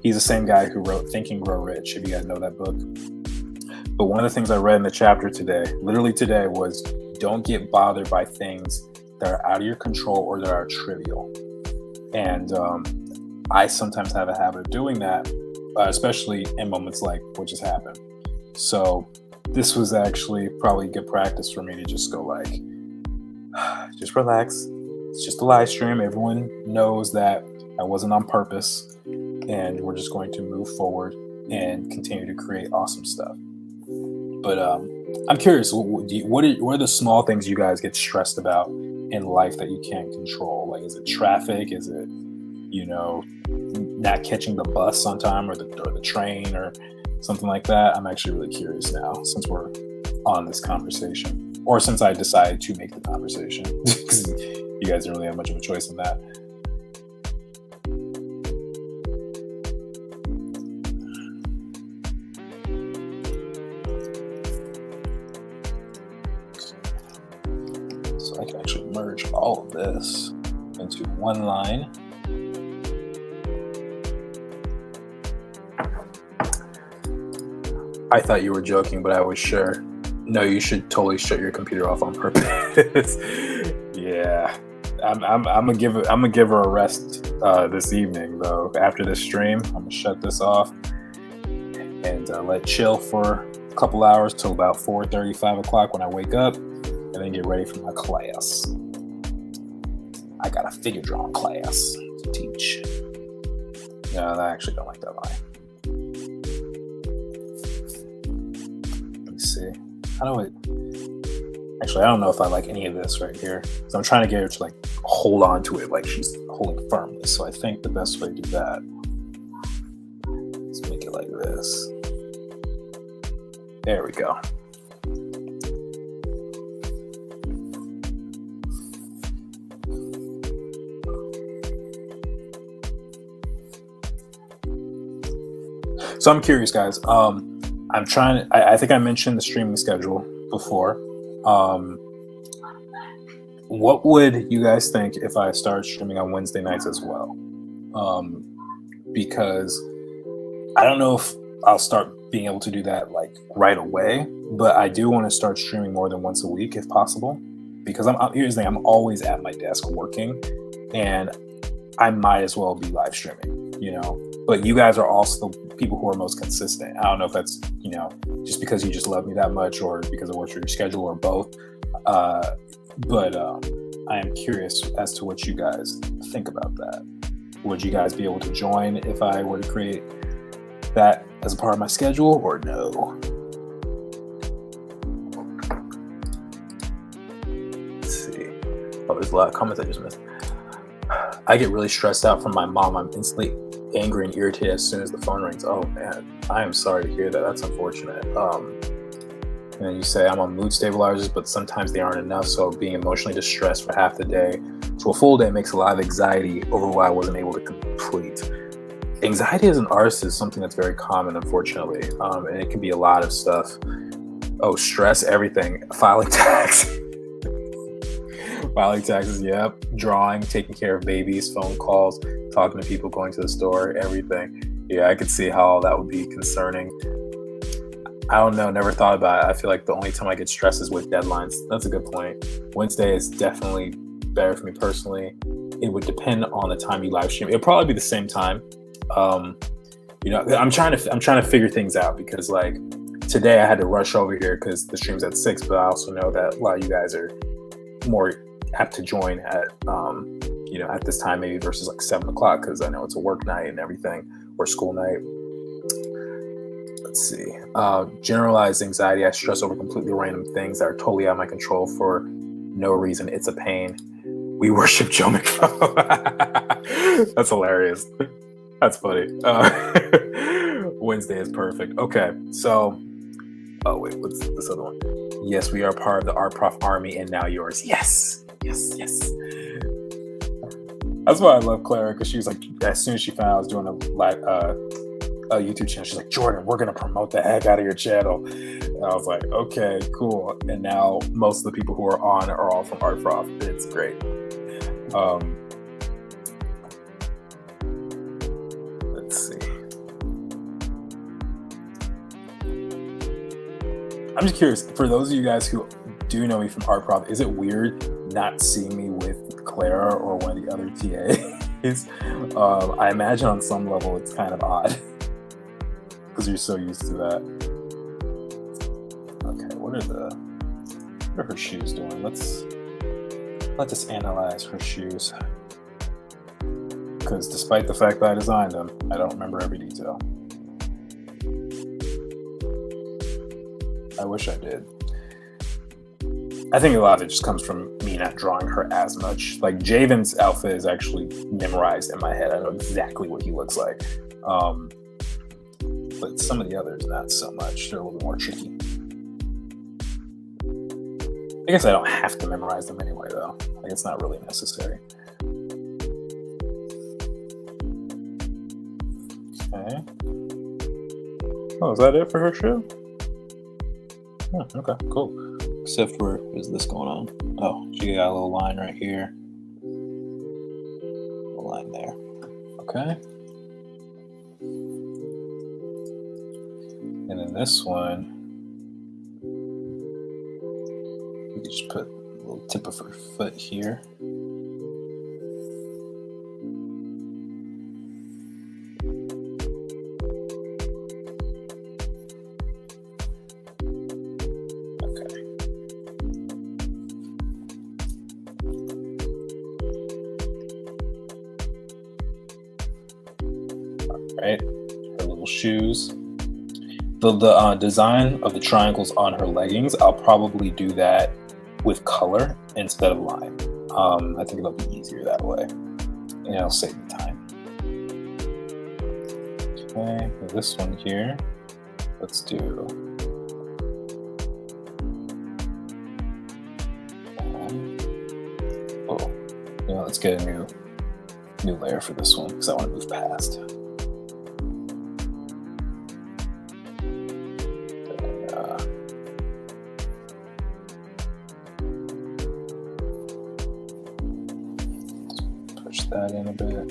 S1: He's the same guy who wrote Think and Grow Rich, if you guys know that book. But one of the things I read in the chapter literally today, was don't get bothered by things that are out of your control or that are trivial. And I sometimes have a habit of doing that, especially in moments like what just happened. So this was actually probably good practice for me to just go like, just relax. It's just a live stream. Everyone knows that I wasn't on purpose, and we're just going to move forward and continue to create awesome stuff. But I'm curious, what are the small things you guys get stressed about in life that you can't control? Like, is it traffic? Is it, not catching the bus on time or the train or something like that? I'm actually really curious now, since we're on this conversation, or since I decided to make the conversation, because you guys don't really have much of a choice in that. So I can actually merge all of this into one line. I thought you were joking, but I was sure. No, you should totally shut your computer off on purpose. Yeah, I'm gonna give her a rest this evening though. After this stream, I'm gonna shut this off and let it chill for a couple hours till about 4:30, 5 o'clock when I wake up, and then get ready for my class. I got a figure drawing class to teach. No, I actually don't like that line. See, how do I actually, I don't know if I like any of this right here, so I'm trying to get her to like hold on to it like she's holding firmly. So I think the best way to do that is make it like this. There we go. So I'm curious, guys. I think I mentioned the streaming schedule before. What would you guys think if I started streaming on Wednesday nights as well? Because I don't know if I'll start being able to do that like right away, but I do want to start streaming more than once a week if possible. Because here's the thing, I'm always at my desk working, and I might as well be live streaming, But you guys are also the people who are most consistent. I don't know if that's, just because you just love me that much, or because it works for your schedule, or both. But I am curious as to what you guys think about that. Would you guys be able to join if I were to create that as a part of my schedule, or no? Let's see. Oh, there's a lot of comments I just missed. I get really stressed out from my mom. I'm instantly angry and irritated as soon as the phone rings. Oh man, I am sorry to hear that. That's unfortunate. And then you say, I'm on mood stabilizers, but sometimes they aren't enough. So being emotionally distressed for half the day to a full day makes a lot of anxiety over what I wasn't able to complete. Anxiety as an artist is something that's very common, unfortunately. And it can be a lot of stuff. Oh, stress, everything. Filing tax. Filing taxes, yep. Drawing, taking care of babies, phone calls, talking to people, going to the store, everything. Yeah, I could see how that would be concerning. I don't know, never thought about it. I feel like the only time I get stressed is with deadlines. That's a good point. Wednesday is definitely better for me personally. It would depend on the time you live stream. It'll probably be the same time. I'm trying to figure things out, because like today I had to rush over here because the stream's at 6, but I also know that a lot of you guys are more apt to join at at this time maybe versus like 7 o'clock, because I know it's a work night and everything, or school night. Let's see. Generalized anxiety. I stress over completely random things that are totally out of my control for no reason. It's a pain. We worship Joe McFo. That's hilarious. That's funny. Wednesday is perfect. Okay, so, oh wait, what's this other one? Yes, we are part of the Art Prof Army, and now yours. Yes, yes, yes. That's why I love Clara, because she was like, as soon as she found out I was doing a YouTube channel, she's like, Jordan, we're gonna promote the heck out of your channel. And I was like, okay, cool. And now most of the people who are on are all from Art Prof. It's great. Let's see. I'm just curious, for those of you guys who do know me from Art Prof, is it weird not seeing me with Clara or one of the other TAs? I imagine on some level it's kind of odd, because you're so used to that. Okay, what are her shoes doing? Let's just analyze her shoes, because despite the fact that I designed them, I don't remember every detail. I wish I did. I think a lot of it just comes from me not drawing her as much. Like, Javen's outfit is actually memorized in my head. I know exactly what he looks like. But some of the others, not so much. They're a little more tricky. I guess I don't have to memorize them anyway, though. Like, it's not really necessary. Okay. Oh, is that it for her shoe? Oh, okay, cool. Except for, what is this going on? Oh, she got a little line right here. A line there. Okay. And then this one, we can just put a little tip of her foot here. Right, her little shoes. The design of the triangles on her leggings, I'll probably do that with color instead of line. I think it'll be easier that way, and it'll save me time. Okay, this one here, let's do. Let's get a new layer for this one, because I want to move past. That in a bit.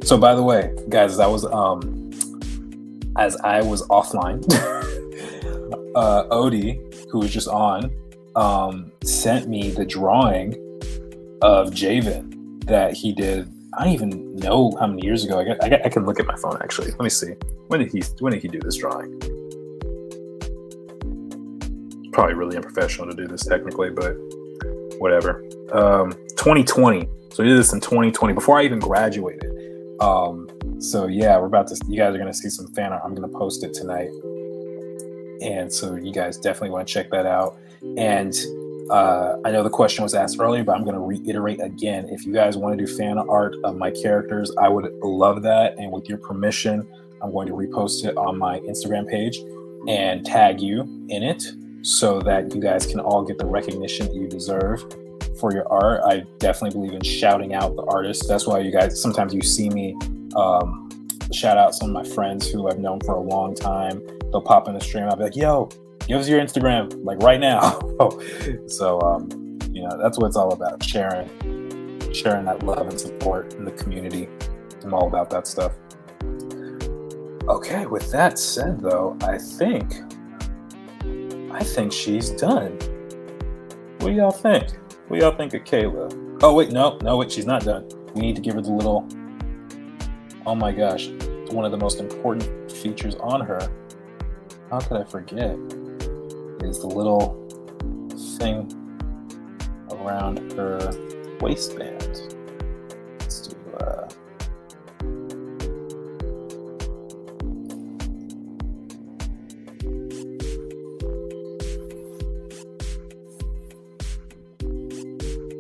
S1: So, by the way, guys, as I was offline, Odie, who was just on, sent me the drawing of Javen that he did. I don't even know how many years ago. I can look at my phone, actually. Let me see. When did he do this drawing? Probably really unprofessional to do this technically, but whatever. 2020. So he did this in 2020 before I even graduated. So yeah, you guys are gonna see some fan art. I'm gonna post it tonight, and so you guys definitely want to check that out. And I know the question was asked earlier, but I'm gonna reiterate again. If you guys want to do fan art of my characters, I would love that. And with your permission, I'm going to repost it on my Instagram page and tag you in it, so that you guys can all get the recognition that you deserve for your art. I definitely believe in shouting out the artists. That's why you guys, sometimes you see me shout out some of my friends who I've known for a long time. They'll pop in the stream. I'll be like, yo, give us your Instagram, like right now. So, that's what it's all about. Sharing that love and support in the community. I'm all about that stuff. Okay, with that said, though, I think she's done. What do y'all think? What do y'all think of Kayla? Oh, wait, no, she's not done. We need to give her the little, oh my gosh, one of the most important features on her, how could I forget, is the little anything around her waistband. Let's do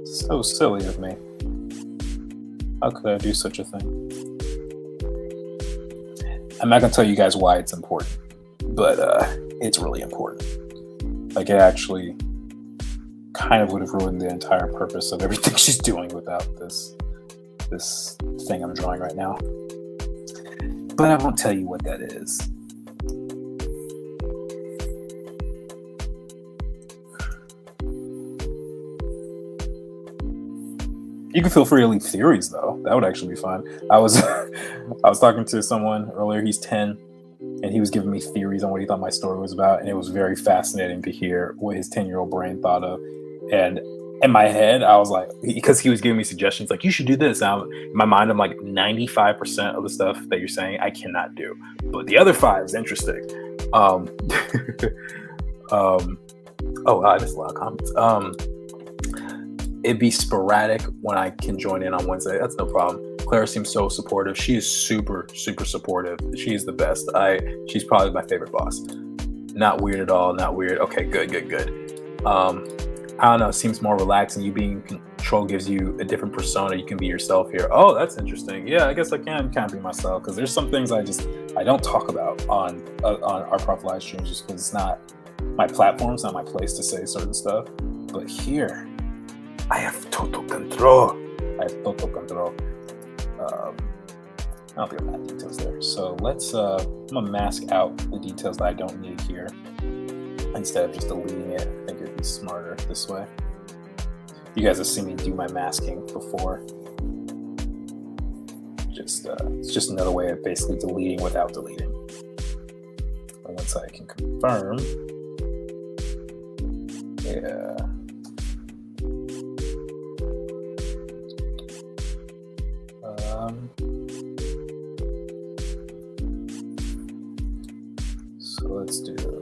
S1: so silly of me. How could I do such a thing? I'm not gonna tell you guys why it's important, but it's really important. Like, it actually kind of would have ruined the entire purpose of everything she's doing without this thing I'm drawing right now. But I won't tell you what that is. You can feel free to leave theories, though. That would actually be fun. I was talking to someone earlier. He's 10, and he was giving me theories on what he thought my story was about, and it was very fascinating to hear what his 10-year-old brain thought of. And in my head, I was like, because he was giving me suggestions, like, you should do this. And in my mind, I'm like, 95% of the stuff that you're saying, I cannot do. But the other 5 is interesting. Oh, wow, that's a lot of comments. It'd be sporadic when I can join in on Wednesday. That's no problem. Clara seems so supportive. She is super, super supportive. She's the best. She's probably my favorite boss. Not weird at all. Not weird. Okay, good. I don't know. It seems more relaxing. You being in control gives you a different persona. You can be yourself here. Oh, that's interesting. Yeah, I guess I can kind of be myself, because there's some things I don't talk about on our Prof live streams just because it's not my platform. It's not my place to say certain stuff. But here, I have total control. I don't think I'm adding details there. So I'm gonna mask out the details that I don't need here instead of just deleting it. I think it'd be smarter this way. You guys have seen me do my masking before. It's just another way of basically deleting without deleting. And once I can confirm, yeah. So let's do this.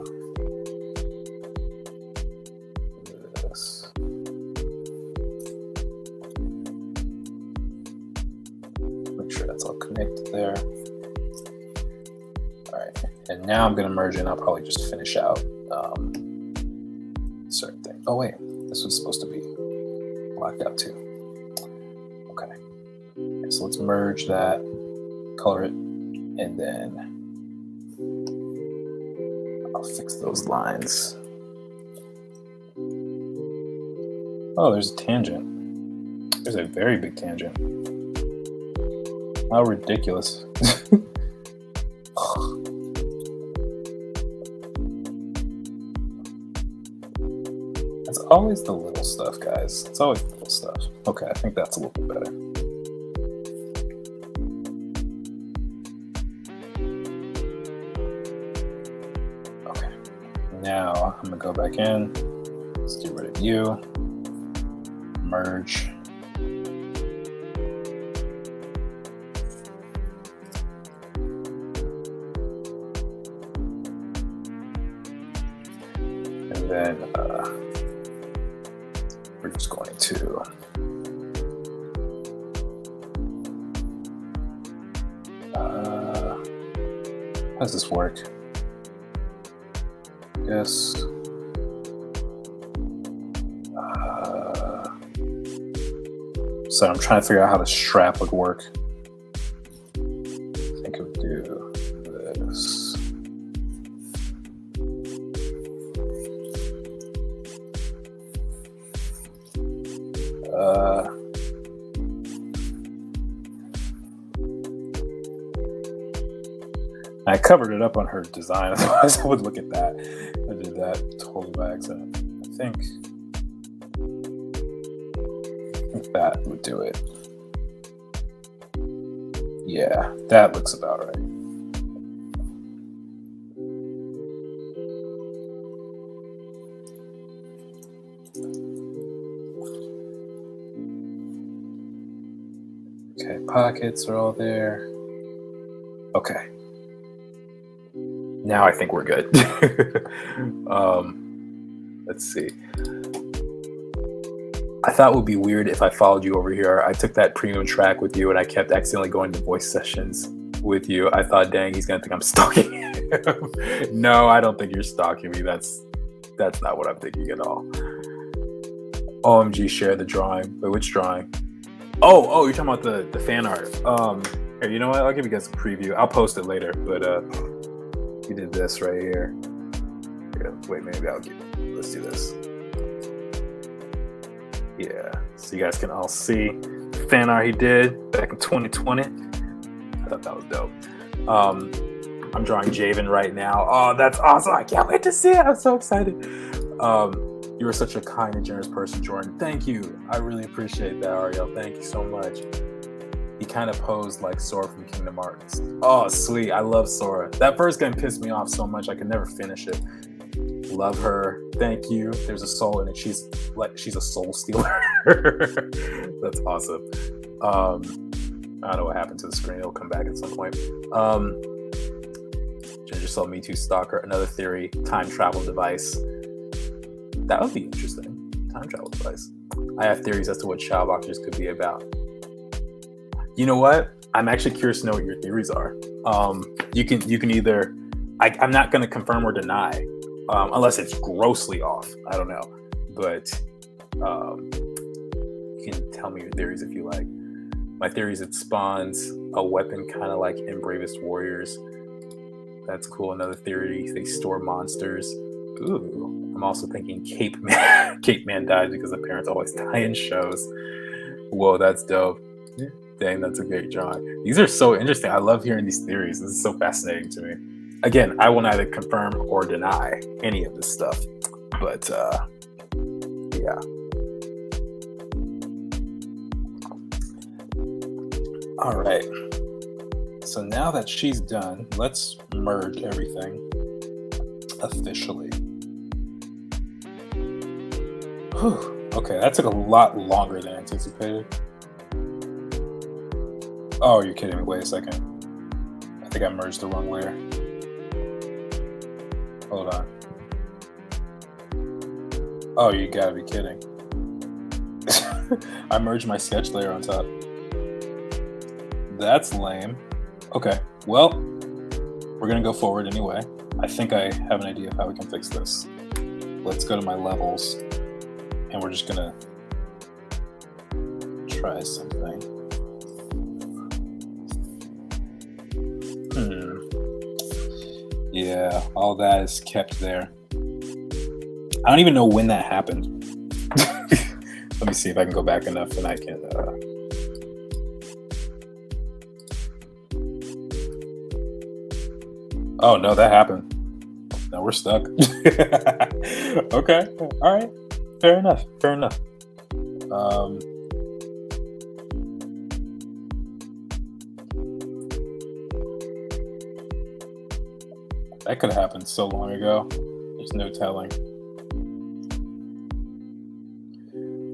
S1: Make sure that's all connected there. All right, and now I'm going to merge in. I'll probably just finish out certain thing. Oh wait, this was supposed to be blacked out too. Okay. So let's merge that, color it, and then I'll fix those lines. Oh, there's a tangent. There's a very big tangent. How ridiculous. It's always the little stuff, guys. It's always the little stuff. Okay, I think that's a little bit better. Now I'm gonna go back in. Let's get rid of you. Merge. And then we're just going to how does this work? Yes. So I'm trying to figure out how the strap would work. I think it would do this. I covered it up on her design, otherwise I would look at that. I did that totally by accident. I think that would do it. Yeah, that looks about right. Okay, pockets are all there. Okay. Now I think we're good. Let's see. I thought it would be weird if I followed you over here. I took that premium track with you and I kept accidentally going to voice sessions with you. I thought, dang, he's gonna think I'm stalking him. No, I don't think you're stalking me. That's not what I'm thinking at all. OMG, share the drawing. Wait, which drawing? Oh, you're talking about the fan art. Here, you know what? I'll give you guys a preview. I'll post it later, but we did this right here. Wait, maybe let's do this. Yeah, so you guys can all see the fan art he did back in 2020. I thought that was dope. I'm drawing Javen right now. Oh, that's awesome. I can't wait to see it. I'm so excited. You are such a kind and generous person, Jordan. Thank you. I really appreciate that, Ariel. Thank you so much. He kind of posed like Sora from Kingdom Hearts. Oh, sweet. I love Sora. That first game pissed me off so much I could never finish it. Love her. Thank you. There's a soul in it. She's a soul stealer. That's awesome. I don't know what happened to the screen. It'll come back at some point. Ginger Soul, Me Too Stalker. Another theory. Time travel device. That would be interesting. Time travel device. I have theories as to what Shadow Boxers could be about. You know what? I'm actually curious to know what your theories are. You can either. I'm not going to confirm or deny, unless it's grossly off. I don't know, but you can tell me your theories if you like. My theory is it spawns a weapon kind of like in Bravest Warriors. That's cool. Another theory, they store monsters. Ooh. I'm also thinking Cape Man died because the parents always die in shows. Whoa, that's dope. Dang, that's a great drawing. These are so interesting. I love hearing these theories. This is so fascinating to me. Again, I will neither confirm or deny any of this stuff. But, yeah. All right. So now that she's done, let's merge everything officially. Whew. Okay, that took a lot longer than anticipated. Oh, you're kidding me. Wait a second. I think I merged the wrong layer. Hold on. Oh, you gotta be kidding. I merged my sketch layer on top. That's lame. Okay, well, we're gonna go forward anyway. I think I have an idea of how we can fix this. Let's go to my levels, and we're just gonna try something. Yeah, all that is kept there. I don't even know when that happened. Let me see if I can go back enough and I can... Oh, no, that happened. No, we're stuck. Okay, all right. Fair enough. That could have happened so long ago. There's no telling.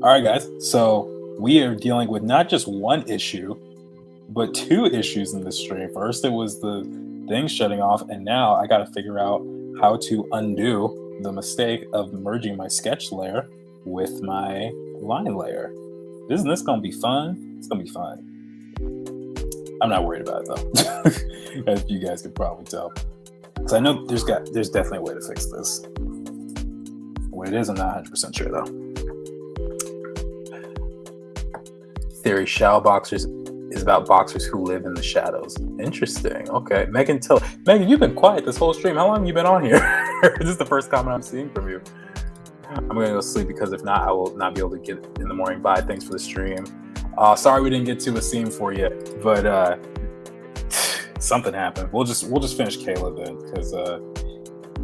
S1: All right, guys. So we are dealing with not just one issue, but two issues in this stream. First, it was the thing shutting off, and now I got to figure out how to undo the mistake of merging my sketch layer with my line layer. Isn't this going to be fun? It's going to be fun. I'm not worried about it, though. As you guys can probably tell. So I know there's definitely a way to fix this. What it is, I'm not 100% sure though. Theory: Shadow Boxers is about boxers who live in the shadows. Interesting. Okay, Megan, you've been quiet this whole stream. How long have you been on here? This is the first comment I'm seeing from you. I'm gonna go sleep because if not, I will not be able to get it in the morning. Bye. Thanks for the stream. Sorry we didn't get to a scene for you, but something happened. We'll just finish Kayla then, because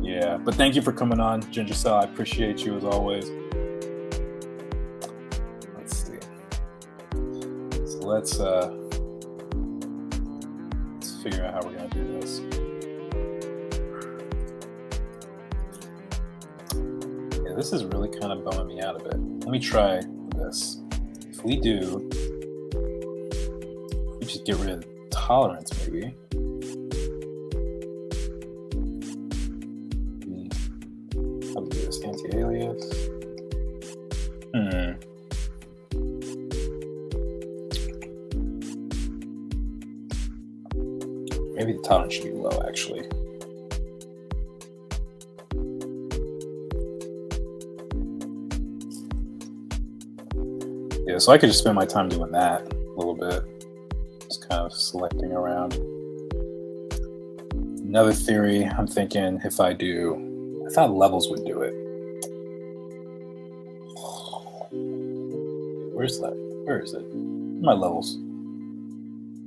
S1: yeah. But thank you for coming on, Ginger Cell. I appreciate you as always. Let's see. So let's figure out how we're gonna do this. Yeah, this is really kind of bumming me out a bit. Let me try this. If we just get rid of tolerance, maybe. How do we do this? Anti-alias. tolerance should be low, actually. Yeah, so I could just spend my time doing that a little bit. Just kind of selecting around. Another theory, I'm thinking I thought levels would do it. Where's that? Where is it? My levels.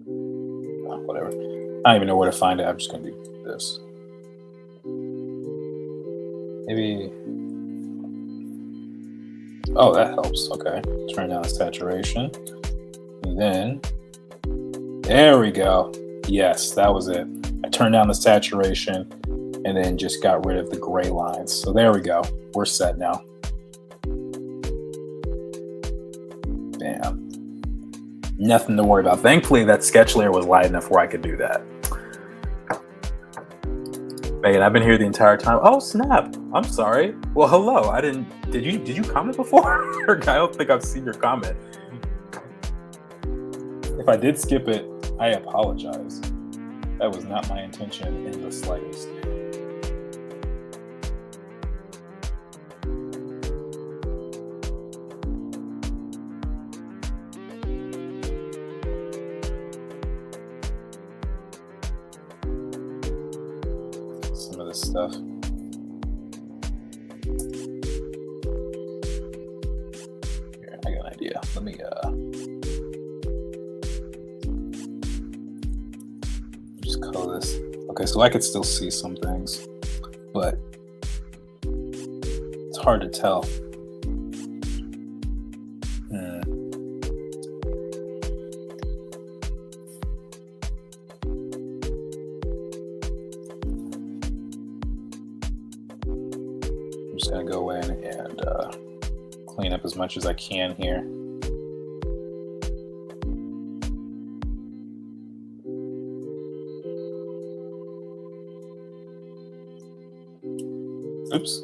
S1: Oh, whatever. I don't even know where to find it. I'm just going to do this. Maybe. Oh, that helps. Okay. Turn down the saturation. And then. There we go. Yes, that was it. I turned down the saturation and then just got rid of the gray lines. So there we go. We're set now. Bam. Nothing to worry about. Thankfully, that sketch layer was light enough where I could do that. Megan, I've been here the entire time. Oh, snap. I'm sorry. Well, hello. Did you comment before? I don't think I've seen your comment. If I did skip it, I apologize. That was not my intention in the slightest. Some of this stuff. Here, I got an idea. Let me just color this. Okay, so I could still see some things, but it's hard to tell. I'm just gonna go in and clean up as much as I can here. Oops.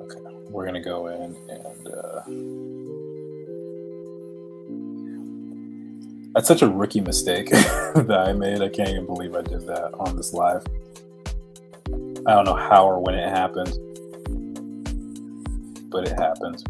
S1: Okay, we're gonna go in and that's such a rookie mistake that I made. I can't even believe I did that on this live. I don't know how or when it happened, but it happened.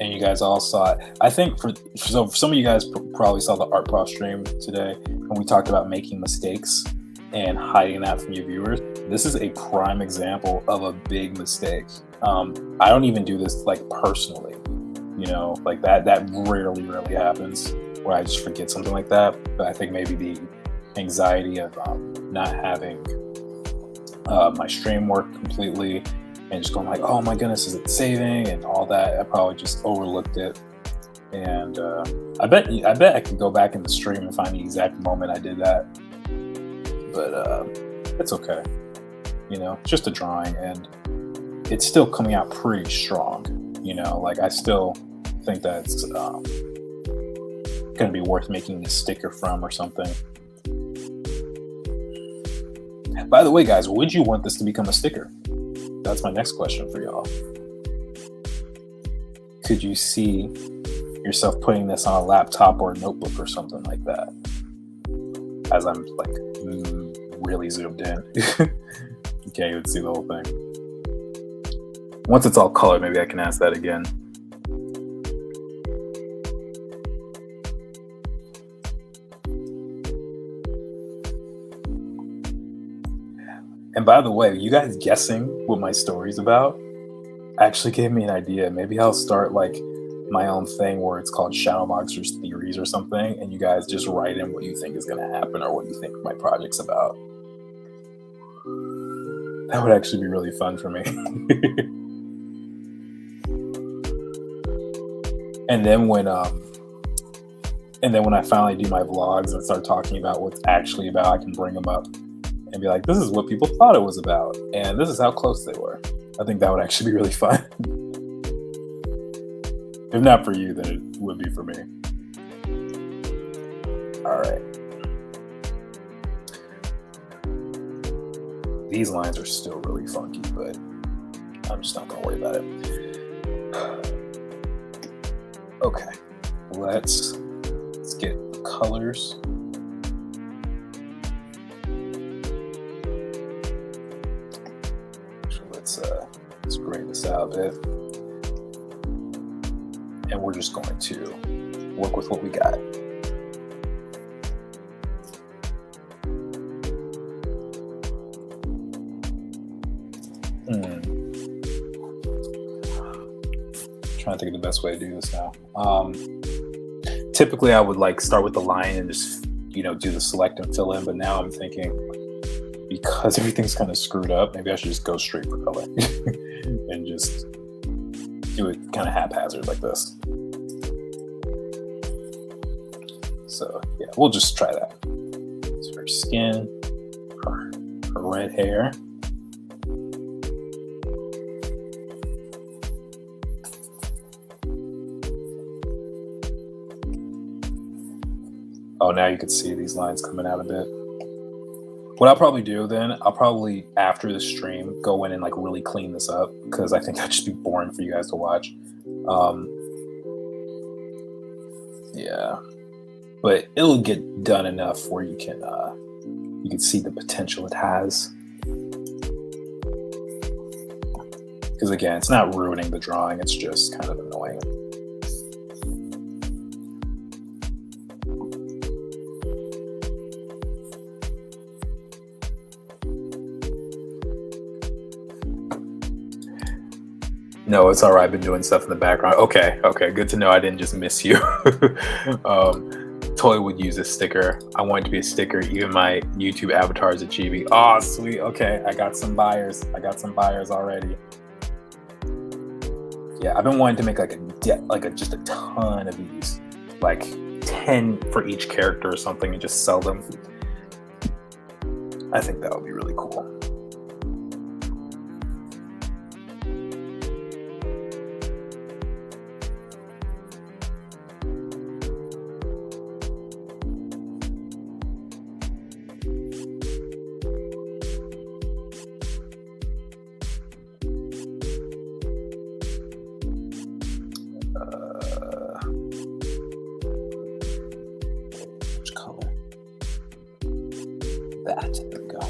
S1: And you guys all saw it. I think for some of you guys probably saw the Art Prof stream today, and we talked about making mistakes and hiding that from your viewers. This is a prime example of a big mistake. I don't even do this like personally, you know, like that rarely happens where I just forget something like that. But I think maybe the anxiety of not having my stream work completely and just going like, oh my goodness, is it saving and all that? I probably just overlooked it. And I bet I could go back in the stream and find the exact moment I did that. But it's okay. You know, it's just a drawing and it's still coming out pretty strong. You know, like I still think that it's going to be worth making a sticker from or something. By the way, guys, would you want this to become a sticker? That's my next question for y'all. Could you see yourself putting this on a laptop or a notebook or something like that? As I'm like really zoomed in. You can't even see the whole thing. Once it's all colored, maybe I can ask that again. And by the way, you guys guessing what my story's about actually gave me an idea. Maybe I'll start like my own thing where it's called Shadowboxer's Theories or something, and you guys just write in what you think is going to happen or what you think my project's about. That would actually be really fun for me. And then when I finally do my vlogs and start talking about what's actually about, I can bring them up and be like, this is what people thought it was about, and this is how close they were. I think that would actually be really fun. If not for you, then it would be for me. All right. These lines are still really funky, but I'm just not gonna worry about it. Okay, let's get the colors. So let's grade this out a bit, and we're just going to work with what we got. Trying to think of the best way to do this now. Typically I would like start with the line and just, you know, do the select and fill in, but now I'm thinking, because everything's kind of screwed up, maybe I should just go straight for color and just do it kind of haphazard like this. So yeah, we'll just try that. So her skin, her red hair. Oh, now you can see these lines coming out a bit. What I'll probably do then, I'll probably, after the stream, go in and like really clean this up, because I think that'd just be boring for you guys to watch. Yeah, but it'll get done enough where you can see the potential it has. Because again, it's not ruining the drawing, it's just kind of annoying. No, it's all right. I've been doing stuff in the background. Okay, good to know. I didn't just miss you. Totally would use a sticker. I want it to be a sticker. Even my YouTube avatar is a chibi. Oh, sweet. Okay, I got some buyers. Already. Yeah, I've been wanting to make just a ton of these, like 10 for each character or something, and just sell them. I think that would be really cool. Which color? That. There we go.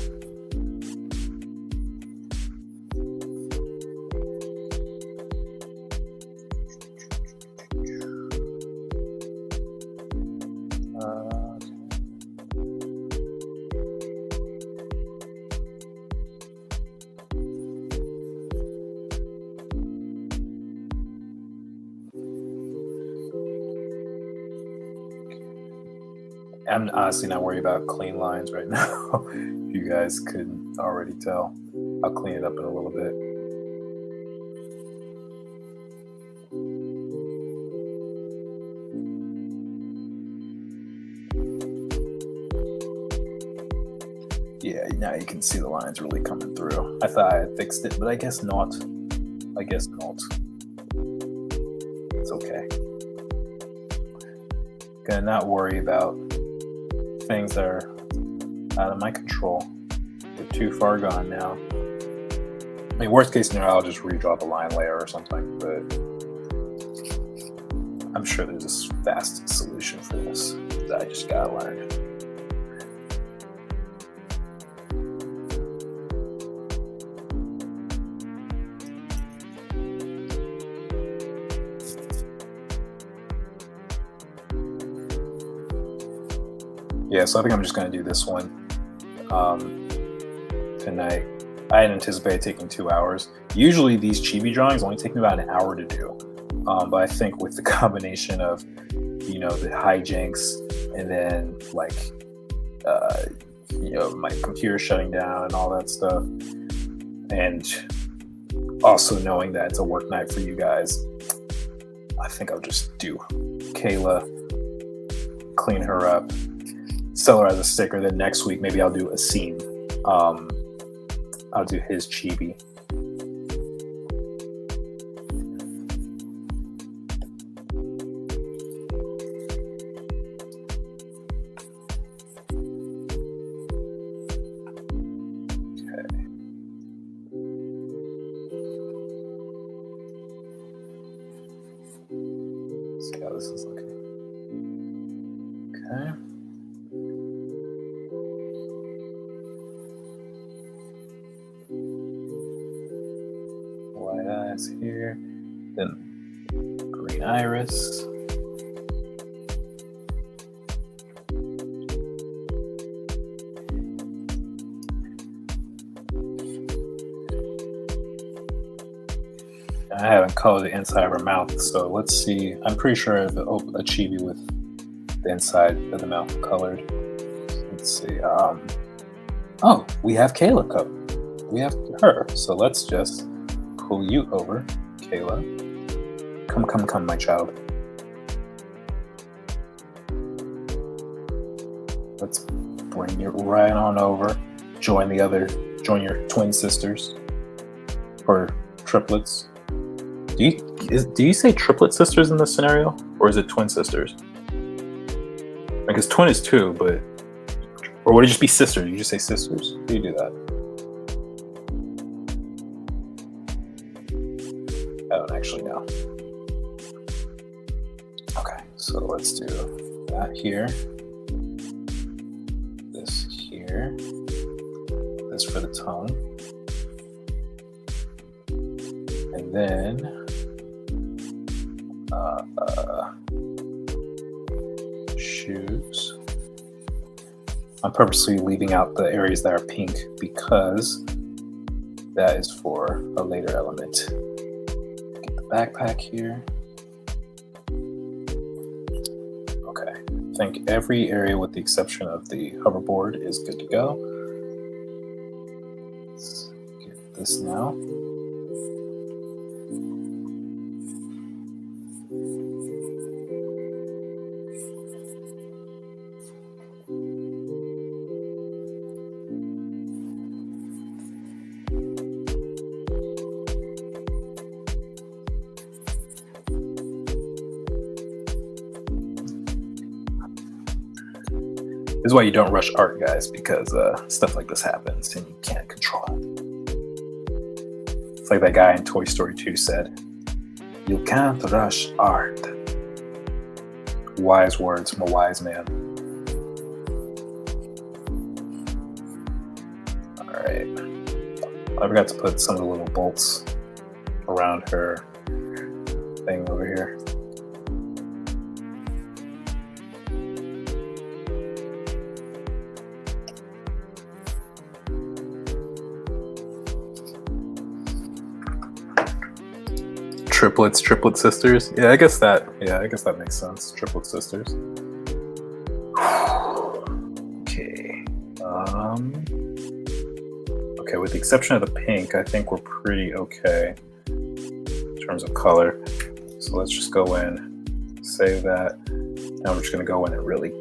S1: I'm honestly not worried about clean lines right now. You guys couldn't already tell. I'll clean it up in a little bit. Yeah, now you can see the lines really coming through. I thought I had fixed it, but I guess not. It's okay. Gonna not worry about things that are out of my control. They're too far gone now. I mean, worst case scenario, I'll just redraw the line layer or something, but I'm sure there's a fast solution for this that I just gotta learn. Yeah, so I think I'm just going to do this one tonight. I had anticipated taking 2 hours. Usually these chibi drawings only take me about an hour to do. But I think with the combination of, you know, the hijinks and then like, you know, my computer shutting down and all that stuff, and also knowing that it's a work night for you guys, I think I'll just do Kayla, clean her up, sell her as a sticker. Then next week, maybe I'll do a scene. I'll do his chibi. Okay. See how Okay. White eyes here. Then green iris. I haven't colored the inside of her mouth, so let's see. I'm pretty sure I have a chibi with the inside of the mouth colored. Let's see. Oh, we have Kayla covered. We have her. So let's just pull you over, Kayla. Come, my child. Let's bring you right on over. Join your twin sisters or triplets. Do you say triplet sisters in this scenario, or is it twin sisters? Because twin is two, but or would it just be sisters? You just say sisters? How do you do that? I don't actually know. Okay, so let's do that here. This here. This for the tongue. And then shoes. I'm purposely leaving out the areas that are pink because that is for a later element. Get the backpack here. Okay, I think every area with the exception of the hoverboard is good to go. Let's get this now. This is why you don't rush art, guys, because stuff like this happens and you can't control it. It's like that guy in Toy Story 2 said, "You can't rush art." Wise words from a wise man. All right. I forgot to put some of the little bolts around her thing over here. Triplet sisters. Yeah, I guess that makes sense. Triplet sisters. Okay. Okay, with the exception of the pink, I think we're pretty okay in terms of color. So let's just go in, save that. Now we're just gonna go in and really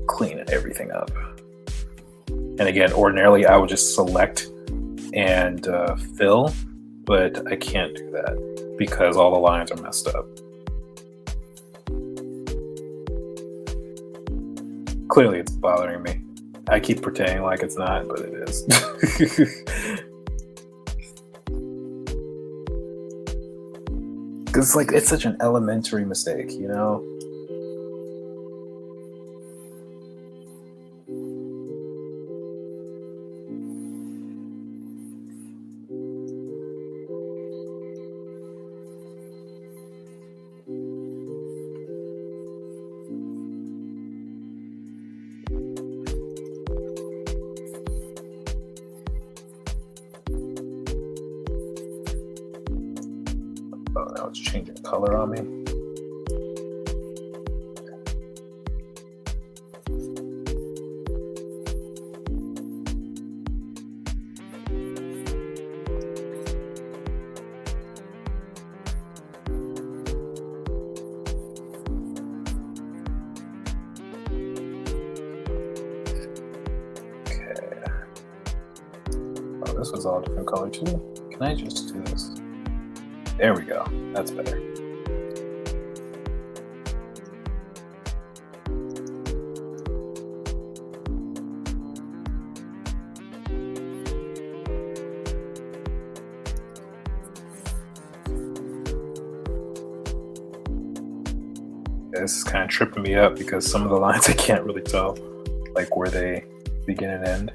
S1: clean everything up. And again, ordinarily I would just select and fill, but I can't do that because all the lines are messed up. Clearly it's bothering me. I keep pretending like it's not, but it is. Because it's such an elementary mistake, you know? Oh, now it's changing color on me. Okay. Oh, this was all different color too. Can I just do this? There we go. That's better. This is kind of tripping me up because some of the lines I can't really tell, like where they begin and end.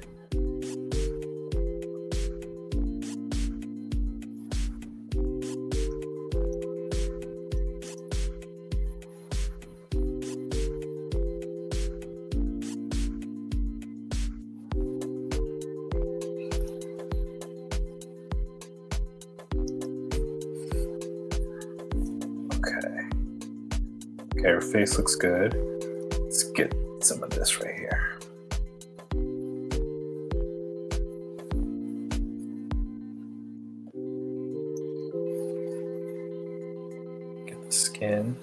S1: Okay, her face looks good. Let's get some of this right here. Get the skin.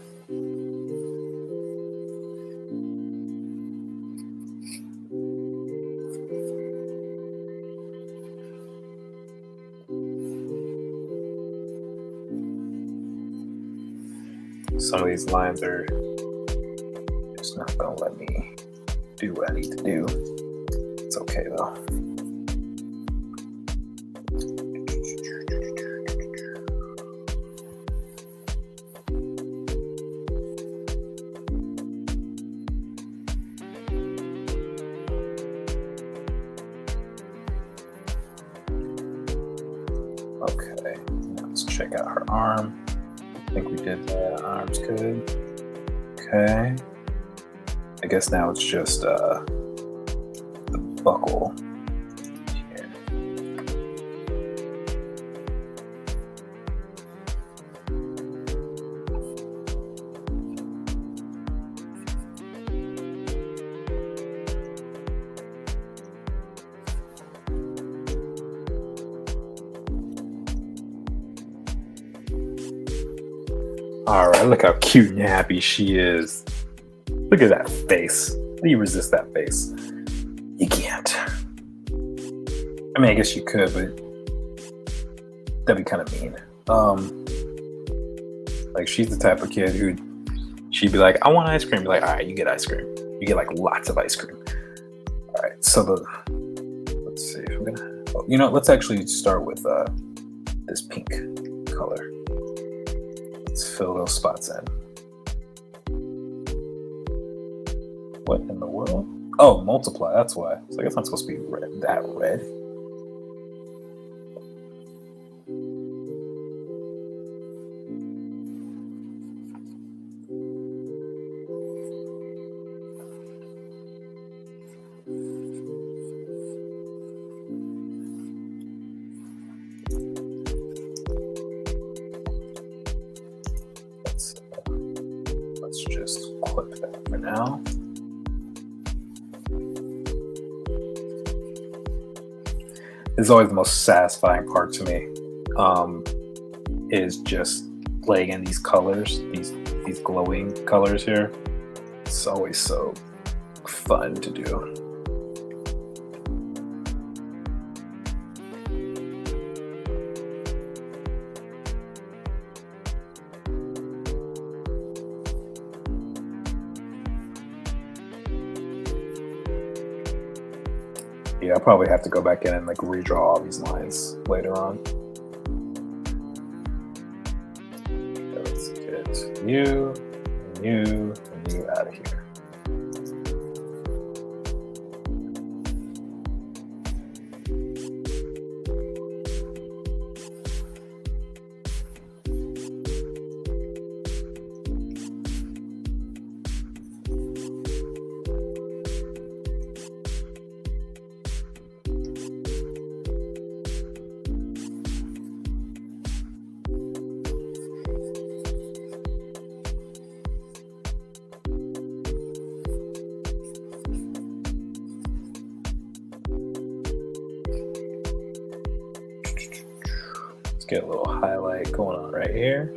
S1: Some of these lines are just not gonna let me do what I need to do. It's okay though. Okay, now let's check out her arm. I think we did that. Arm's good. Okay. I guess now it's just the buckle here. All right, look how cute and happy she is. Look at that face. How do you resist that face? You can't. I mean, I guess you could, but that'd be kind of mean. Like she's the type of kid who she'd be like, I want ice cream. Be like, all right, you get ice cream. You get like lots of ice cream. All right, so let's see if I'm gonna, let's actually start with this pink color. Let's fill those spots in. What in the world? Oh, multiply, that's why. So I guess I'm supposed to be red, that red. Let's just clip that for now. This is always the most satisfying part to me, is just laying in these colors, these glowing colors here. It's always so fun to do. Yeah, I'll probably have to go back in and like redraw all these lines later on. Okay, let's get you, and you, and you out of here. Get a little highlight going on right here.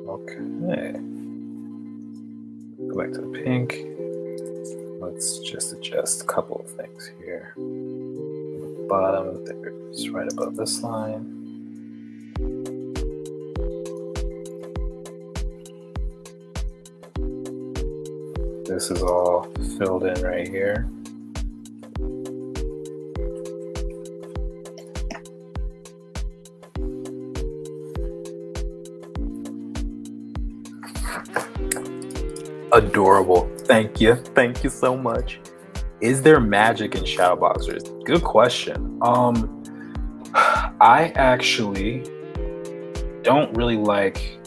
S1: Okay. Go back to the pink. Let's just adjust a couple of things here. The bottom, there's right above this line. This is all filled in right here. Adorable. Thank you. Thank you so much. Is there magic in shadow boxers? Good question. I actually don't really like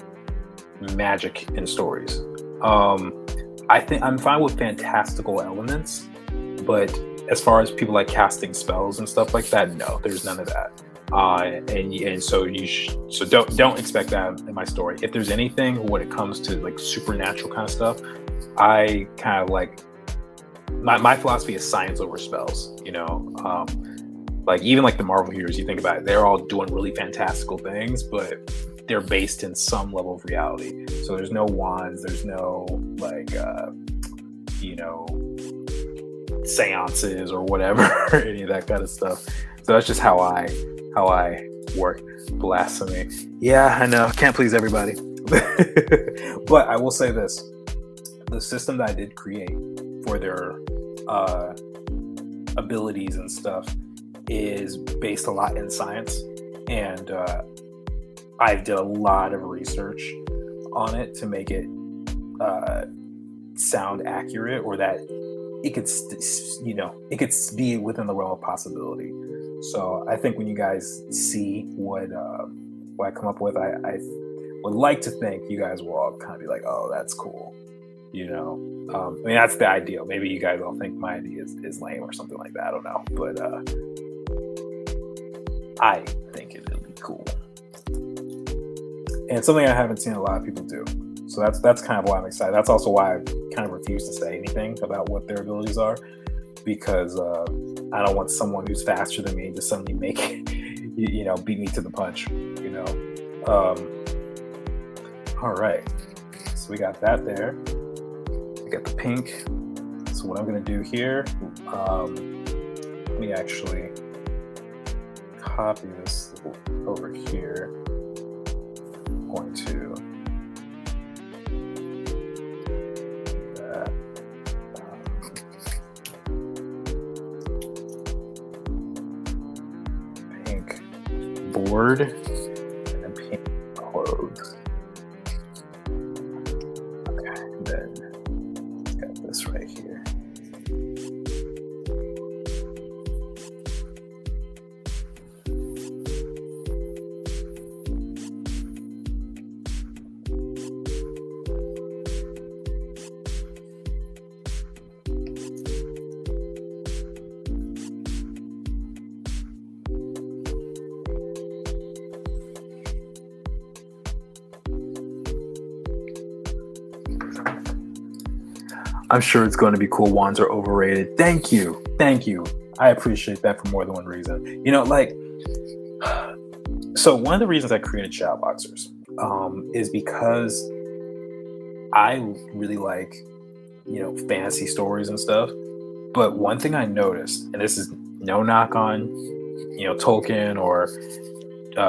S1: magic in stories. I think I'm fine with fantastical elements, but as far as people like casting spells and stuff like that, no, there's none of that. And so so don't expect that in my story. If there's anything when it comes to like supernatural kind of stuff, I kind of like my philosophy is science over spells. Like even like the Marvel heroes, you think about it, they're all doing really fantastical things, but they're based in some level of reality. So there's no wands, there's no like seances or whatever, any of that kind of stuff. So that's just how I work. Blasphemy. Yeah, I know, can't please everybody. But I will say this: the system that I did create for their abilities and stuff is based a lot in science, and I did a lot of research on it to make it sound accurate, or that it could it could be within the realm of possibility. So I think when you guys see what I come up with, I would like to think you guys will all kind of be like, oh, that's cool. I mean, that's the ideal. Maybe you guys all think my idea is lame or something like that. I don't know, but I think it'd be cool, and something I haven't seen a lot of people do. So that's kind of why I'm excited. That's also why I kind of refuse to say anything about what their abilities are, because I don't want someone who's faster than me to suddenly make beat me to the punch. All right, so we got that there. We got the pink. So what I'm going to do here, let me actually copy this over here. I'm going to do that. Pink board and then pink clothes. Okay, and then got this right here. I'm sure it's going to be cool. Wands are overrated. Thank you. I appreciate that for more than one reason. So one of the reasons I created Shadow Boxers is because I really like, fantasy stories and stuff. But one thing I noticed, and this is no knock on, Tolkien or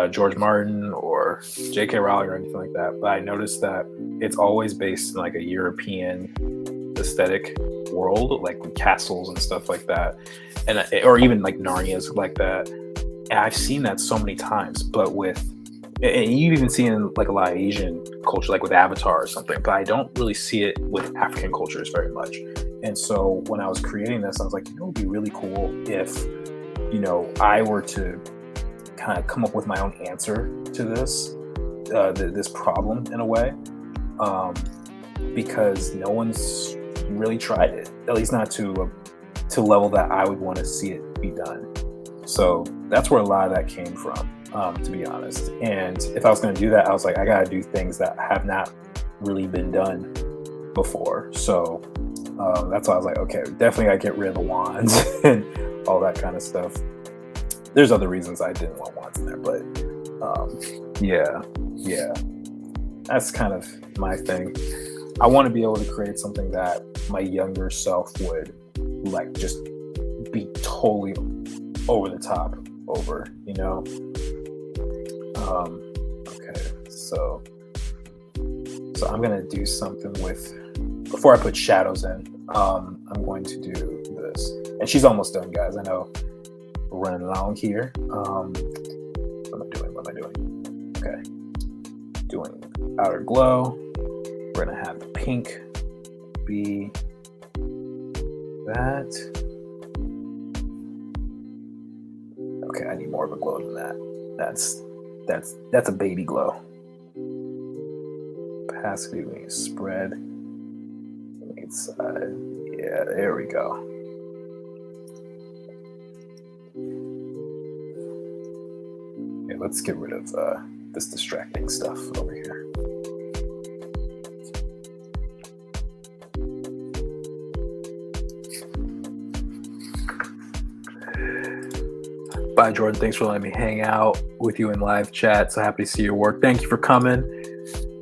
S1: George Martin or J.K. Rowling or anything like that, but I noticed that it's always based in like a European aesthetic world, like with castles and stuff like that, and or even like Narnia's like that. And I've seen that so many times, but and you even see in like a lot of Asian culture, like with Avatar or something, but I don't really see it with African cultures very much. And so when I was creating this, I was like, it would be really cool if, I were to kind of come up with my own answer to this problem in a way, because no one's really tried it, at least not to a level that I would want to see it be done. So that's where a lot of that came from, to be honest. And if I was going to do that, I was like, I got to do things that have not really been done before. So that's why I was like, okay, definitely got to get rid of the wands and all that kind of stuff. There's other reasons I didn't want wands in there, but yeah, that's kind of my thing. I want to be able to create something that my younger self would like just be totally over the top over, okay, so I'm gonna do something with, before I put shadows in, I'm going to do this, and she's almost done, guys. I know we're running along here. What am I doing? Okay, doing outer glow, we're gonna have the pink be that. Okay, I need more of a glow than that. That's a baby glow. Opacity, we need spread. We need side. Yeah, there we go. Okay, let's get rid of this distracting stuff over here. Bye, Jordan. Thanks for letting me hang out with you in live chat. So happy to see your work. Thank you for coming.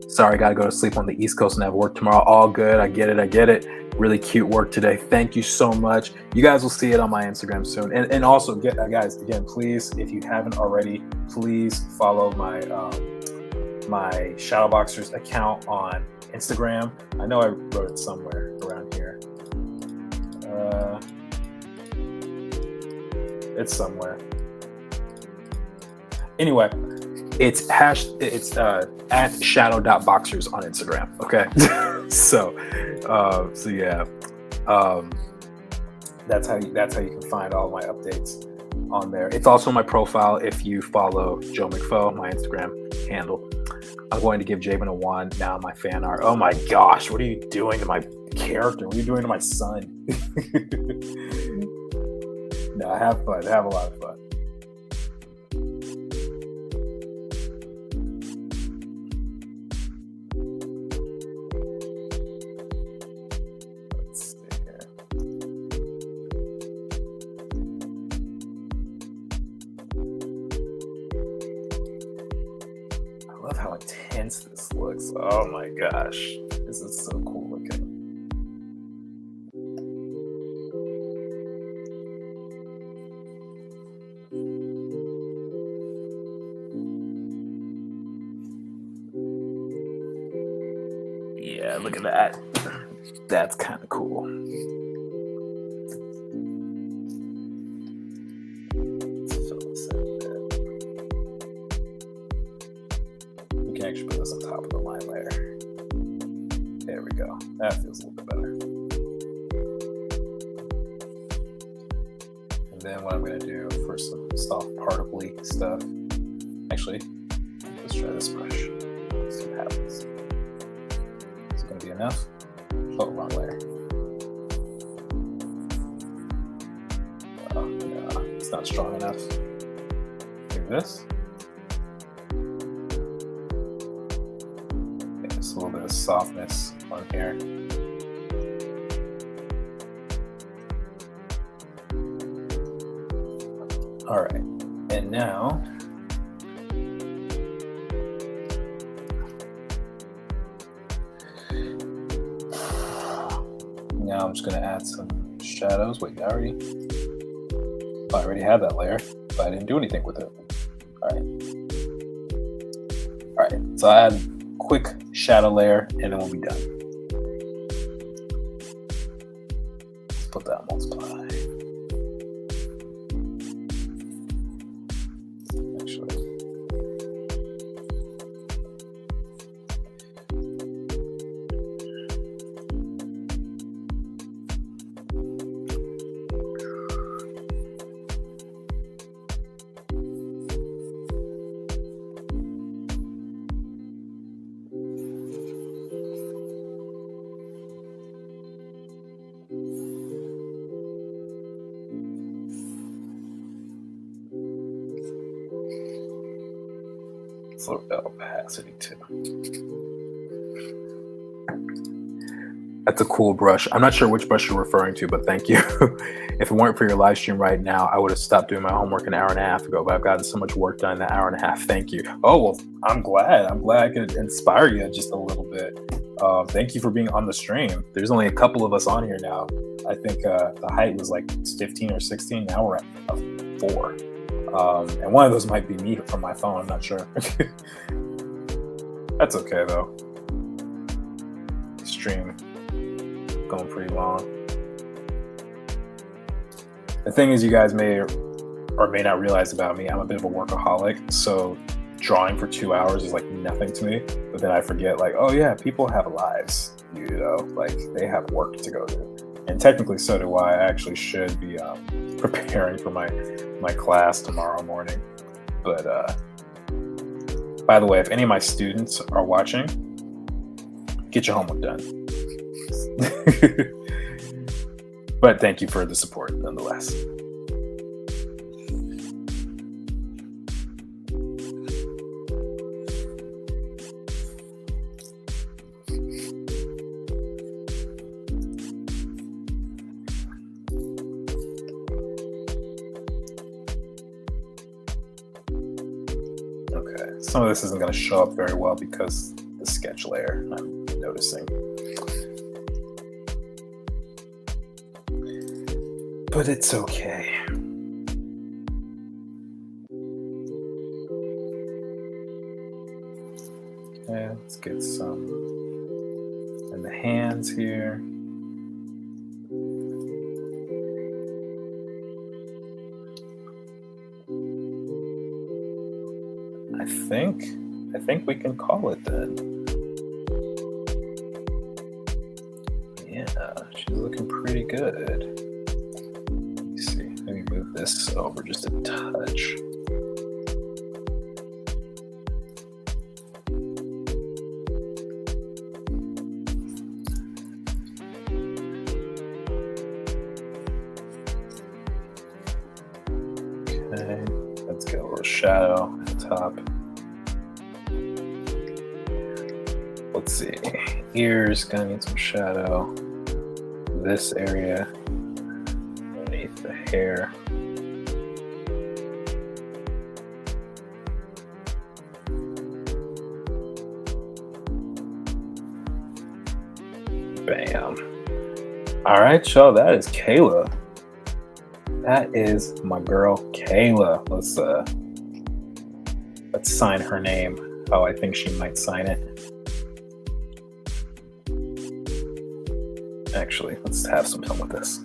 S1: Sorry, I got to go to sleep on the East Coast and have work tomorrow. All good. I get it. Really cute work today. Thank you so much. You guys will see it on my Instagram soon. And also, guys, again, please, if you haven't already, please follow my my Shadowboxers account on Instagram. I know I wrote it somewhere around here. It's somewhere. Anyway, it's at shadow.boxers on Instagram. Okay. so yeah. That's how you can find all my updates on there. It's also my profile if you follow Joe McFo, my Instagram handle. I'm going to give Jabin a wand now, my fan art. Oh my gosh, what are you doing to my character? What are you doing to my son? No, have fun. Have a lot of fun. Let's see here. I love how intense this looks. Oh my gosh. This is so cool looking. Yeah, look at that. That's kind of cool. We can actually put this on top of the line layer. There we go. That feels a little bit better. And then what I'm going to do for some soft particly stuff. Actually, let's try this brush. See what happens. Be enough? Oh, wrong layer. Oh, no, it's not strong enough. Like this. Yeah, just a little bit of softness on here. All right, and now I'm just going to add some shadows. Wait, I already had that layer, but I didn't do anything with it. All right. So I add a quick shadow layer, and then we'll be done. Let's put that on multiply. For opacity too. That's a cool brush. I'm not sure which brush you're referring to, but thank you. If it weren't for your live stream right now, I would have stopped doing my homework an hour and a half ago, but I've gotten so much work done in that hour and a half. Thank you. Oh, well, I'm glad I could inspire you just a little bit. Thank you for being on the stream. There's only a couple of us on here now. I think the height was like 15 or 16. Now we're at 4. And one of those might be me from my phone. I'm not sure. That's okay though. Stream going pretty long. The thing is, you guys may or may not realize about me, I'm a bit of a workaholic. So drawing for 2 hours is like nothing to me. But then I forget, like, oh yeah, people have lives, like they have work to go do. And technically so do I. I actually should be preparing for my class tomorrow morning. But by the way, if any of my students are watching, get your homework done. But thank you for the support nonetheless. Okay, some of this isn't going to show up very well because the sketch layer, I'm noticing. But it's okay. Okay, let's get some in the hands here. I think we can call it then. Yeah, she's looking pretty good. Let me see. Maybe move this over just a touch. Okay, let's get a little shadow at the top. Let's see, ears gonna need some shadow. This area underneath the hair. Bam. All right, y'all, that is Kayla. That is my girl Kayla. Let's sign her name. Oh, I think she might sign it. Actually, let's have some fun with this.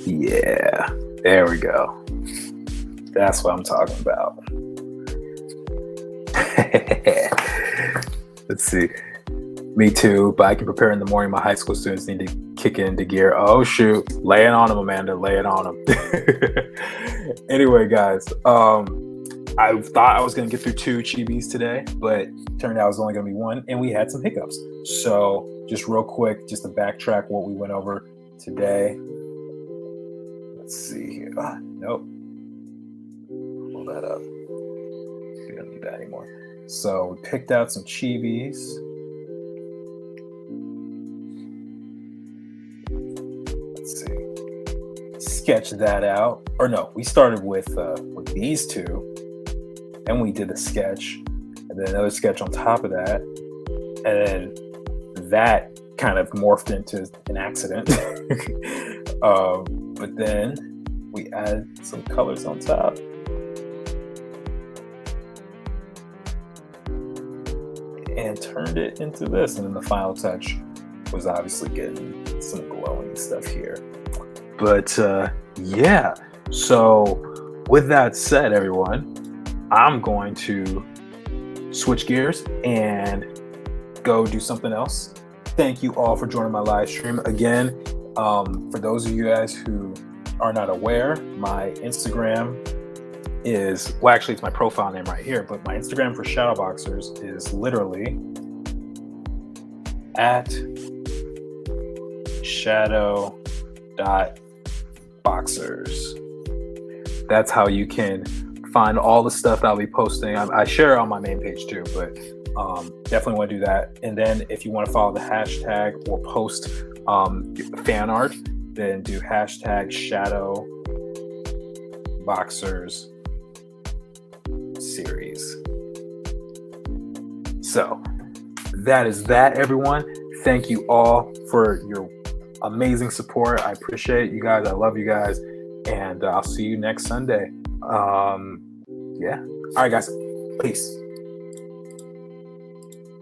S1: Yeah, there we go. That's what I'm talking about. Let's see. Me too, but I can prepare in the morning. My high school students need to kick it into gear. Oh shoot, lay it on them, Amanda, lay it on them. Anyway, guys, I thought I was going to get through 2 chibis today, but turned out it was only going to be 1, and we had some hiccups. So just real quick, just to backtrack what we went over today. Let's see here. Nope. Pull that up. We don't need that anymore. So we picked out some chibis. Let's see. Sketch that out. Or no, we started with these 2. And we did a sketch, and then another sketch on top of that, and then that kind of morphed into an accident. But then we added some colors on top. And turned it into this, and then the final touch was obviously getting some glowing stuff here. But yeah, so with that said, everyone, I'm going to switch gears and go do something else. Thank you all for joining my live stream. Again, for those of you guys who are not aware, my Instagram is, well, actually it's my profile name right here, but my Instagram for Shadowboxers is literally at shadow.boxers. That's how you can find all the stuff that I'll be posting. I share it on my main page too, but definitely want to do that. And then if you want to follow the hashtag or post fan art, then do hashtag Shadow Boxers series. So that is that, everyone. Thank you all for your amazing support. I appreciate you guys. I love you guys. And I'll see you next Sunday. Yeah. All right, guys. Peace.